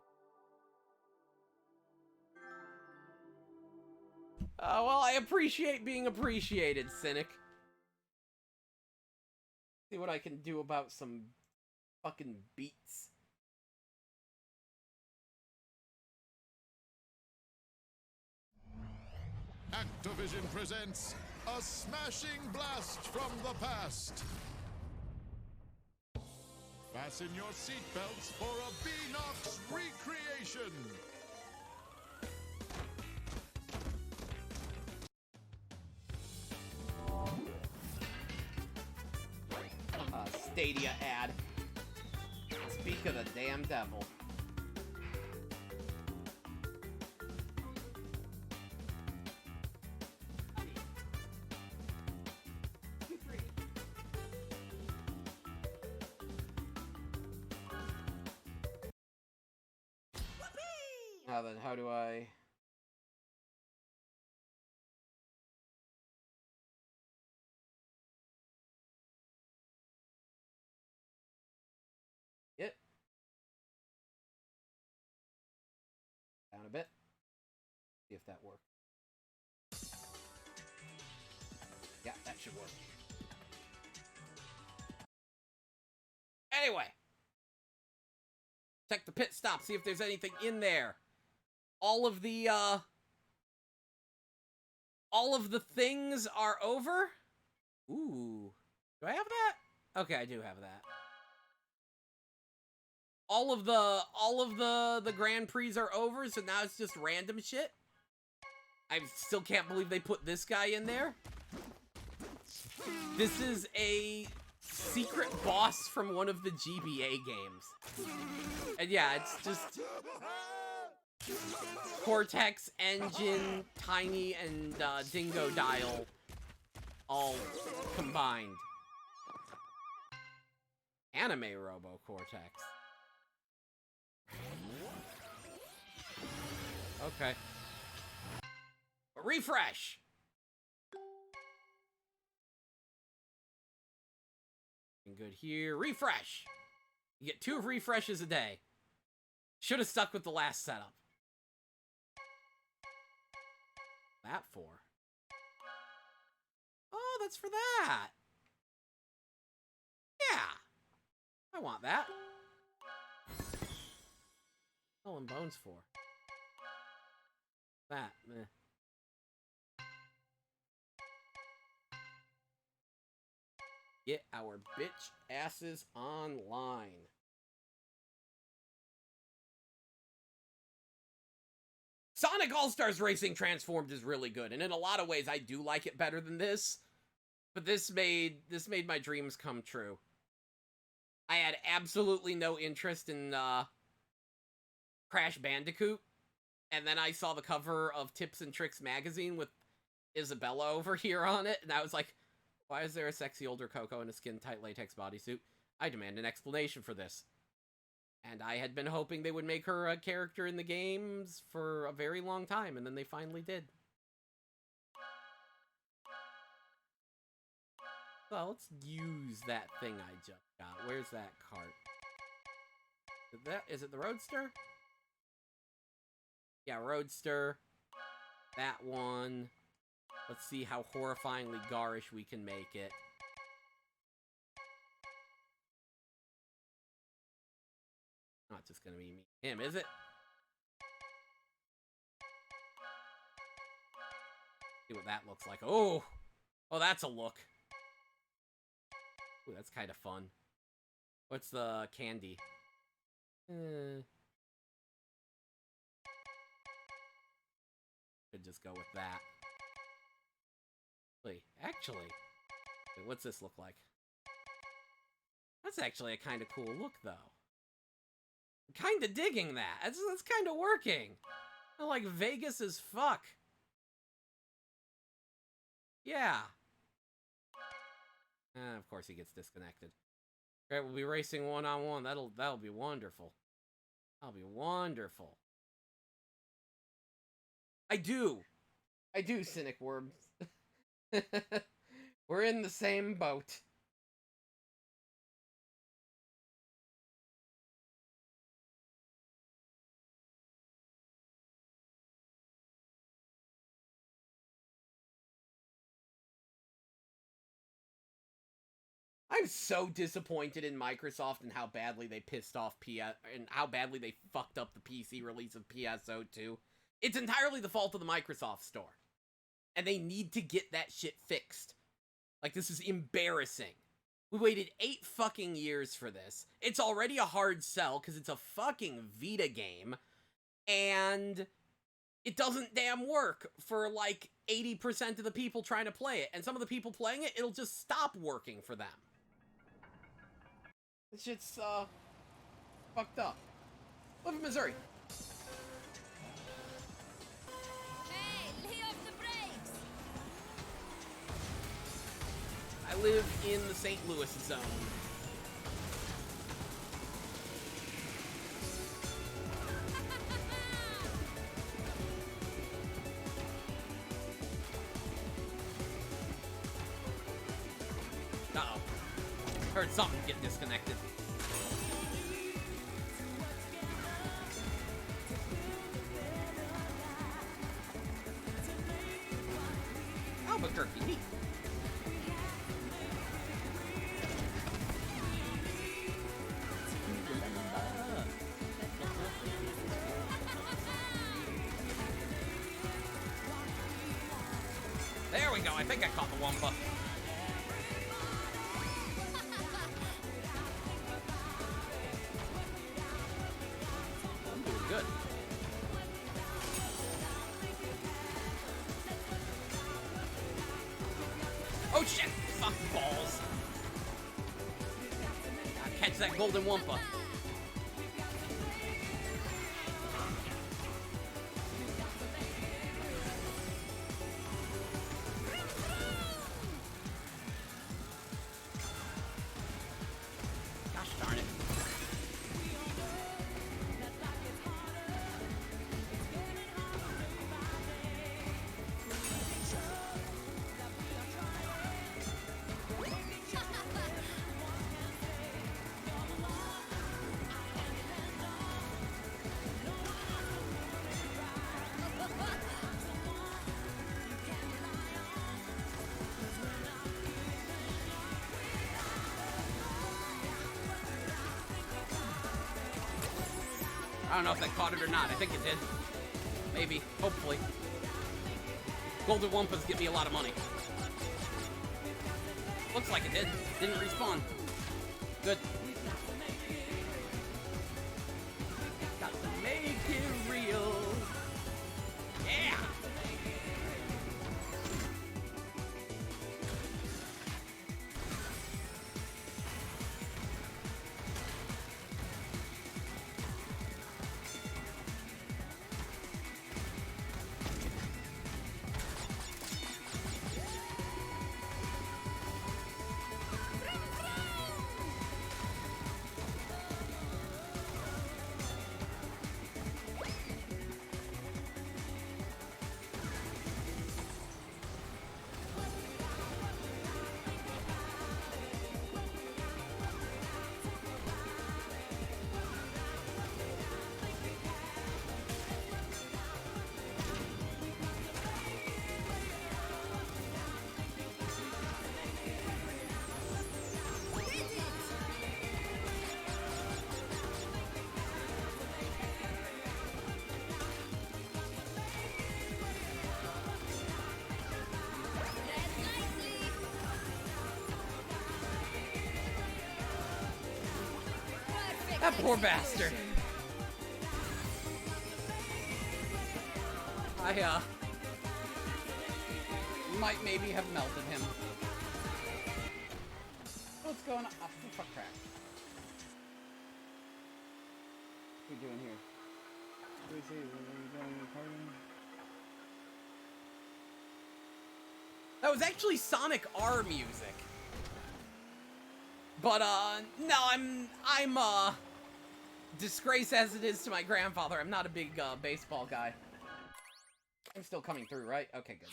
Well, I appreciate being appreciated, Cynic. See what I can do about some fucking beats.
Activision presents a smashing blast from the past. Fasten your seatbelts for a Beanox recreation.
Stadia ad. Speak of the damn devil. How do I... It. Down a bit. See if that works. Yeah, that should work. Anyway. Check the pit stop, see if there's anything in there. All of the things are over? Ooh. Do I have that? Okay, I do have that. All of the Grand Prix are over, so now it's just random shit. I still can't believe they put this guy in there. This is a secret boss from one of the GBA games. And yeah, it's just Cortex, Engine, Tiny, and Dingo Dial all combined. Anime Robo Cortex. Okay. Refresh! Good here. Refresh! You get 2 refreshes a day. Should have stuck with the last setup. That for? Oh, that's for that. Yeah. I want that. Skull and Bones for? That, meh. Get our bitch asses online. Sonic All-Stars Racing Transformed is really good, and in a lot of ways I do like it better than this. But this made my dreams come true. I had absolutely no interest in Crash Bandicoot, and then I saw the cover of Tips and Tricks magazine with Isabella over here on it, and I was like, why is there a sexy older Coco in a skin-tight latex bodysuit? I demand an explanation for this. And I had been hoping they would make her a character in the games for a very long time, and then they finally did. So let's use that thing I just got. Where's that cart? Is it the Roadster? Yeah, Roadster. That one. Let's see how horrifyingly garish we can make it. Not just gonna be him, is it? See what that looks like. Oh! Oh, that's a look. Ooh, that's kind of fun. What's the candy? Could just go with that. Actually, wait, what's this look like? That's actually a kind of cool look, though. I'm kind of digging that. That's kind of working. I like Vegas as fuck. Yeah. Of course he gets disconnected. Great, we'll be racing one-on-one. That'll be wonderful. That'll be wonderful. I do, Cynic Worms. We're in the same boat. I'm so disappointed in Microsoft and how badly they pissed off and how badly they fucked up the PC release of PSO2. It's entirely the fault of the Microsoft Store. And they need to get that shit fixed. Like, this is embarrassing. We waited 8 fucking years for this. It's already a hard sell because it's a fucking Vita game. And it doesn't damn work for like 80% of the people trying to play it. And some of the people playing it, it'll just stop working for them. This shit's, fucked up. Live in Missouri.
Hey, lay off the brakes!
I live in the St. Louis zone. Heard something get disconnected. Albuquerque, neat. There we go. I think I caught the Wumpa. I'm doing good. Oh shit! Fuck balls. Gotta catch that golden Wumpa. Gosh darn it. I don't know if that caught it or not. I think it did. Maybe. Hopefully. Golden Wumpas give me a lot of money. Looks like it did. Didn't respawn. Good. Got to make it real. Yeah! That poor bastard. I, might maybe have melted him. What's going on? Oh, fuck crap. What are we doing here? What do we see? That was actually Sonic R music. But, no, I'm, disgrace as it is to my grandfather, I'm not a big, baseball guy. I'm still coming through, right? Okay, good.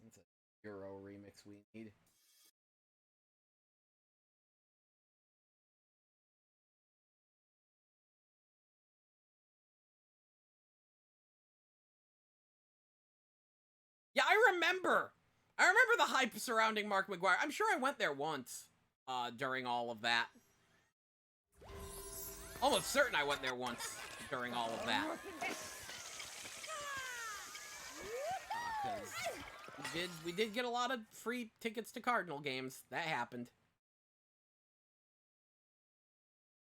It's a Euro remix we need. Yeah, I remember the hype surrounding Mark McGuire. I'm sure I went there once, during all of that. Almost certain I went there once during all of that. Because we did get a lot of free tickets to Cardinal games. That happened.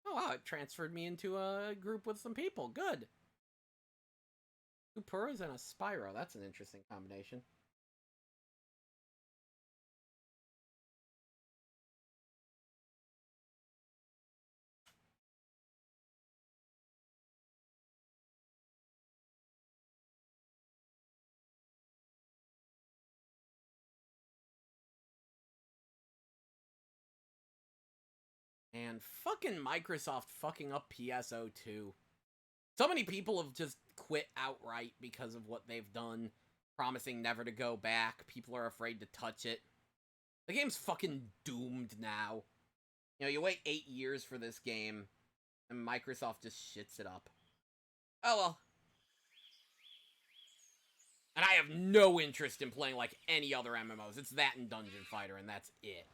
Oh wow, it transferred me into a group with some people. Good. Two Puras and a Spyro. That's an interesting combination. And fucking Microsoft fucking up PSO2. So many people have just quit outright because of what they've done, promising never to go back. People are afraid to touch it. The game's fucking doomed now. You know, you wait 8 years for this game, and Microsoft just shits it up. Oh well. And I have no interest in playing like any other MMOs. It's that and Dungeon Fighter, and that's it.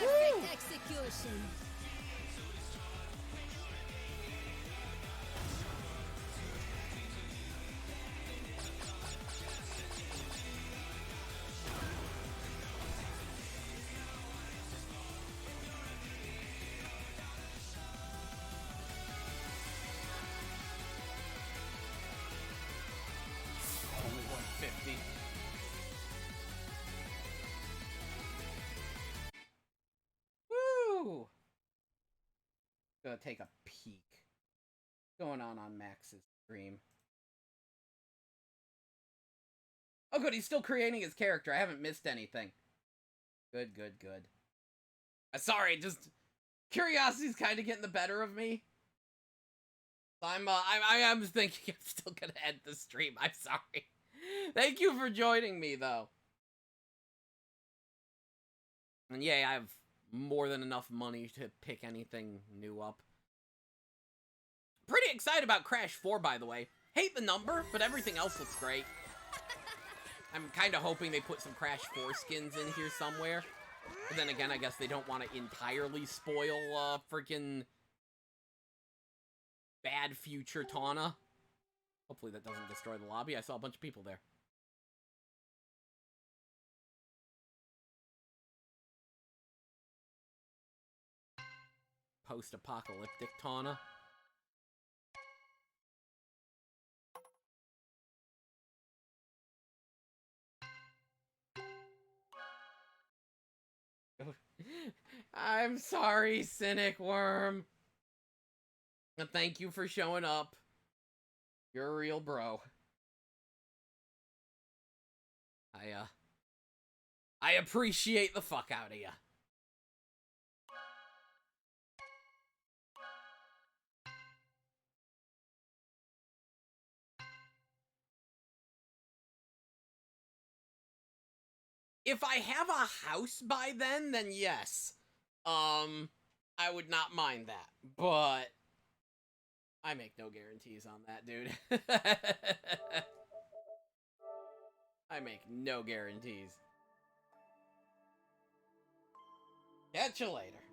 Perfect execution.
Only 150. Woo! Gonna take a peek. What's going on Max's stream? Oh good, he's still creating his character. I haven't missed anything. Good, good, good. Sorry, just curiosity's kind of getting the better of me. I am thinking I'm still gonna end the stream. I'm sorry. Thank you for joining me, though. And yeah, I have more than enough money to pick anything new up. Pretty excited about Crash 4, by the way. Hate the number, but everything else looks great. I'm kind of hoping they put some Crash 4 skins in here somewhere. But then again, I guess they don't want to entirely spoil, freaking bad future Tawna. Hopefully that doesn't destroy the lobby. I saw a bunch of people there. Post-apocalyptic Tawna. I'm sorry, Cynic Worm. And thank you for showing up. You're a real bro. I appreciate the fuck out of ya. If I have a house by then yes. I would not mind that. But I make no guarantees on that, dude. I make no guarantees. Catch you later.